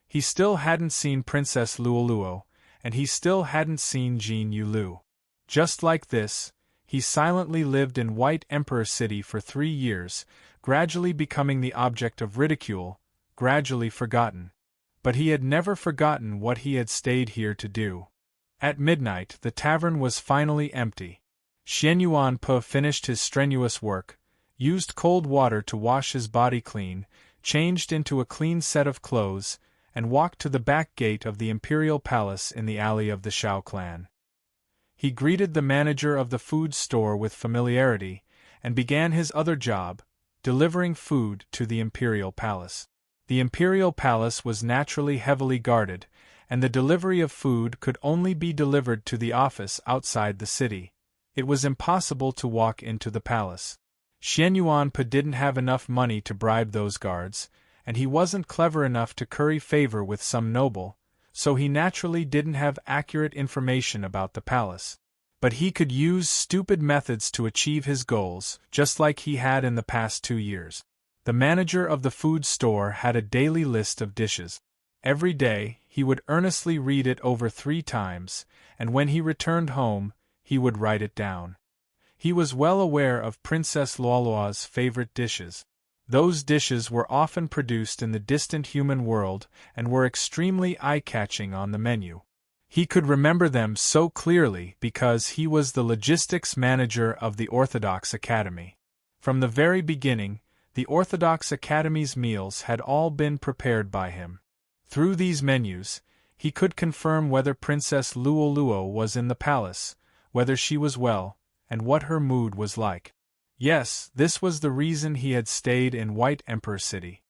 He still hadn't seen Princess Luoluo, and he still hadn't seen Jin Yulu. Just like this, he silently lived in White Emperor City for 3 years, gradually becoming the object of ridicule, gradually forgotten. But he had never forgotten what he had stayed here to do. At midnight, the tavern was finally empty. Xian Yuanpa finished his strenuous work, used cold water to wash his body clean, changed into a clean set of clothes, and walked to the back gate of the imperial palace in the alley of the Shao clan. He greeted the manager of the food store with familiarity, and began his other job, delivering food to the imperial palace. The imperial palace was naturally heavily guarded, and the delivery of food could only be delivered to the office outside the city. It was impossible to walk into the palace. Xian Yuanpa didn't have enough money to bribe those guards, and he wasn't clever enough to curry favor with some noble, so he naturally didn't have accurate information about the palace. But he could use stupid methods to achieve his goals, just like he had in the past 2 years. The manager of the food store had a daily list of dishes. Every day, he would earnestly read it over 3 times, and when he returned home, he would write it down. He was well aware of Princess Luoluo's favorite dishes. Those dishes were often produced in the distant human world and were extremely eye-catching on the menu. He could remember them so clearly because he was the logistics manager of the Orthodox Academy. From the very beginning, the Orthodox Academy's meals had all been prepared by him. Through these menus, he could confirm whether Princess Luoluo was in the palace, whether she was well, and what her mood was like. Yes, this was the reason he had stayed in White Emperor City.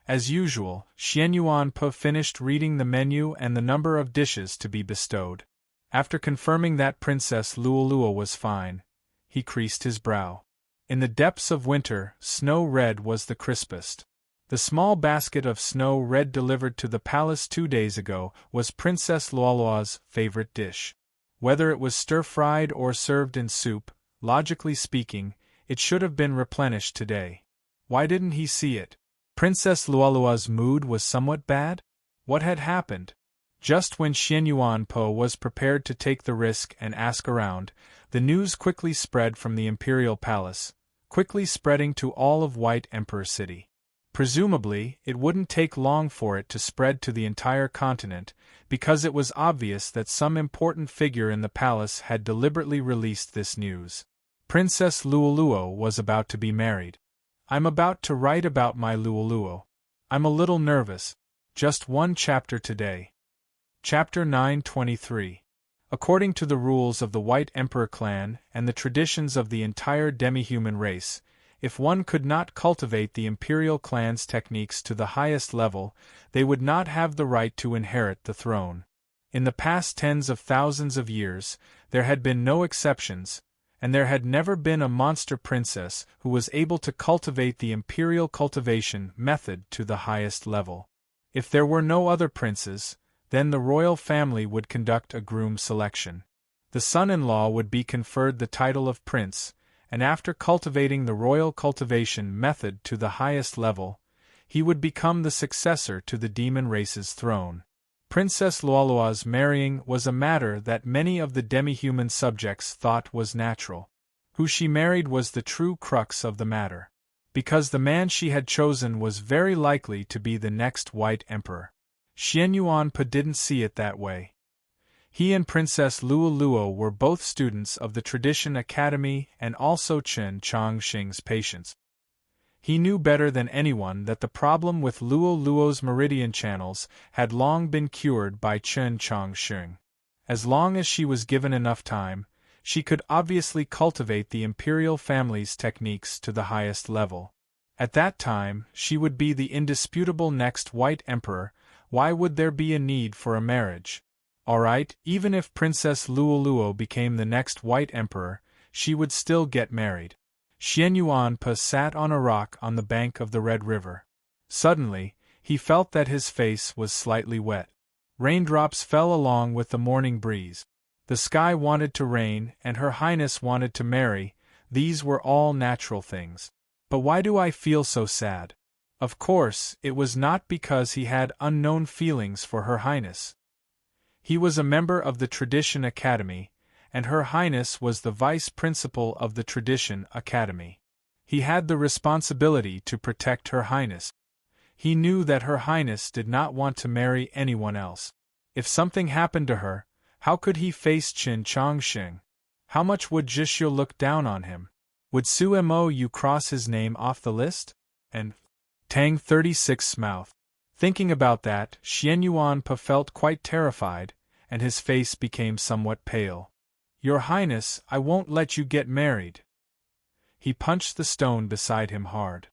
As usual, Xian Yuanpa finished reading the menu and the number of dishes to be bestowed. After confirming that Princess Luoluo was fine, he creased his brow. In the depths of winter, snow red was the crispest. The small basket of snow red delivered to the palace 2 days ago was Princess Luoluo's favorite dish. Whether it was stir-fried or served in soup, logically speaking, it should have been replenished today. Why didn't he see it? Princess Luoluo's mood was somewhat bad? What had happened? Just when Xian Yuanpo was prepared to take the risk and ask around, the news quickly spread from the imperial palace, quickly spreading to all of White Emperor City. Presumably, it wouldn't take long for it to spread to the entire continent, because it was obvious that some important figure in the palace had deliberately released this news. Princess Luoluo was about to be married. I'm about to write about my Luoluo. I'm a little nervous. Just one chapter today. Chapter 923. According to the rules of the White Emperor clan and the traditions of the entire demi-human race, if one could not cultivate the imperial clan's techniques to the highest level, they would not have the right to inherit the throne. In the past tens of thousands of years, there had been no exceptions, and there had never been a monster princess who was able to cultivate the imperial cultivation method to the highest level. If there were no other princes, then the royal family would conduct a groom selection. The son-in-law would be conferred the title of prince, and after cultivating the royal cultivation method to the highest level, he would become the successor to the demon race's throne. Princess Luoluo's marrying was a matter that many of the demi-human subjects thought was natural. Who she married was the true crux of the matter, because the man she had chosen was very likely to be the next White Emperor. Xian Yuanpa didn't see it that way. He and Princess Luoluo were both students of the Tradition Academy and also Chen Chongqing's patients. He knew better than anyone that the problem with Luoluo's meridian channels had long been cured by Chen Chongqing. As long as she was given enough time, she could obviously cultivate the imperial family's techniques to the highest level. At that time, she would be the indisputable next White Emperor. Why would there be a need for a marriage? Alright, even if Princess Luoluo became the next White Emperor, she would still get married. Xian Yuanpa sat on a rock on the bank of the Red River. Suddenly, he felt that his face was slightly wet. Raindrops fell along with the morning breeze. The sky wanted to rain, and Her Highness wanted to marry. These were all natural things. But why do I feel so sad? Of course, it was not because he had unknown feelings for Her Highness. He was a member of the Tradition Academy, and Her Highness was the vice principal of the Tradition Academy. He had the responsibility to protect Her Highness. He knew that Her Highness did not want to marry anyone else. If something happened to her, how could he face Chen Chongqing? How much would Zhixiu look down on him? Would Su Mo cross his name off the list? And Tang 36's mouth. Thinking about that, Xian Yuanpa felt quite terrified, and his face became somewhat pale. Your Highness, I won't let you get married. He punched the stone beside him hard.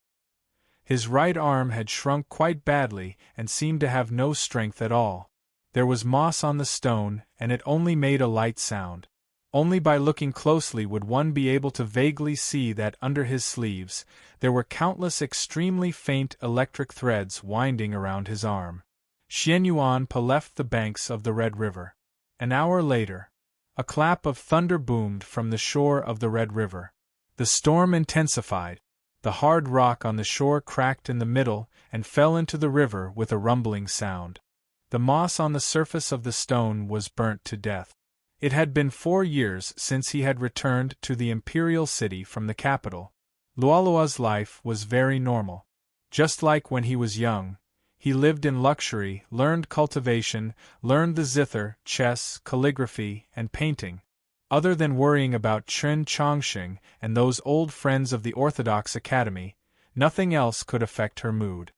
His right arm had shrunk quite badly and seemed to have no strength at all. There was moss on the stone, and it only made a light sound. Only by looking closely would one be able to vaguely see that under his sleeves, there were countless extremely faint electric threads winding around his arm. Xian Yuanpa left the banks of the Red River. An hour later, a clap of thunder boomed from the shore of the Red River. The storm intensified. The hard rock on the shore cracked in the middle and fell into the river with a rumbling sound. The moss on the surface of the stone was burnt to death. It had been 4 years since he had returned to the imperial city from the capital. Luoluo's life was very normal. Just like when he was young, he lived in luxury, learned cultivation, learned the zither, chess, calligraphy, and painting. Other than worrying about Chen Chongqing and those old friends of the Orthodox Academy, nothing else could affect her mood.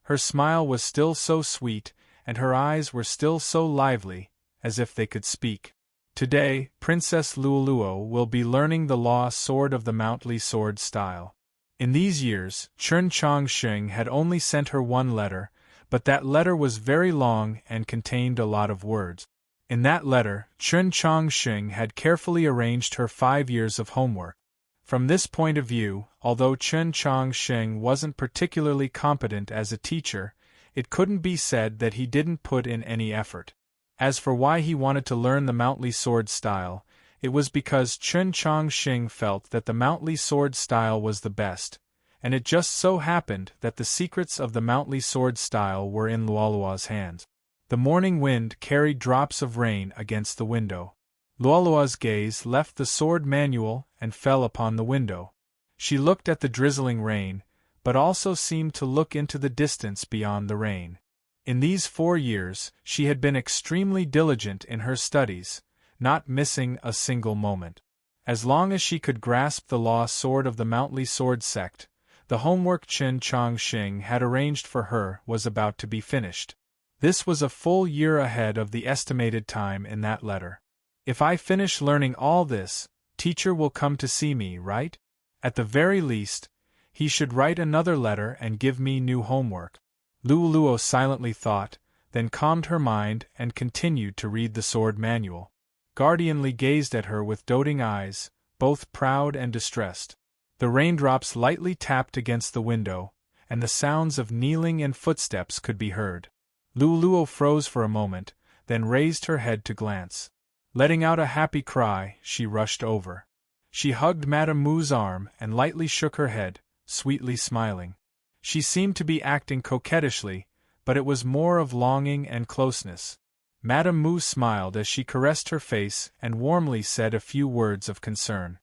Her smile was still so sweet, and her eyes were still so lively, as if they could speak. Today, Princess Luoluo will be learning the law sword of the Mountly sword style. In these years, Chen Chongqing had only sent her one letter, but that letter was very long and contained a lot of words. In that letter, Chen Chongqing had carefully arranged her 5 years of homework. From this point of view, although Chen Chongqing wasn't particularly competent as a teacher, it couldn't be said that he didn't put in any effort. As for why he wanted to learn the Mountly sword style, it was because Chen Chongqing felt that the Mountly sword style was the best, and it just so happened that the secrets of the Mountly sword style were in Luoluo's hands. The morning wind carried drops of rain against the window. Luolua's gaze left the sword manual and fell upon the window. She looked at the drizzling rain, but also seemed to look into the distance beyond the rain. In these 4 years, she had been extremely diligent in her studies, not missing a single moment. As long as she could grasp the law sword of the Mountly sword sect, the homework Chen Chongxing had arranged for her was about to be finished. This was a full year ahead of the estimated time in that letter. If I finish learning all this, teacher will come to see me, right? At the very least, he should write another letter and give me new homework. Luoluo silently thought, then calmed her mind and continued to read the sword manual. Guardianly gazed at her with doting eyes, both proud and distressed. The raindrops lightly tapped against the window, and the sounds of kneeling and footsteps could be heard. Luoluo froze for a moment, then raised her head to glance. Letting out a happy cry, she rushed over. She hugged Madame Mu's arm and lightly shook her head, sweetly smiling. She seemed to be acting coquettishly, but it was more of longing and closeness. Madame Mu smiled as she caressed her face and warmly said a few words of concern.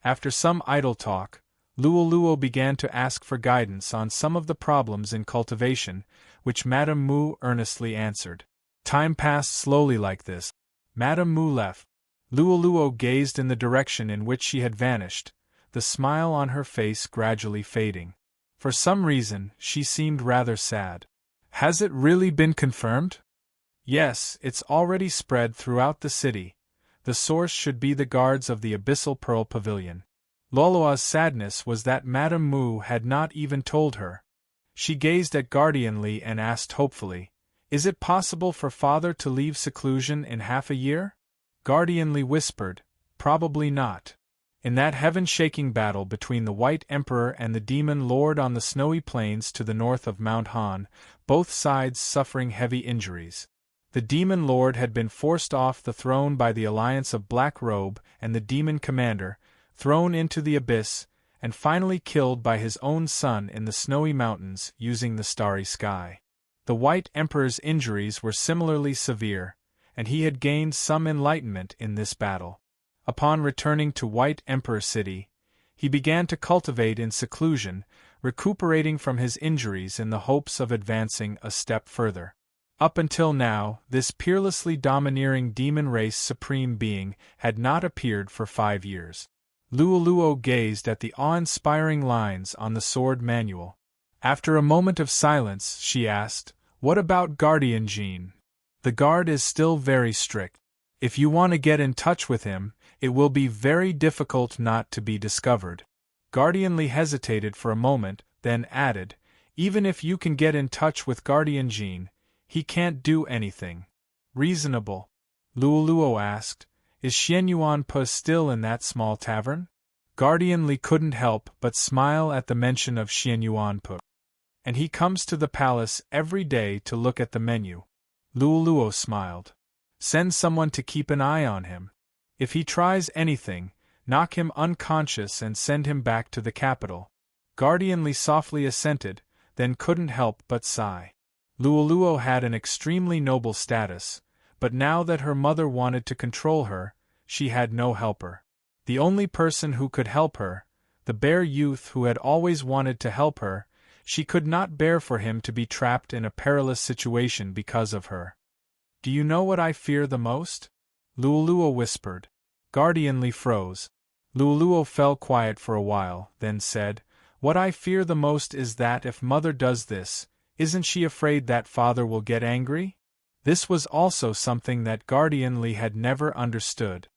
After some idle talk, Luoluo began to ask for guidance on some of the problems in cultivation, which Madame Mu earnestly answered. Time passed slowly like this. Madame Mu left. Luoluo gazed in the direction in which she had vanished, the smile on her face gradually fading. For some reason, she seemed rather sad. Has it really been confirmed? Yes, it's already spread throughout the city. The source should be the guards of the Abyssal Pearl Pavilion. Luoluo's sadness was that Madame Mu had not even told her. She gazed at Guardianly and asked hopefully, "Is it possible for father to leave seclusion in half a year?" Guardianly whispered, "Probably not." In that heaven-shaking battle between the White Emperor and the Demon Lord on the snowy plains to the north of Mount Han, both sides suffering heavy injuries. The Demon Lord had been forced off the throne by the alliance of Black Robe and the Demon Commander, thrown into the abyss, and finally killed by his own son in the snowy mountains using the starry sky. The White Emperor's injuries were similarly severe, and he had gained some enlightenment in this battle. Upon returning to White Emperor City, he began to cultivate in seclusion, recuperating from his injuries in the hopes of advancing a step further. Up until now, this peerlessly domineering demon race supreme being had not appeared for 5 years. Luoluo gazed at the awe-inspiring lines on the sword manual. After a moment of silence, she asked, "What about Guardian Jean?" "The guard is still very strict. If you want to get in touch with him, it will be very difficult not to be discovered." Guardianly hesitated for a moment, then added, "Even if you can get in touch with Guardian Jean, he can't do anything." "Reasonable." Luoluo asked, "Is Xianyuan Pu still in that small tavern?" Guardianly couldn't help but smile at the mention of Xianyuan Pu. "And he comes to the palace every day to look at the menu." Luoluo smiled. "Send someone to keep an eye on him. If he tries anything, knock him unconscious and send him back to the capital." Guardianly softly assented, then couldn't help but sigh. Luoluo had an extremely noble status, but now that her mother wanted to control her, she had no helper. The only person who could help her, the bear youth who had always wanted to help her, she could not bear for him to be trapped in a perilous situation because of her. "Do you know what I fear the most?" Luoluo whispered. Guardianly froze. Luoluo fell quiet for a while, then said, "What I fear the most is that if mother does this, isn't she afraid that father will get angry?" This was also something that Guardianly had never understood.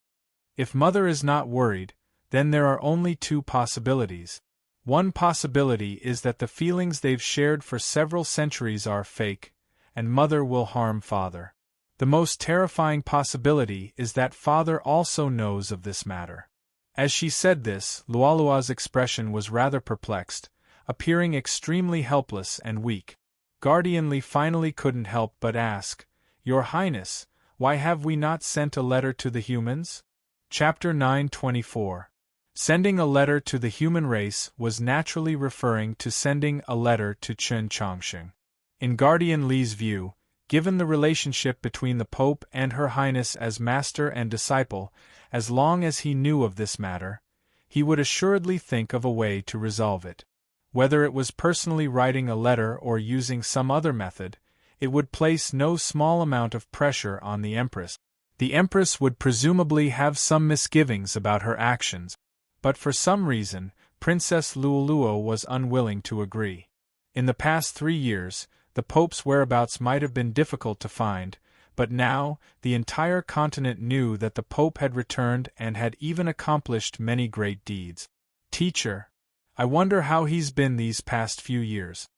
If mother is not worried, then there are only 2 possibilities. One possibility is that the feelings they've shared for several centuries are fake, and mother will harm father. The most terrifying possibility is that father also knows of this matter. As she said this, Luoluo's expression was rather perplexed, appearing extremely helpless and weak. Guardianly finally couldn't help but ask, "Your Highness, why have we not sent a letter to the humans?" Chapter 924. Sending a letter to the human race was naturally referring to sending a letter to Chen Chongxing. In Guardian Li's view, Given the relationship between the Pope and Her Highness as master and disciple, as long as he knew of this matter, he would assuredly think of a way to resolve it. Whether it was personally writing a letter or using some other method, it would place no small amount of pressure on the Empress. The Empress would presumably have some misgivings about her actions, but for some reason, Princess Luoluo was unwilling to agree. In the past 3 years, the Pope's whereabouts might have been difficult to find, but now, the entire continent knew that the Pope had returned and had even accomplished many great deeds. "Teacher, I wonder how he's been these past few years,"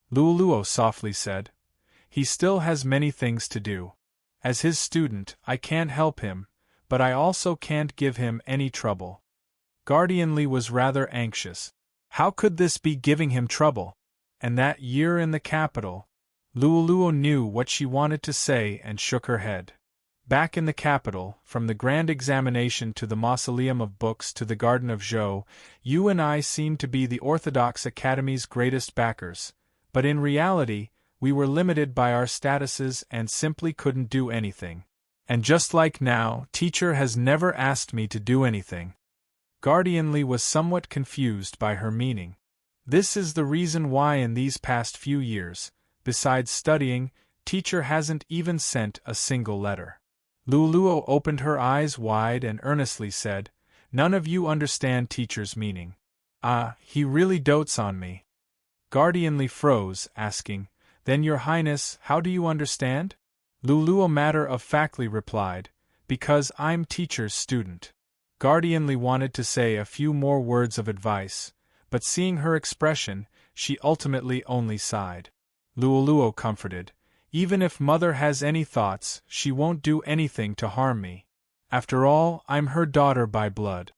Luoluo softly said. "He still has many things to do. As his student, I can't help him, but I also can't give him any trouble." Guardian Li was rather anxious. How could this be giving him trouble? And that year in the capital? Luoluo knew what she wanted to say and shook her head. Back in the capital, from the grand examination to the mausoleum of books to the garden of Zhou, you and I seemed to be the Orthodox Academy's greatest backers, but in reality, we were limited by our statuses and simply couldn't do anything. And just like now, teacher has never asked me to do anything. Guardian Li was somewhat confused by her meaning. This is the reason why in these past few years, besides studying, teacher hasn't even sent a single letter. Luoluo opened her eyes wide and earnestly said, "None of you understand teacher's meaning." "Ah, he really dotes on me." Guardian Li froze, asking, "Then your highness, how do you understand?" Luoluo matter-of-factly replied, "Because I'm teacher's student." Guardian Li wanted to say a few more words of advice, but seeing her expression, she ultimately only sighed. Luoluo comforted, "Even if mother has any thoughts, she won't do anything to harm me. After all, I'm her daughter by blood."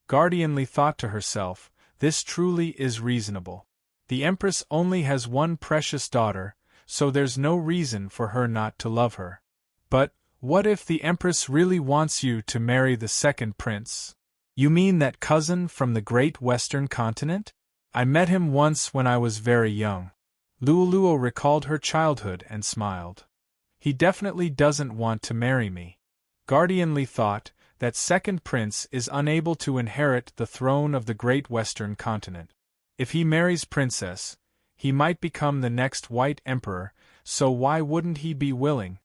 Guardian Li thought to herself, "This truly is reasonable. The Empress only has one precious daughter, so there's no reason for her not to love her. But, what if the Empress really wants you to marry the second prince?" "You mean that cousin from the great western continent? I met him once when I was very young." Luoluo recalled her childhood and smiled. "He definitely doesn't want to marry me." Guardian Li thought, that second prince is unable to inherit the throne of the great western continent. If he marries princess, he might become the next white emperor, so why wouldn't he be willing?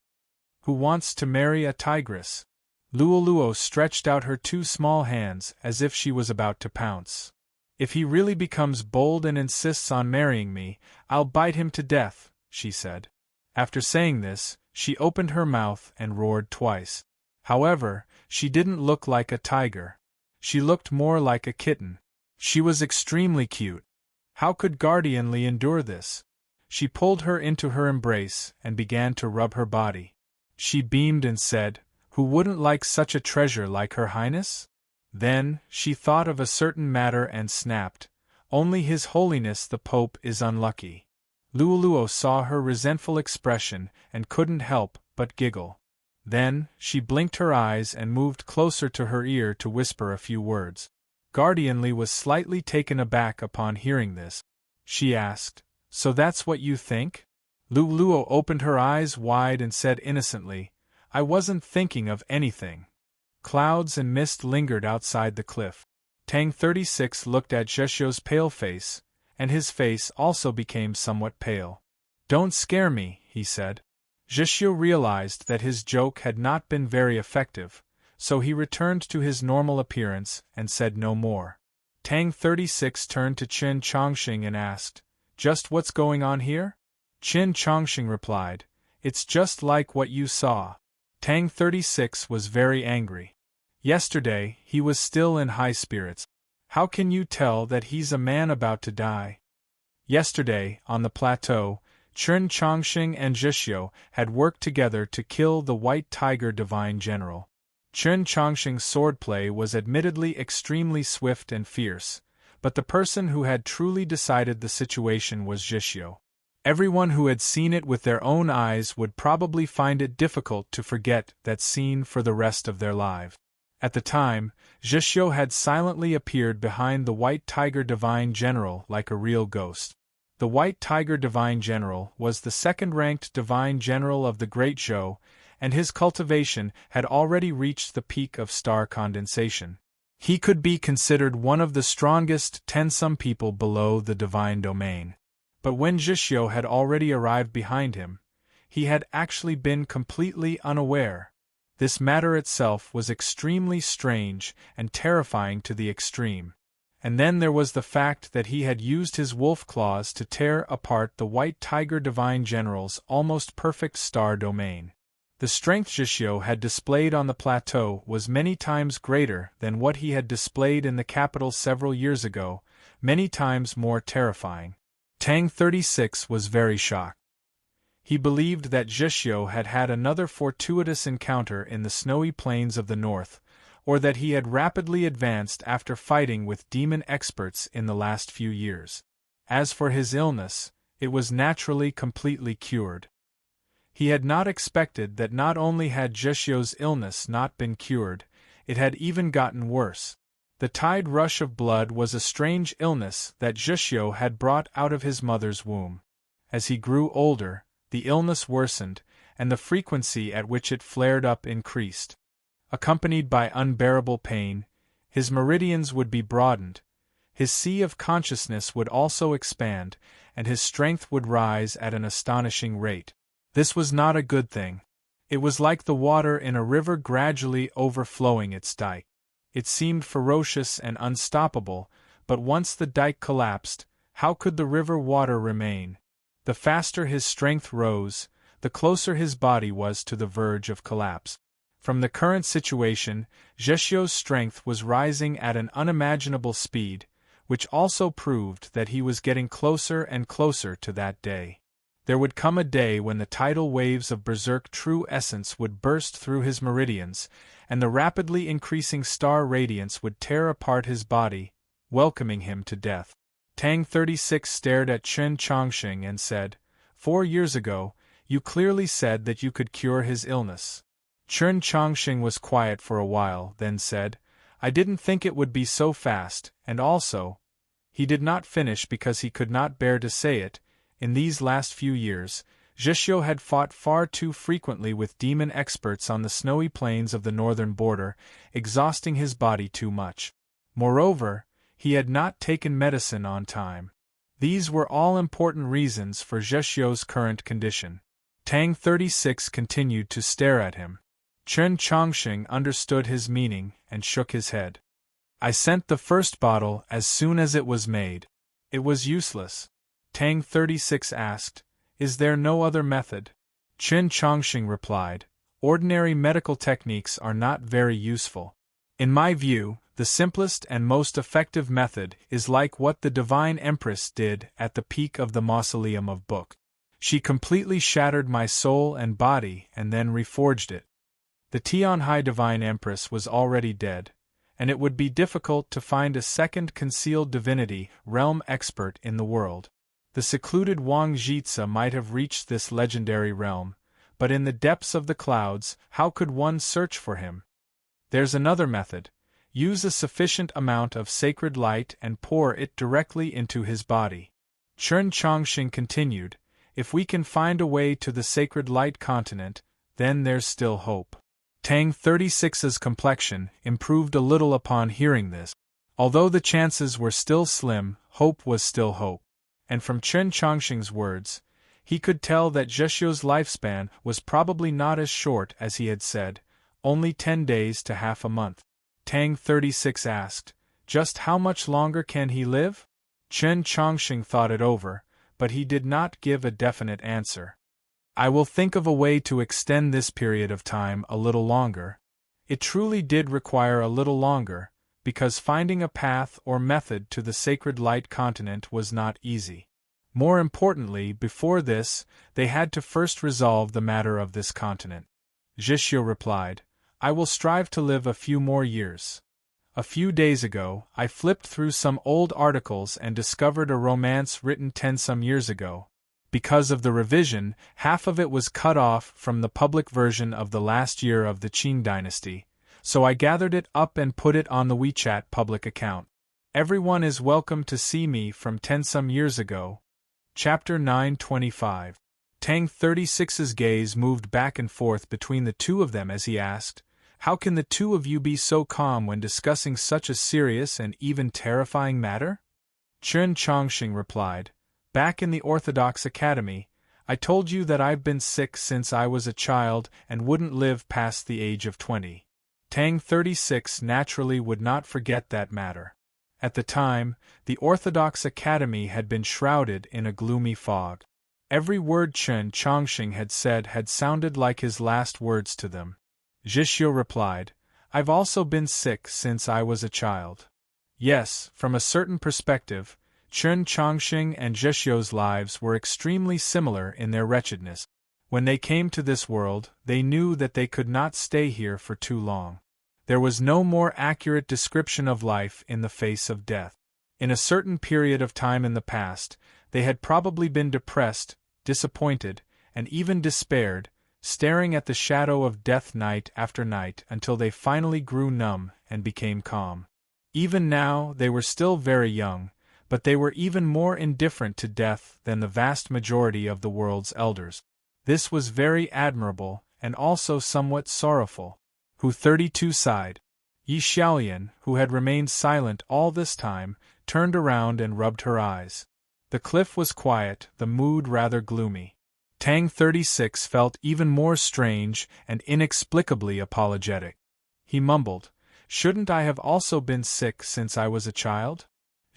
Who wants to marry a tigress? Luoluo stretched out her 2 small hands as if she was about to pounce. "If he really becomes bold and insists on marrying me, I'll bite him to death," she said. After saying this, she opened her mouth and roared twice. However, she didn't look like a tiger. She looked more like a kitten. She was extremely cute. How could Guardian Li endure this? She pulled her into her embrace and began to rub her body. She beamed and said, "Who wouldn't like such a treasure like Her Highness?" Then, she thought of a certain matter and snapped, "Only His Holiness the Pope is unlucky." Luoluo saw her resentful expression and couldn't help but giggle. Then, she blinked her eyes and moved closer to her ear to whisper a few words. Guardian Li was slightly taken aback upon hearing this. She asked, "So that's what you think?" Luoluo opened her eyes wide and said innocently, "I wasn't thinking of anything." Clouds and mist lingered outside the cliff. Tang 36 looked at Zheshio's pale face, and his face also became somewhat pale. "Don't scare me," he said. Zheshio realized that his joke had not been very effective, so he returned to his normal appearance and said no more. Tang 36 turned to Qin Chongxing and asked, "Just what's going on here?" Qin Chongxing replied, "It's just like what you saw." Tang 36 was very angry. Yesterday, he was still in high spirits. How can you tell that he's a man about to die? Yesterday, on the plateau, Qin Chongxing and Zheshio had worked together to kill the White Tiger Divine General. Qin Chongxing's swordplay was admittedly extremely swift and fierce, but the person who had truly decided the situation was Zheshio. Everyone who had seen it with their own eyes would probably find it difficult to forget that scene for the rest of their lives. At the time, Zheshio had silently appeared behind the White Tiger Divine General like a real ghost. the White Tiger Divine General, was the second-ranked Divine General of the Great Zhou, and his cultivation had already reached the peak of star condensation. He could be considered one of the strongest tensum people below the divine domain. But when Zhixiu had already arrived behind him, he had actually been completely unaware. This matter itself was extremely strange and terrifying to the extreme. And then there was the fact that he had used his wolf claws to tear apart the White Tiger Divine General's almost perfect star domain. The strength Zhixiu had displayed on the plateau was many times greater than what he had displayed in the capital several years ago, many times more terrifying. Tang 36 was very shocked. He believed that Zhixiu had had another fortuitous encounter in the snowy plains of the north, or that he had rapidly advanced after fighting with demon experts in the last few years. As for his illness, it was naturally completely cured. He had not expected that not only had Zhixiu's illness not been cured, it had even gotten worse. The tide rush of blood was a strange illness that Zhixiu had brought out of his mother's womb. As he grew older, the illness worsened, and the frequency at which it flared up increased. Accompanied by unbearable pain, his meridians would be broadened, his sea of consciousness would also expand, and his strength would rise at an astonishing rate. This was not a good thing. It was like the water in a river gradually overflowing its dike. It seemed ferocious and unstoppable, but once the dike collapsed, how could the river water remain? The faster his strength rose, the closer his body was to the verge of collapse. From the current situation, Zhixiu's strength was rising at an unimaginable speed, which also proved that he was getting closer and closer to that day. There would come a day when the tidal waves of berserk true essence would burst through his meridians, and the rapidly increasing star radiance would tear apart his body, welcoming him to death. Tang 36 stared at Chen Chongqing and said, 4 years ago, you clearly said that you could cure his illness. Chen Chongqing was quiet for a while, then said, I didn't think it would be so fast, and also, he did not finish because he could not bear to say it. In these last few years, Zhixiu had fought far too frequently with demon experts on the snowy plains of the northern border, exhausting his body too much. Moreover, he had not taken medicine on time. These were all important reasons for Zhixiu's current condition. Tang 36 continued to stare at him. Chen Chongqing understood his meaning and shook his head. I sent the first bottle as soon as it was made. It was useless. Tang 36 asked, Is there no other method? Chen Chongqing replied, Ordinary medical techniques are not very useful. In my view, the simplest and most effective method is like what the Divine Empress did at the peak of the Mausoleum of Book. She completely shattered my soul and body and then reforged it. The Tianhai Divine Empress was already dead, and it would be difficult to find a second concealed divinity realm expert in the world. The secluded Wang Jitsa might have reached this legendary realm, but in the depths of the clouds, how could one search for him? There's another method. Use a sufficient amount of sacred light and pour it directly into his body. Chen Chongqing continued, If we can find a way to the sacred light continent, then there's still hope. Tang 36's complexion improved a little upon hearing this. Although the chances were still slim, hope was still hope. And from Chen Chongqing's words, he could tell that Zhixiu's lifespan was probably not as short as he had said, only 10 days to half a month. Tang 36 asked, Just how much longer can he live? Chen Chongqing thought it over, but he did not give a definite answer. I will think of a way to extend this period of time a little longer. It truly did require a little longer, because finding a path or method to the sacred light continent was not easy. More importantly, before this, they had to first resolve the matter of this continent. Zhixiu replied, I will strive to live a few more years. A few days ago, I flipped through some old articles and discovered a romance written 10-some years ago. Because of the revision, half of it was cut off from the public version of the last year of the Qing dynasty, so I gathered it up and put it on the WeChat public account. Everyone is welcome to see me from 10-some years ago. Chapter 925. Tang 36's gaze moved back and forth between the two of them as he asked, "How can the two of you be so calm when discussing such a serious and even terrifying matter?" Chen Chongqing replied, "Back in the Orthodox Academy, I told you that I've been sick since I was a child and wouldn't live past the age of 20. Tang 36 naturally would not forget that matter. At the time, the Orthodox Academy had been shrouded in a gloomy fog. Every word Chen Chongqing had said had sounded like his last words to them. Zhixiu replied, "I've also been sick since I was a child." Yes, from a certain perspective, Chen Chongqing and Zhixiu's lives were extremely similar in their wretchedness. When they came to this world, they knew that they could not stay here for too long. There was no more accurate description of life in the face of death. In a certain period of time in the past, they had probably been depressed, disappointed, and even despaired, staring at the shadow of death night after night until they finally grew numb and became calm. Even now, they were still very young, but they were even more indifferent to death than the vast majority of the world's elders. This was very admirable, and also somewhat sorrowful. Hu 32 sighed. Yi Xiaolian, who had remained silent all this time, turned around and rubbed her eyes. The cliff was quiet, the mood rather gloomy. Tang 36 felt even more strange and inexplicably apologetic. He mumbled, "Shouldn't I have also been sick since I was a child?"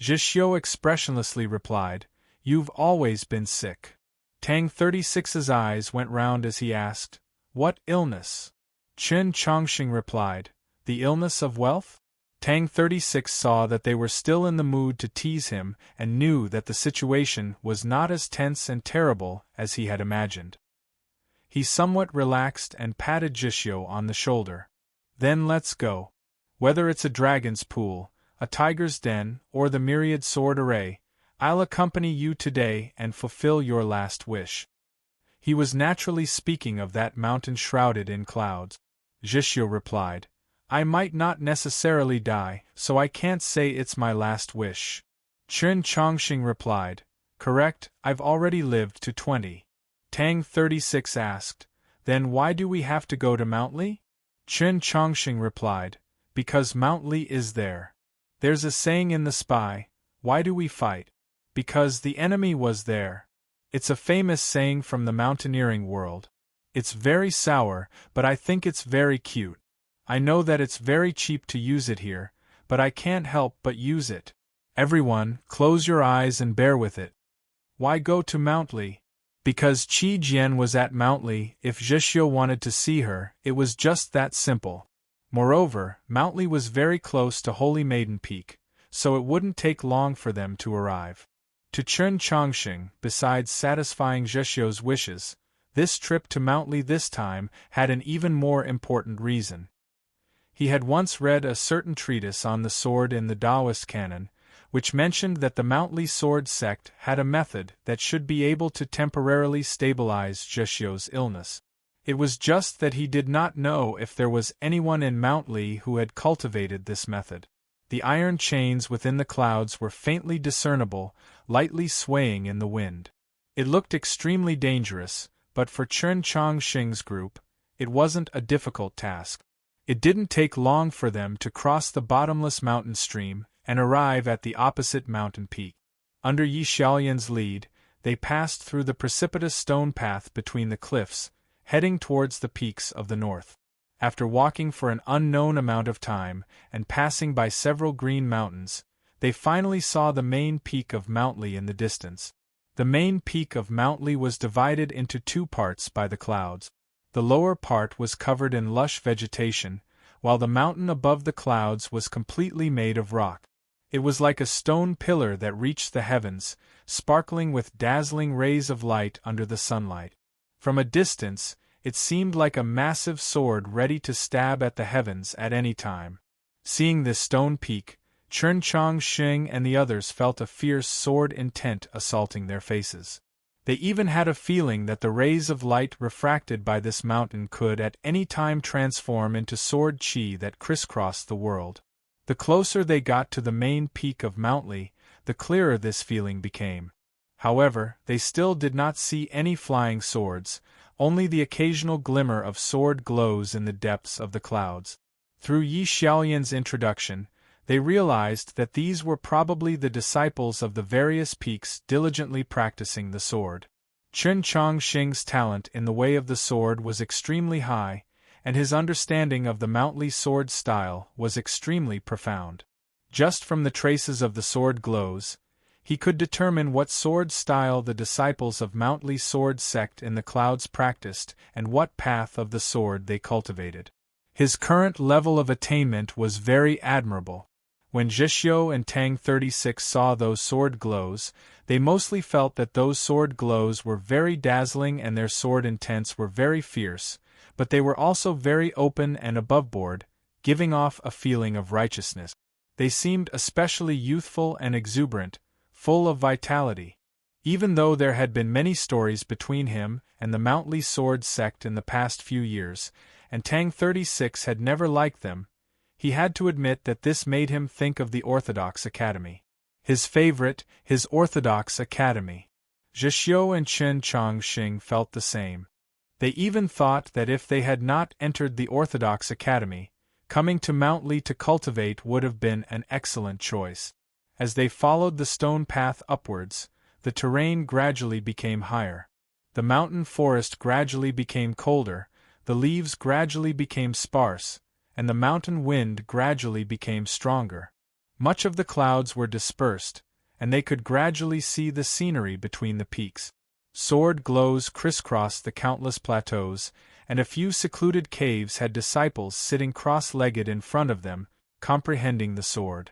Zhixiu expressionlessly replied, "You've always been sick." Tang 36's eyes went round as he asked, "What illness?" Chen Chongqing replied, "The illness of wealth?" Tang 36 saw that they were still in the mood to tease him and knew that the situation was not as tense and terrible as he had imagined. He somewhat relaxed and patted Zhixiu on the shoulder. "Then let's go. Whether it's a dragon's pool, a tiger's den, or the myriad sword array, I'll accompany you today and fulfill your last wish." He was naturally speaking of that mountain shrouded in clouds. Zhixiu replied, "I might not necessarily die, so I can't say it's my last wish." Chen Chongqing replied, "Correct, I've already lived to 20. Tang 36 asked, "Then why do we have to go to Mount Li?" Chen Chongqing replied, "Because Mount Li is there. There's a saying in the spy, 'Why do we fight?' Because the enemy was there." It's a famous saying from the mountaineering world. It's very sour, but I think it's very cute. I know that it's very cheap to use it here, but I can't help but use it. Everyone, close your eyes and bear with it. Why go to Mount Li? Because Qi Jian was at Mount Li. If Zhixiu wanted to see her, it was just that simple. Moreover, Mount Li was very close to Holy Maiden Peak, so it wouldn't take long for them to arrive. To Chen Chongqing, besides satisfying Zhixiu's wishes, this trip to Mount Li this time had an even more important reason. He had once read a certain treatise on the sword in the Taoist canon, which mentioned that the Mount Li sword sect had a method that should be able to temporarily stabilize Zhixiu's illness. It was just that he did not know if there was anyone in Mount Li who had cultivated this method. The iron chains within the clouds were faintly discernible, lightly swaying in the wind. It looked extremely dangerous, but for Chen Chongqing's group, it wasn't a difficult task. It didn't take long for them to cross the bottomless mountain stream and arrive at the opposite mountain peak. Under Yi Xiaolian's lead, they passed through the precipitous stone path between the cliffs, heading towards the peaks of the north. After walking for an unknown amount of time and passing by several green mountains, they finally saw the main peak of Mount Li in the distance. The main peak of Mount Li was divided into two parts by the clouds. The lower part was covered in lush vegetation, while the mountain above the clouds was completely made of rock. It was like a stone pillar that reached the heavens, sparkling with dazzling rays of light under the sunlight. From a distance, it seemed like a massive sword ready to stab at the heavens at any time. Seeing this stone peak, Chen Chongqing and the others felt a fierce sword intent assaulting their faces. They even had a feeling that the rays of light refracted by this mountain could at any time transform into sword qi that crisscrossed the world. The closer they got to the main peak of Mount Li, the clearer this feeling became. However, they still did not see any flying swords, only the occasional glimmer of sword glows in the depths of the clouds. Through Yi Xiaolian's introduction, they realized that these were probably the disciples of the various peaks diligently practicing the sword. Chen Chongxing's talent in the way of the sword was extremely high, and his understanding of the Mountly sword style was extremely profound. Just from the traces of the sword glows, he could determine what sword style the disciples of Mountly sword sect in the clouds practiced and what path of the sword they cultivated. His current level of attainment was very admirable. When Zhixiu and Tang 36 saw those sword glows, they mostly felt that those sword glows were very dazzling and their sword intents were very fierce, but they were also very open and aboveboard, giving off a feeling of righteousness. They seemed especially youthful and exuberant, full of vitality. Even though there had been many stories between him and the Mountly sword sect in the past few years, and Tang 36 had never liked them, he had to admit that this made him think of the Orthodox Academy. His favorite, his Orthodox Academy. Zhixiu and Chen Chongxing felt the same. They even thought that if they had not entered the Orthodox Academy, coming to Mountly to cultivate would have been an excellent choice. As they followed the stone path upwards, the terrain gradually became higher. The mountain forest gradually became colder, the leaves gradually became sparse, and the mountain wind gradually became stronger. Much of the clouds were dispersed, and they could gradually see the scenery between the peaks. Sword glows crisscrossed the countless plateaus, and a few secluded caves had disciples sitting cross-legged in front of them, comprehending the sword.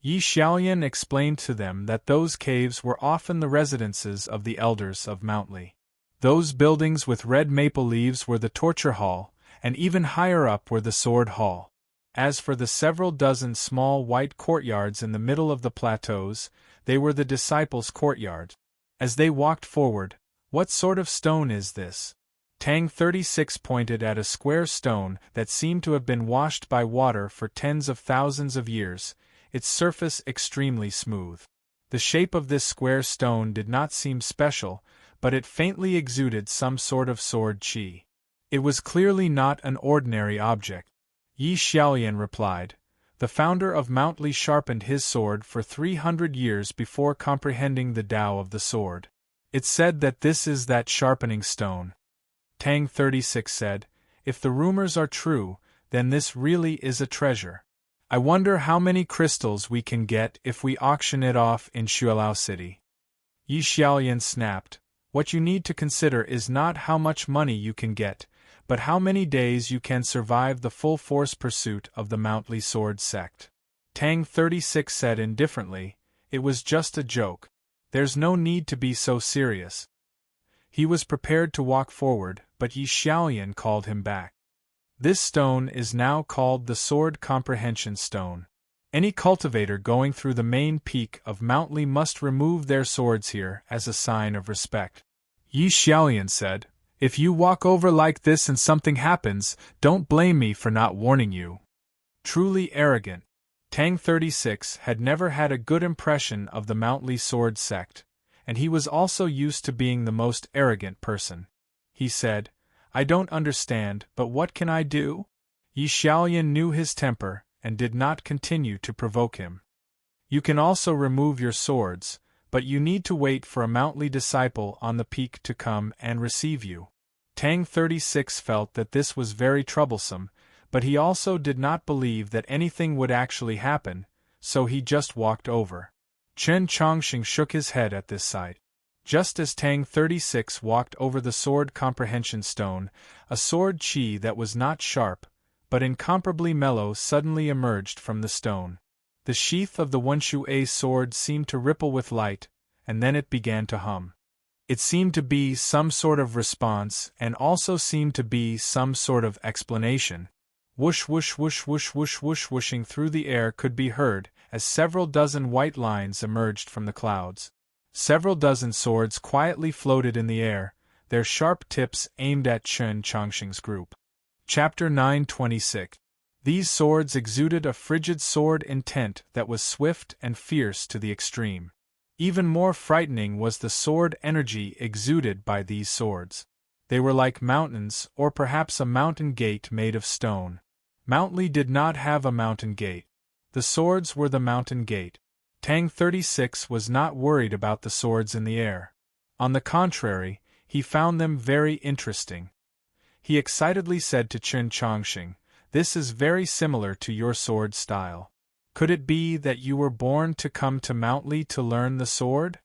Yi Xiaolian explained to them that those caves were often the residences of the elders of Mountly. Those buildings with red maple leaves were the torture hall, and even higher up were the sword hall. As for the several dozen small white courtyards in the middle of the plateaus, they were the disciples' courtyards. As they walked forward, "What sort of stone is this?" Tang 36 pointed at a square stone that seemed to have been washed by water for tens of thousands of years, its surface extremely smooth. The shape of this square stone did not seem special, but it faintly exuded some sort of sword qi. It was clearly not an ordinary object. Yi Xiaolian replied, "The founder of Mountly sharpened his sword for 300 years before comprehending the Tao of the sword. It's said that this is that sharpening stone." Tang 36 said, "If the rumors are true, then this really is a treasure. I wonder how many crystals we can get if we auction it off in Xuelao City." Yi Xiaolian snapped, "What you need to consider is not how much money you can get, but how many days you can survive the full-force pursuit of the Mountly sword sect." Tang 36 said indifferently, "It was just a joke. There's no need to be so serious." He was prepared to walk forward, but Yi Xiaolian called him back. "This stone is now called the Sword Comprehension Stone. Any cultivator going through the main peak of Mountly must remove their swords here as a sign of respect." Yi Xiaolian said, "If you walk over like this and something happens, don't blame me for not warning you." Truly arrogant. Tang 36 had never had a good impression of the Mountly sword sect, and he was also used to being the most arrogant person. He said, "I don't understand, but what can I do?" Yi Xiaolian knew his temper and did not continue to provoke him. "You can also remove your swords, but you need to wait for a Mountly disciple on the peak to come and receive you." Tang 36 felt that this was very troublesome, but he also did not believe that anything would actually happen, so he just walked over. Chen Chongxing shook his head at this sight. Just as Tang 36 walked over the sword comprehension stone, a sword qi that was not sharp, but incomparably mellow suddenly emerged from the stone. The sheath of the Wenshu sword seemed to ripple with light, and then it began to hum. It seemed to be some sort of response and also seemed to be some sort of explanation. Whoosh whoosh whoosh whoosh whoosh whoosh whooshing through the air could be heard as several dozen white lines emerged from the clouds. Several dozen swords quietly floated in the air, their sharp tips aimed at Chen Chongxing's group. Chapter 926. These swords exuded a frigid sword intent that was swift and fierce to the extreme. Even more frightening was the sword energy exuded by these swords. They were like mountains, or perhaps a mountain gate made of stone. Mount Li did not have a mountain gate. The swords were the mountain gate. Tang 36 was not worried about the swords in the air. On the contrary, he found them very interesting. He excitedly said to Chen Chongqing, "This is very similar to your sword style. Could it be that you were born to come to Mount Li to learn the sword?"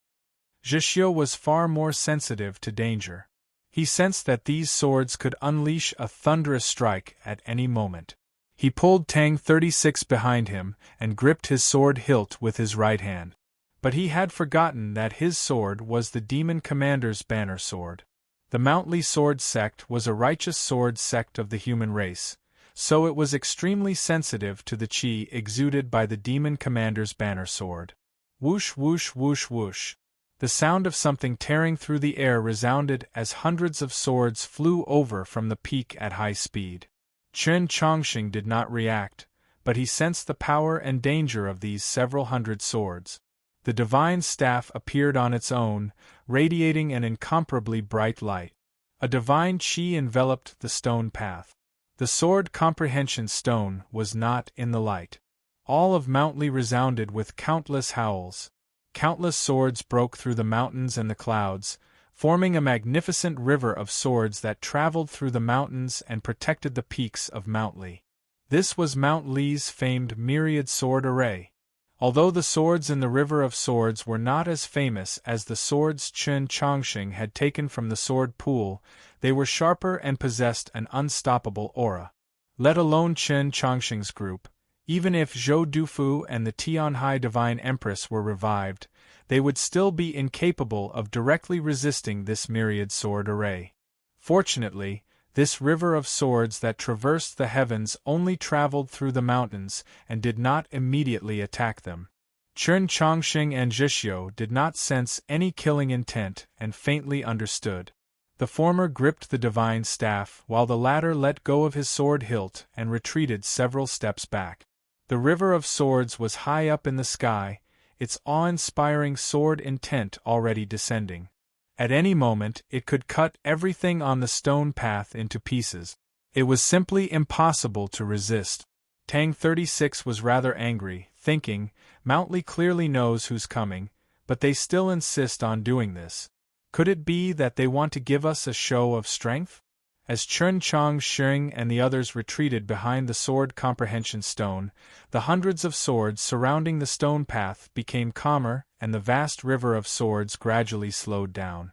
Zhixiu was far more sensitive to danger. He sensed that these swords could unleash a thunderous strike at any moment. He pulled Tang 36 behind him and gripped his sword hilt with his right hand. But he had forgotten that his sword was the demon commander's banner sword. The Mount Li sword sect was a righteous sword sect of the human race, so it was extremely sensitive to the qi exuded by the demon commander's banner sword. Whoosh whoosh whoosh whoosh. The sound of something tearing through the air resounded as hundreds of swords flew over from the peak at high speed. Chen Chongqing did not react, but he sensed the power and danger of these several hundred swords. The divine staff appeared on its own, radiating an incomparably bright light. A divine qi enveloped the stone path. The sword comprehension stone was not in the light. All of Mount Li resounded with countless howls. Countless swords broke through the mountains and the clouds, forming a magnificent river of swords that traveled through the mountains and protected the peaks of Mount Li. This was Mount Li's famed myriad sword array. Although the swords in the River of Swords were not as famous as the swords Chen Chongqing had taken from the sword pool, they were sharper and possessed an unstoppable aura. Let alone Chen Chongqing's group, even if Zhou Dufu and the Tianhai Divine Empress were revived, they would still be incapable of directly resisting this myriad sword array. Fortunately, this river of swords that traversed the heavens only traveled through the mountains and did not immediately attack them. Chen Chongqing and Zhixiu did not sense any killing intent and faintly understood. The former gripped the divine staff while the latter let go of his sword hilt and retreated several steps back. The river of swords was high up in the sky, its awe-inspiring sword intent already descending. At any moment it could cut everything on the stone path into pieces. It was simply impossible to resist. Tang 36 was rather angry, thinking, Mount Li clearly knows who's coming, but they still insist on doing this. Could it be that they want to give us a show of strength? As Chen Chongqing and the others retreated behind the sword comprehension stone, the hundreds of swords surrounding the stone path became calmer and the vast river of swords gradually slowed down.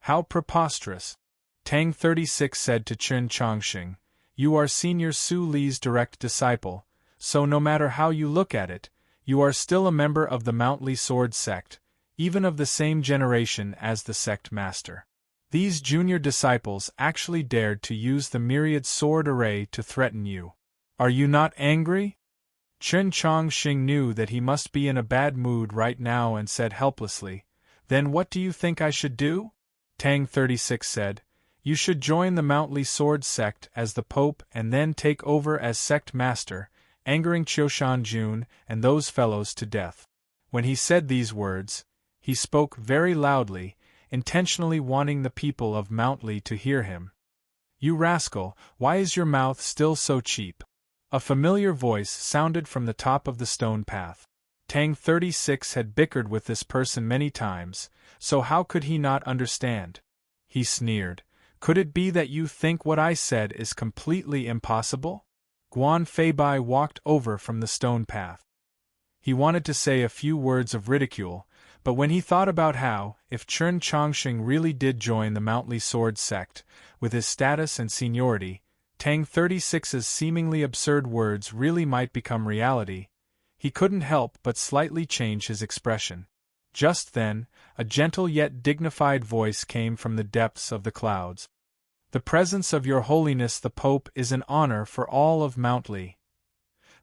How preposterous! Tang 36 said to Chen Chongqing, "You are Senior Su Li's direct disciple, so no matter how you look at it, you are still a member of the Mount Li sword sect, even of the same generation as the sect master. These junior disciples actually dared to use the myriad sword array to threaten you. Are you not angry?" Chen Chongqing knew that he must be in a bad mood right now and said helplessly, "Then what do you think I should do?" Tang 36 said, "You should join the Mount Li sword sect as the Pope and then take over as sect master, angering Qiushan Jun and those fellows to death." When he said these words, he spoke very loudly, intentionally wanting the people of Mount Li to hear him. "You rascal, why is your mouth still so cheap?" A familiar voice sounded from the top of the stone path. Tang 36 had bickered with this person many times, so how could he not understand? He sneered, "Could it be that you think what I said is completely impossible?" Guan Feibai walked over from the stone path. He wanted to say a few words of ridicule, but when he thought about how, if Chen Chongqing really did join the Mount Li sword sect, with his status and seniority, Tang 36's seemingly absurd words really might become reality, he couldn't help but slightly change his expression. Just then, a gentle yet dignified voice came from the depths of the clouds. "The presence of Your Holiness the Pope is an honor for all of Mount Li."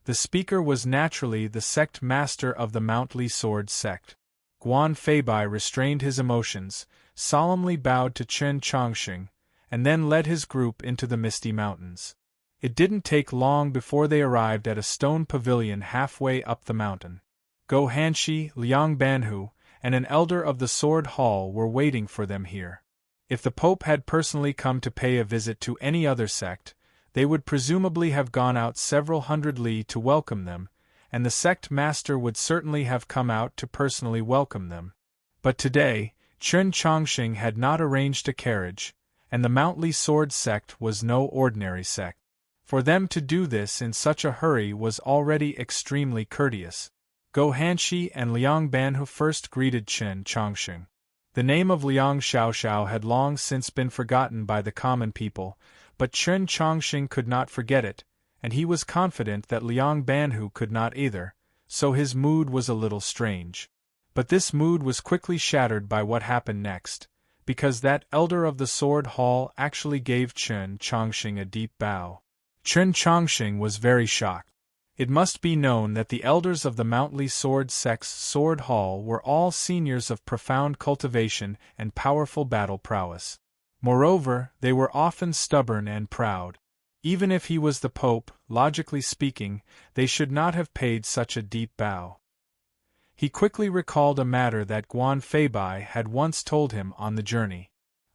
The speaker was naturally the sect master of the Mount Li sword sect. Guan Feibai restrained his emotions, solemnly bowed to Chen Chongqing, and then led his group into the misty mountains. It didn't take long before they arrived at a stone pavilion halfway up the mountain. Go Hanshi, Liang Banhu, and an elder of the Sword Hall were waiting for them here. If the Pope had personally come to pay a visit to any other sect, they would presumably have gone out several hundred li to welcome them, and the sect master would certainly have come out to personally welcome them. But today, Chen Chongqing had not arranged a carriage, and the Mountly Sword sect was no ordinary sect. For them to do this in such a hurry was already extremely courteous. Go Hanshi and Liang Banhu first greeted Chen Chongqing. The name of Liang Xiaoxiao had long since been forgotten by the common people, but Chen Chongqing could not forget it, and he was confident that Liang Banhu could not either, so his mood was a little strange. But this mood was quickly shattered by what happened next, because that elder of the Sword Hall actually gave Chen Chongqing a deep bow. Chen Chongqing was very shocked. It must be known that the elders of the Mountly Sword sect's Sword Hall were all seniors of profound cultivation and powerful battle prowess. Moreover, they were often stubborn and proud. Even if he was the Pope, logically speaking, they should not have paid such a deep bow. He quickly recalled a matter that Guan Feibai had once told him on the journey.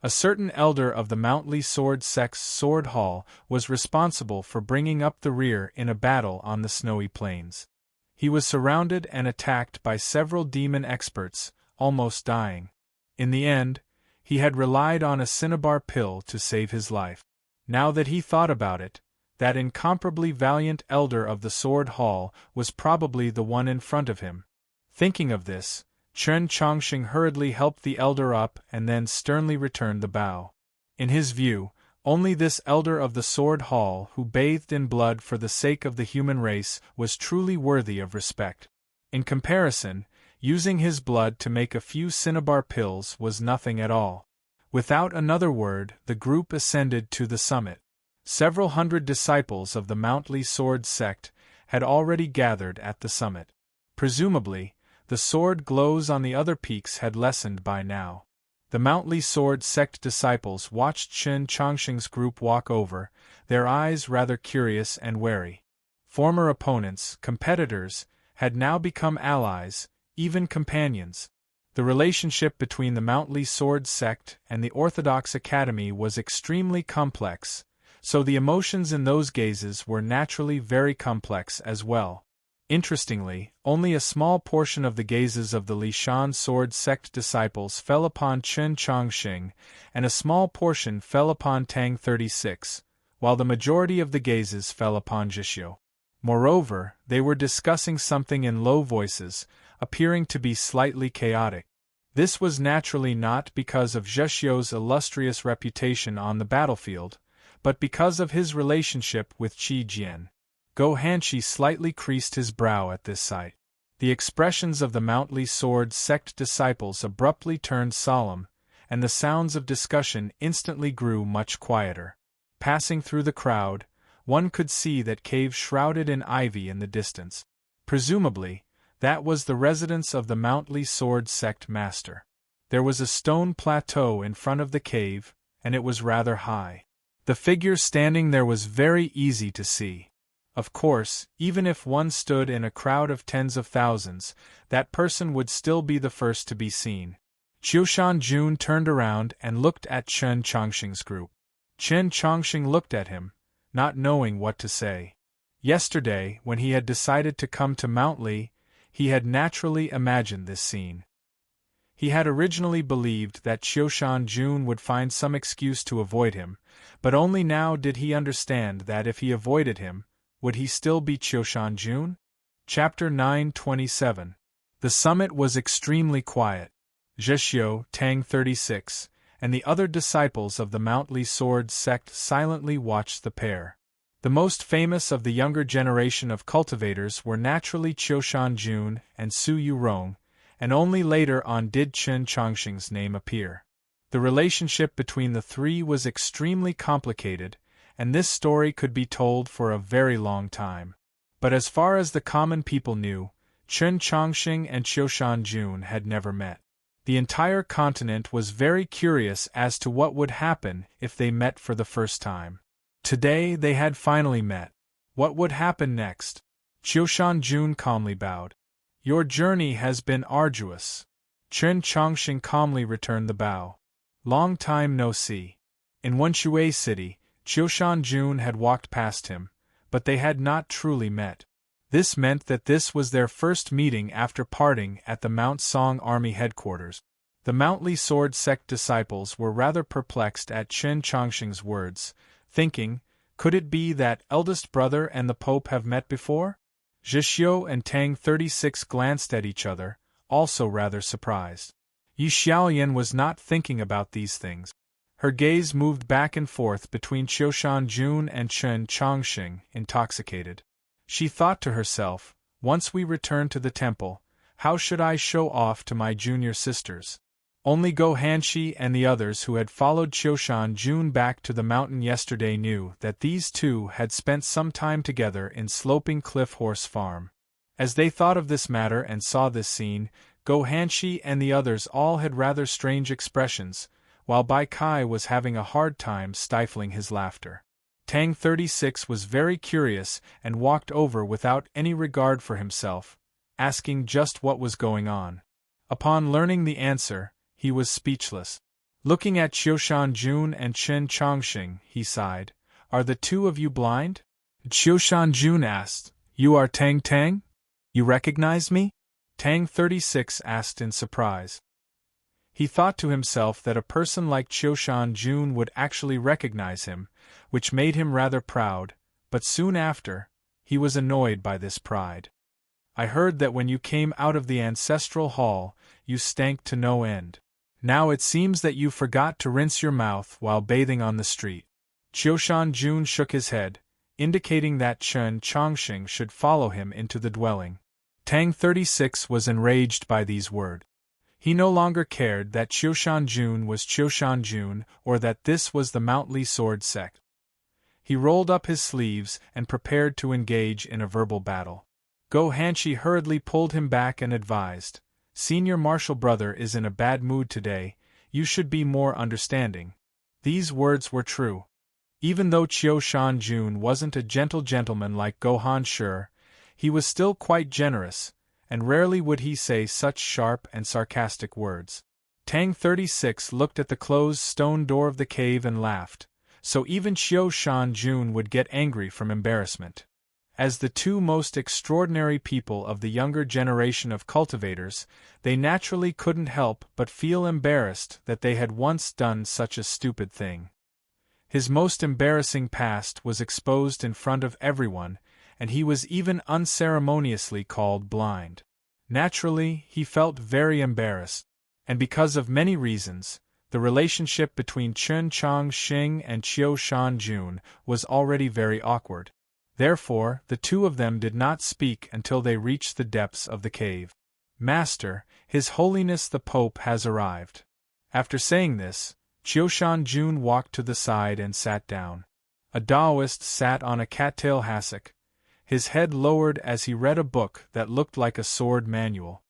A certain elder of the Mountly Sword sect's Sword Hall was responsible for bringing up the rear in a battle on the snowy plains. He was surrounded and attacked by several demon experts, almost dying. In the end, he had relied on a cinnabar pill to save his life. Now that he thought about it, that incomparably valiant elder of the Sword Hall was probably the one in front of him. Thinking of this, Chen Chongqing hurriedly helped the elder up and then sternly returned the bow. In his view, only this elder of the Sword Hall who bathed in blood for the sake of the human race was truly worthy of respect. In comparison, using his blood to make a few cinnabar pills was nothing at all. Without another word, the group ascended to the summit. Several hundred disciples of the Mountly Sword sect had already gathered at the summit. Presumably, the sword glows on the other peaks had lessened by now. The Mountly Sword sect disciples watched Chen Chongqing's group walk over, their eyes rather curious and wary. Former opponents, competitors, had now become allies, even companions. The relationship between the Mountly Sword sect and the Orthodox Academy was extremely complex, so the emotions in those gazes were naturally very complex as well. Interestingly, only a small portion of the gazes of the Lishan Sword sect disciples fell upon Chen Chongqing, and a small portion fell upon Tang 36, while the majority of the gazes fell upon Zhishyo. Moreover, they were discussing something in low voices, appearing to be slightly chaotic. This was naturally not because of Zhishyo's illustrious reputation on the battlefield, but because of his relationship with Qi Jian. Go Hanshi slightly creased his brow at this sight. The expressions of the Mountly Sword sect disciples abruptly turned solemn, and the sounds of discussion instantly grew much quieter. Passing through the crowd, one could see that cave shrouded in ivy in the distance. Presumably, that was the residence of the Mountly Sword sect master. There was a stone plateau in front of the cave, and it was rather high. The figure standing there was very easy to see. Of course, even if one stood in a crowd of tens of thousands, that person would still be the first to be seen. Qiushan Jun turned around and looked at Chen Chongqing's group. Chen Chongqing looked at him, not knowing what to say. Yesterday, when he had decided to come to Mountly, he had naturally imagined this scene. He had originally believed that Qiushan Jun would find some excuse to avoid him, but only now did he understand that if he avoided him, would he still be Qiushan Jun? Chapter 927. The summit was extremely quiet. Zhishyo, Tang 36, and the other disciples of the Mountly Sword sect silently watched the pair. The most famous of the younger generation of cultivators were naturally Qiushan Jun and Su Yurong, and only later on did Chen Chongqing's name appear. The relationship between the three was extremely complicated, and this story could be told for a very long time. But as far as the common people knew, Chen Chongqing and Qiushan Jun had never met. The entire continent was very curious as to what would happen if they met for the first time. Today they had finally met. What would happen next? Qiushan Jun calmly bowed. Your journey has been arduous. Chen Chongqing calmly returned the bow. Long time no see. In Wenshui City, Qiushan Jun had walked past him, but they had not truly met. This meant that this was their first meeting after parting at the Mount Song Army headquarters. The Mountly Sword sect disciples were rather perplexed at Chen Chongqing's words, thinking, could it be that eldest brother and the Pope have met before? Zhixiu and Tang 36 glanced at each other, also rather surprised. Yi Xiaoyan was not thinking about these things. Her gaze moved back and forth between Qiushan Jun and Chen Chongqing, intoxicated. She thought to herself, once we return to the temple, how should I show off to my junior sisters? Only Go Hanshi and the others who had followed Qiushan Jun back to the mountain yesterday knew that these two had spent some time together in Sloping Cliff Horse Farm. As they thought of this matter and saw this scene, Go Hanshi and the others all had rather strange expressions, while Bai Kai was having a hard time stifling his laughter. Tang 36 was very curious and walked over without any regard for himself, asking just what was going on. Upon learning the answer, he was speechless. Looking at Qiushan Jun and Chen Chongqing, he sighed, "Are the two of you blind?" Qiushan Jun asked, "You are Tang Tang? You recognize me?" Tang 36 asked in surprise. He thought to himself that a person like Qiushan Jun would actually recognize him, which made him rather proud, but soon after, he was annoyed by this pride. "I heard that when you came out of the ancestral hall, you stank to no end. Now it seems that you forgot to rinse your mouth while bathing on the street." Qiushan Jun shook his head, indicating that Chen Chongqing should follow him into the dwelling. Tang 36 was enraged by these words. He no longer cared that Qiushan Jun was Qiushan Jun or that this was the Mountly Sword sect. He rolled up his sleeves and prepared to engage in a verbal battle. Go Hanshi hurriedly pulled him back and advised, "Senior Marshal Brother is in a bad mood today, you should be more understanding." These words were true. Even though Qiushan Jun wasn't a gentle gentleman like Go Han-shi, he was still quite generous, and rarely would he say such sharp and sarcastic words. Tang 36 looked at the closed stone door of the cave and laughed, so even Qiushan Jun would get angry from embarrassment. As the two most extraordinary people of the younger generation of cultivators, they naturally couldn't help but feel embarrassed that they had once done such a stupid thing. His most embarrassing past was exposed in front of everyone, and he was even unceremoniously called blind. Naturally, he felt very embarrassed, and because of many reasons, the relationship between Chen Chongqing and Qiushan Jun was already very awkward. Therefore, the two of them did not speak until they reached the depths of the cave. "Master, His Holiness the Pope has arrived." After saying this, Qiushan Jun walked to the side and sat down. A Taoist sat on a cattail hassock, his head lowered as he read a book that looked like a sword manual.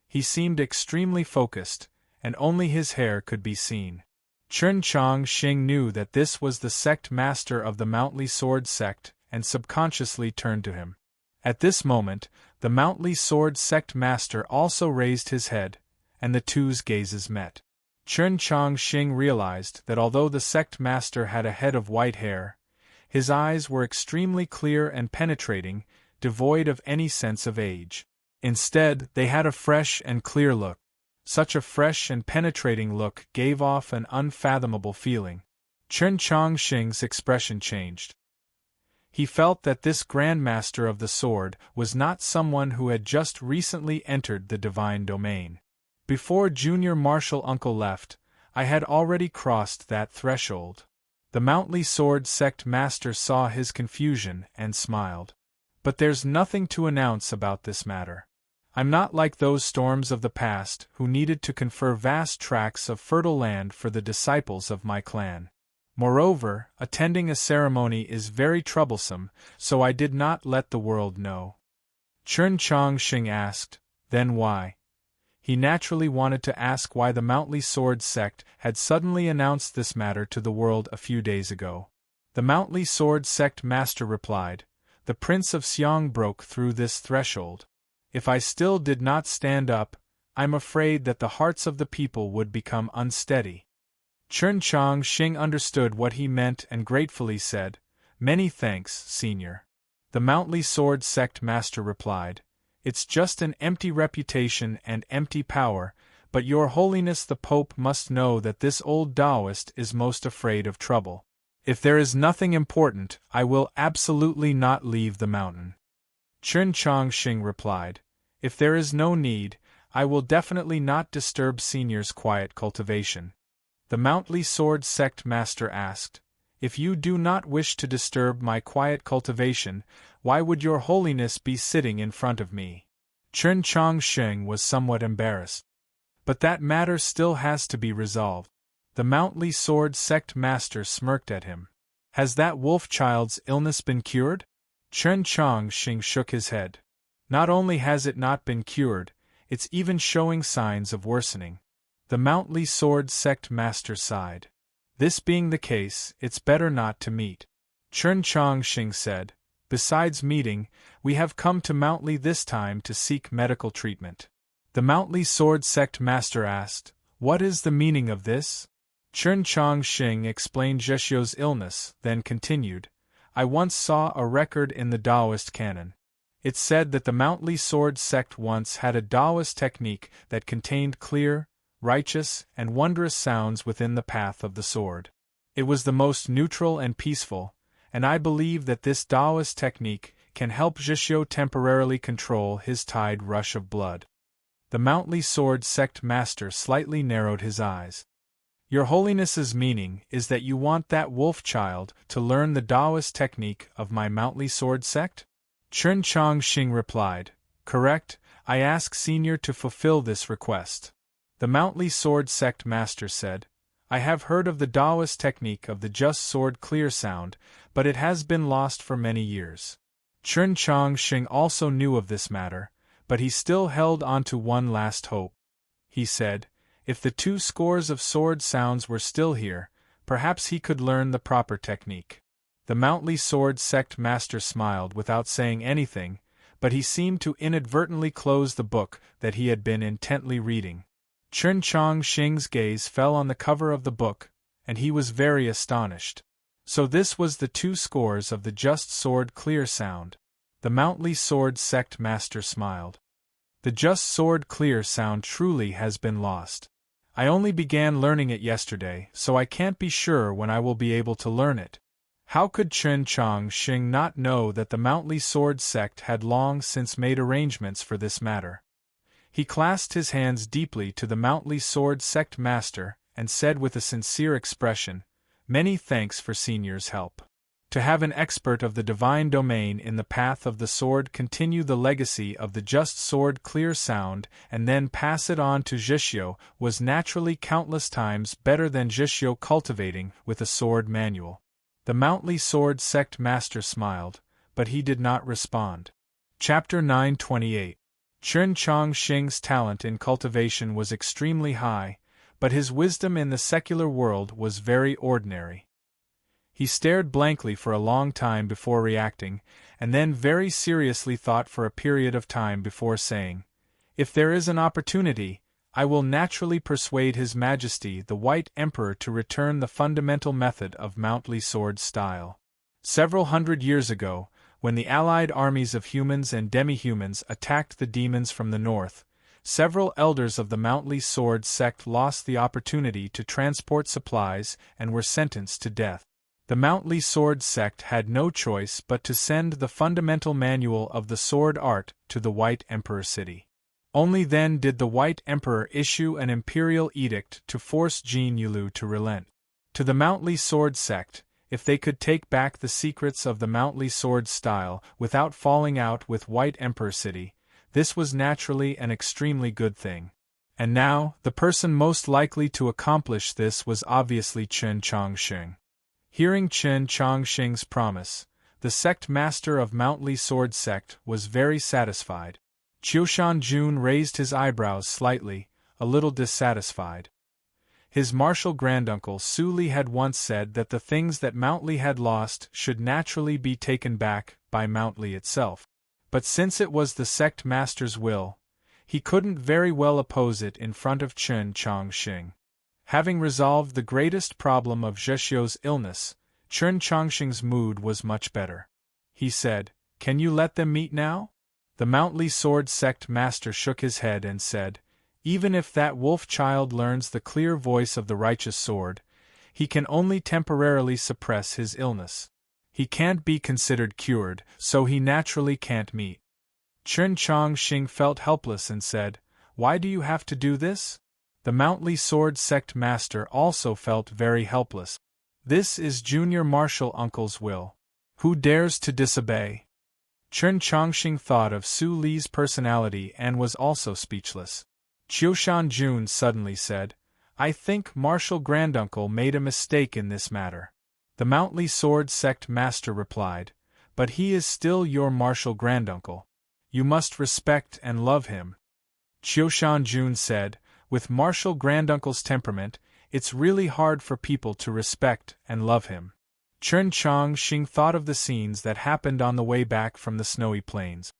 He seemed extremely focused, and only his hair could be seen. Chen Chongqing knew that this was the sect master of the Mountly Sword sect and subconsciously turned to him. At this moment, the Mountly Sword sect master also raised his head, and the two's gazes met. Chen Chongqing realized that although the sect master had a head of white hair, his eyes were extremely clear and penetrating, devoid of any sense of age. Instead, they had a fresh and clear look. Such a fresh and penetrating look gave off an unfathomable feeling. Chen Chongqing's expression changed. He felt that this Grand Master of the Sword was not someone who had just recently entered the divine domain. Before Junior Marshal Uncle left, I had already crossed that threshold. The Mountly Sword sect master saw his confusion and smiled. "But there's nothing to announce about this matter. I'm not like those storms of the past who needed to confer vast tracts of fertile land for the disciples of my clan. Moreover, attending a ceremony is very troublesome, so I did not let the world know." Chen Chongqing asked, "Then why?" He naturally wanted to ask why the Mountly Sword sect had suddenly announced this matter to the world a few days ago. The Mountly Sword sect master replied, "The Prince of Xiong broke through this threshold. If I still did not stand up, I'm afraid that the hearts of the people would become unsteady. Chen Chongqing understood what he meant and gratefully said, "Many thanks, Senior." The Mountly Sword Sect Master replied, "It's just an empty reputation and empty power, but Your Holiness the Pope must know that this old Taoist is most afraid of trouble. If there is nothing important, I will absolutely not leave the mountain." Chen Chongqing replied, "If there is no need, I will definitely not disturb Senior's quiet cultivation." The Mountly Sword Sect Master asked, "If you do not wish to disturb my quiet cultivation, why would Your Holiness be sitting in front of me?" Chen Chongqing was somewhat embarrassed. "But that matter still has to be resolved." The Mountly Sword Sect Master smirked at him. "Has that wolf child's illness been cured?" Chen Chongqing shook his head. "Not only has it not been cured, it's even showing signs of worsening." The Mountly Sword Sect Master sighed. "This being the case, it's better not to meet." Chen Chongqing said, "Besides meeting, we have come to Mountly this time to seek medical treatment." The Mountly Sword Sect Master asked, "What is the meaning of this?" Chen Chongqing explained Zheshio's illness, then continued, "I once saw a record in the Taoist canon. It said that the Mountly Sword Sect once had a Taoist technique that contained clear, righteous, and wondrous sounds within the path of the sword. It was the most neutral and peaceful, and I believe that this Taoist technique can help Zheshio temporarily control his tide rush of blood." The Mountly Sword Sect Master slightly narrowed his eyes. "Your Holiness's meaning is that you want that wolf child to learn the Taoist technique of my Mountly Sword Sect?" Chen Chongqing replied, "Correct, I ask Senior to fulfill this request." The Mountly Sword Sect Master said, "I have heard of the Taoist technique of the just sword clear sound, but it has been lost for many years." Chen Chongqing also knew of this matter, but he still held on to one last hope. He said, "If the 2 scores of sword sounds were still here, perhaps he could learn the proper technique." The Mountly Sword Sect Master smiled without saying anything, but he seemed to inadvertently close the book that he had been intently reading. Chen Chongqing's gaze fell on the cover of the book, and he was very astonished. So this was the 2 scores of the just sword clear sound. The Mountly Sword Sect Master smiled. "The just sword clear sound truly has been lost. I only began learning it yesterday, so I can't be sure when I will be able to learn it." How could Chen Chongqing not know that the Mountly Sword Sect had long since made arrangements for this matter? He clasped his hands deeply to the Mountly Sword Sect Master and said with a sincere expression, "Many thanks for Senior's help." To have an expert of the divine domain in the path of the sword continue the legacy of the just sword clear sound and then pass it on to Zheshio was naturally countless times better than Zheshio cultivating with a sword manual. The Mountly Sword Sect Master smiled, but he did not respond. Chapter 928. Chen Chongqing's talent in cultivation was extremely high, but his wisdom in the secular world was very ordinary. He stared blankly for a long time before reacting, and then very seriously thought for a period of time before saying, "If there is an opportunity, I will naturally persuade His Majesty the White Emperor to return the fundamental method of Mountly Sword style." Several hundred years ago, when the allied armies of humans and demi-humans attacked the demons from the north, several elders of the Mountly Sword sect lost the opportunity to transport supplies and were sentenced to death. The Mountly Sword sect had no choice but to send the fundamental manual of the sword art to the White Emperor city. Only then did the White Emperor issue an imperial edict to force Jin Yulu to relent. To the Mountly Sword sect, if they could take back the secrets of the Mountly Sword style without falling out with White Emperor City, this was naturally an extremely good thing. And now, the person most likely to accomplish this was obviously Chen Chongqing. Hearing Chen Chongqing's promise, the sect master of Mountly Sword sect was very satisfied. Qiushan Jun raised his eyebrows slightly, a little dissatisfied. His martial granduncle Su Li had once said that the things that Mountly had lost should naturally be taken back by Mountly itself. But since it was the sect master's will, he couldn't very well oppose it in front of Chen Chongxing. Having resolved the greatest problem of Zhexiu's illness, Chen Chongxing's mood was much better. He said, "Can you let them meet now?" The Mountly Sword Sect master shook his head and said, "Even if that wolf child learns the clear voice of the righteous sword, he can only temporarily suppress his illness. He can't be considered cured, so he naturally can't meet." Chen Chongxing felt helpless and said, "Why do you have to do this?" The Mountly Sword Sect master also felt very helpless. "This is Junior Martial Uncle's will. Who dares to disobey?" Chen Chongxing thought of Su Li's personality and was also speechless. Qiushan Jun suddenly said, "I think Martial Granduncle made a mistake in this matter." The Mountly Sword Sect master replied, "But he is still your Martial Granduncle. You must respect and love him." Qiushan Jun said, "With Martial Granduncle's temperament, it's really hard for people to respect and love him." Chen Chongxing thought of the scenes that happened on the way back from the snowy plains.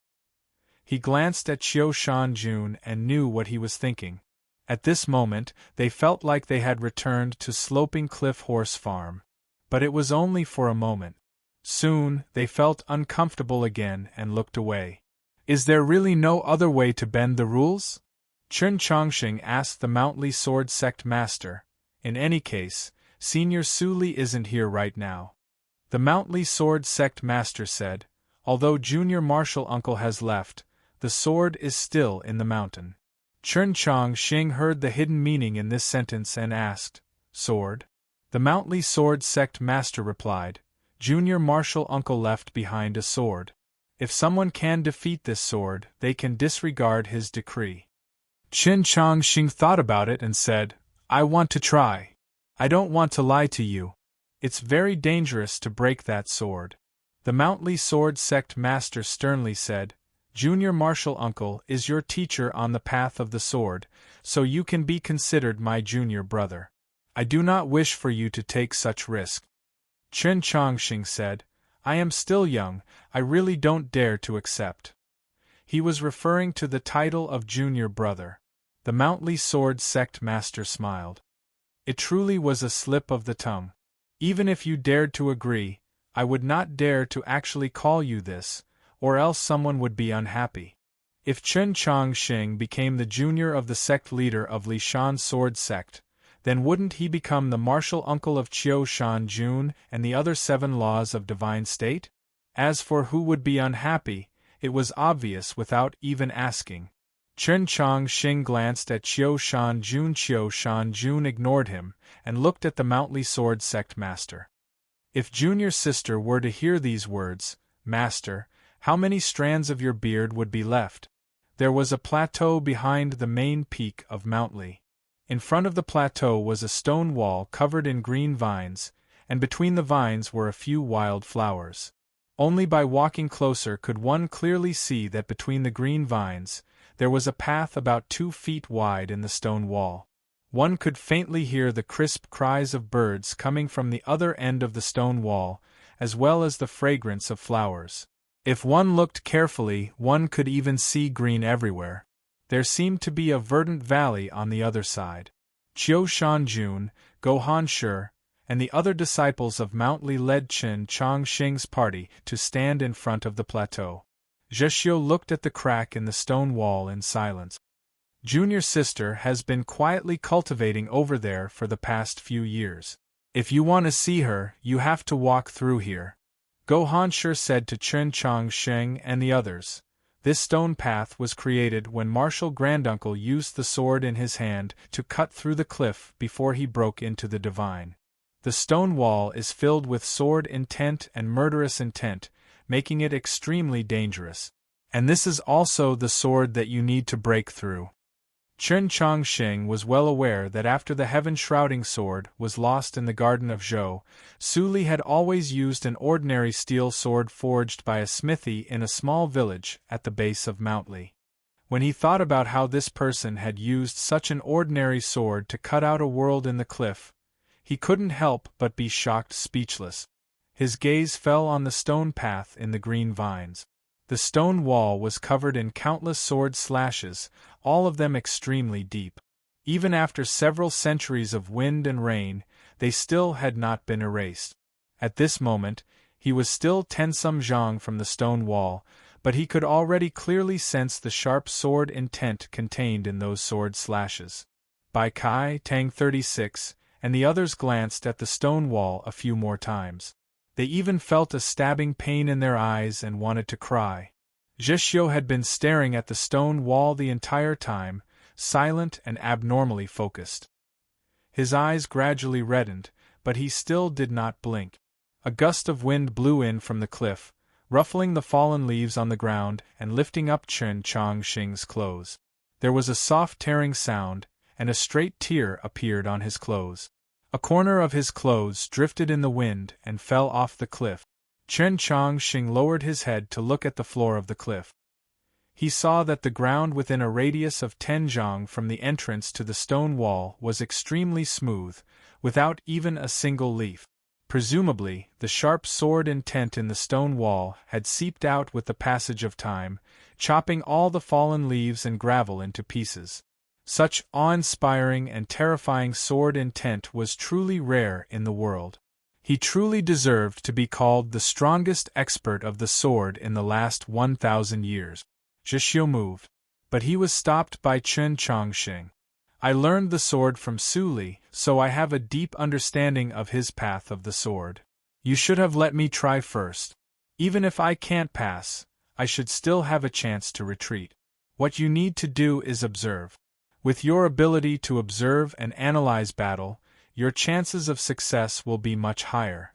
He glanced at Qiushan Jun and knew what he was thinking. At this moment, they felt like they had returned to Sloping Cliff Horse Farm. But it was only for a moment. Soon, they felt uncomfortable again and looked away. "Is there really no other way to bend the rules?" Chen Chongxing asked the Mountly Sword Sect master. "In any case, Senior Su Li isn't here right now." The Mountly Sword Sect master said, "Although Junior Martial Uncle has left, the sword is still in the mountain." Chen Chongxing heard the hidden meaning in this sentence and asked, "Sword?" The Mountly Sword Sect master replied, "Junior Martial Uncle left behind a sword. If someone can defeat this sword, they can disregard his decree." Chen Chongxing thought about it and said, "I want to try. I don't want to lie to you. It's very dangerous to break that sword." The Mountly Sword Sect master sternly said, "Junior Martial Uncle is your teacher on the path of the sword, so you can be considered my junior brother. I do not wish for you to take such risk." Chen Chongxing said, "I am still young, I really don't dare to accept." He was referring to the title of junior brother. The Mountly Sword Sect master smiled. "It truly was a slip of the tongue. Even if you dared to agree, I would not dare to actually call you this, or else someone would be unhappy." If Chen Chongxing became the junior of the sect leader of Lishan Sword Sect, then wouldn't he become the martial uncle of Qiushan Jun and the other 7 laws of divine state? As for who would be unhappy, it was obvious without even asking. Chen Chongxing glanced at Qiushan Jun. Qiushan Jun ignored him and looked at the Mountly Sword Sect master. If junior sister were to hear these words, "Master, how many strands of your beard would be left?" There was a plateau behind the main peak of Mountly. In front of the plateau was a stone wall covered in green vines, and between the vines were a few wild flowers. Only by walking closer could one clearly see that between the green vines, there was a path about 2 feet wide in the stone wall. One could faintly hear the crisp cries of birds coming from the other end of the stone wall, as well as the fragrance of flowers. If one looked carefully, one could even see green everywhere. There seemed to be a verdant valley on the other side. Qiushan Jun, Gohan Shi, and the other disciples of Mountly led Chen Chongxing's party to stand in front of the plateau. Zhexiu looked at the crack in the stone wall in silence. Junior sister has been quietly cultivating over there for the past few years. If you want to see her, you have to walk through here. Gohan Shi said to Chen Chongxing and the others. This stone path was created when Martial Granduncle used the sword in his hand to cut through the cliff before he broke into the divine. The stone wall is filled with sword intent and murderous intent, making it extremely dangerous. And this is also the sword that you need to break through. Chen Chongxing was well aware that after the heaven-shrouding sword was lost in the Garden of Zhou, Su Li had always used an ordinary steel sword forged by a smithy in a small village at the base of Mountly. When he thought about how this person had used such an ordinary sword to cut out a world in the cliff, he couldn't help but be shocked speechless. His gaze fell on the stone path in the green vines. The stone wall was covered in countless sword slashes, all of them extremely deep. Even after several centuries of wind and rain, they still had not been erased. At this moment, he was still 10 some zhang from the stone wall, but he could already clearly sense the sharp sword intent contained in those sword slashes. Bai Kai, Tang 36, and the others glanced at the stone wall a few more times. They even felt a stabbing pain in their eyes and wanted to cry. Zheshio had been staring at the stone wall the entire time, silent and abnormally focused. His eyes gradually reddened, but he still did not blink. A gust of wind blew in from the cliff, ruffling the fallen leaves on the ground and lifting up Chen Chongqing's clothes. There was a soft tearing sound, and a straight tear appeared on his clothes. A corner of his clothes drifted in the wind and fell off the cliff. Chen Chongqing lowered his head to look at the floor of the cliff. He saw that the ground within a radius of 10 zhang from the entrance to the stone wall was extremely smooth, without even a single leaf. Presumably, the sharp sword intent in the stone wall had seeped out with the passage of time, chopping all the fallen leaves and gravel into pieces. Such awe-inspiring and terrifying sword intent was truly rare in the world. He truly deserved to be called the strongest expert of the sword in the last 1,000 years. Zheshio moved, but he was stopped by Chen Chongqing. I learned the sword from Su Li, so I have a deep understanding of his path of the sword. You should have let me try first. Even if I can't pass, I should still have a chance to retreat. What you need to do is observe. With your ability to observe and analyze battle, your chances of success will be much higher.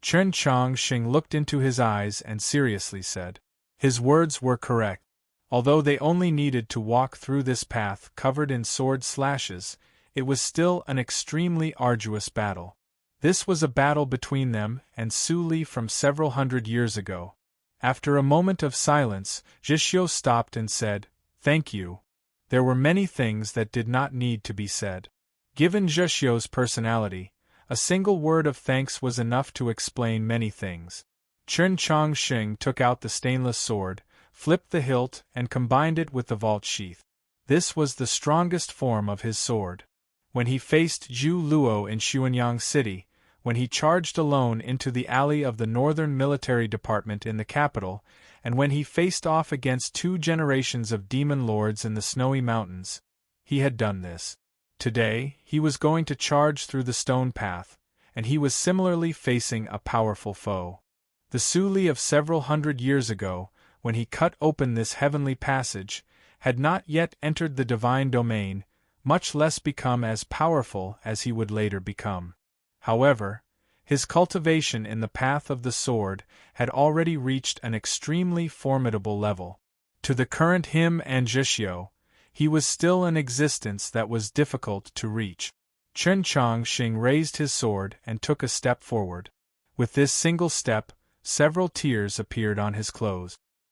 Chen Chongqing looked into his eyes and seriously said. His words were correct. Although they only needed to walk through this path covered in sword slashes, it was still an extremely arduous battle. This was a battle between them and Su Li from several hundred years ago. After a moment of silence, Zheshio stopped and said, "Thank you." There were many things that did not need to be said. Given Zheshio's personality, a single word of thanks was enough to explain many things. Chen Chongqing took out the stainless sword, flipped the hilt and combined it with the vault sheath. This was the strongest form of his sword. When he faced Zhu Luo in Xuanyang City, when he charged alone into the alley of the Northern Military Department in the capital, and when he faced off against 2 generations of demon lords in the snowy mountains, he had done this. Today, he was going to charge through the stone path, and he was similarly facing a powerful foe. The Su Li of several hundred years ago, when he cut open this heavenly passage, had not yet entered the divine domain, much less become as powerful as he would later become. However, his cultivation in the path of the sword had already reached an extremely formidable level. To the current him and Zheshio, he was still an existence that was difficult to reach. Chen Chongqing raised his sword and took a step forward. With this single step, several tears appeared on his clothes.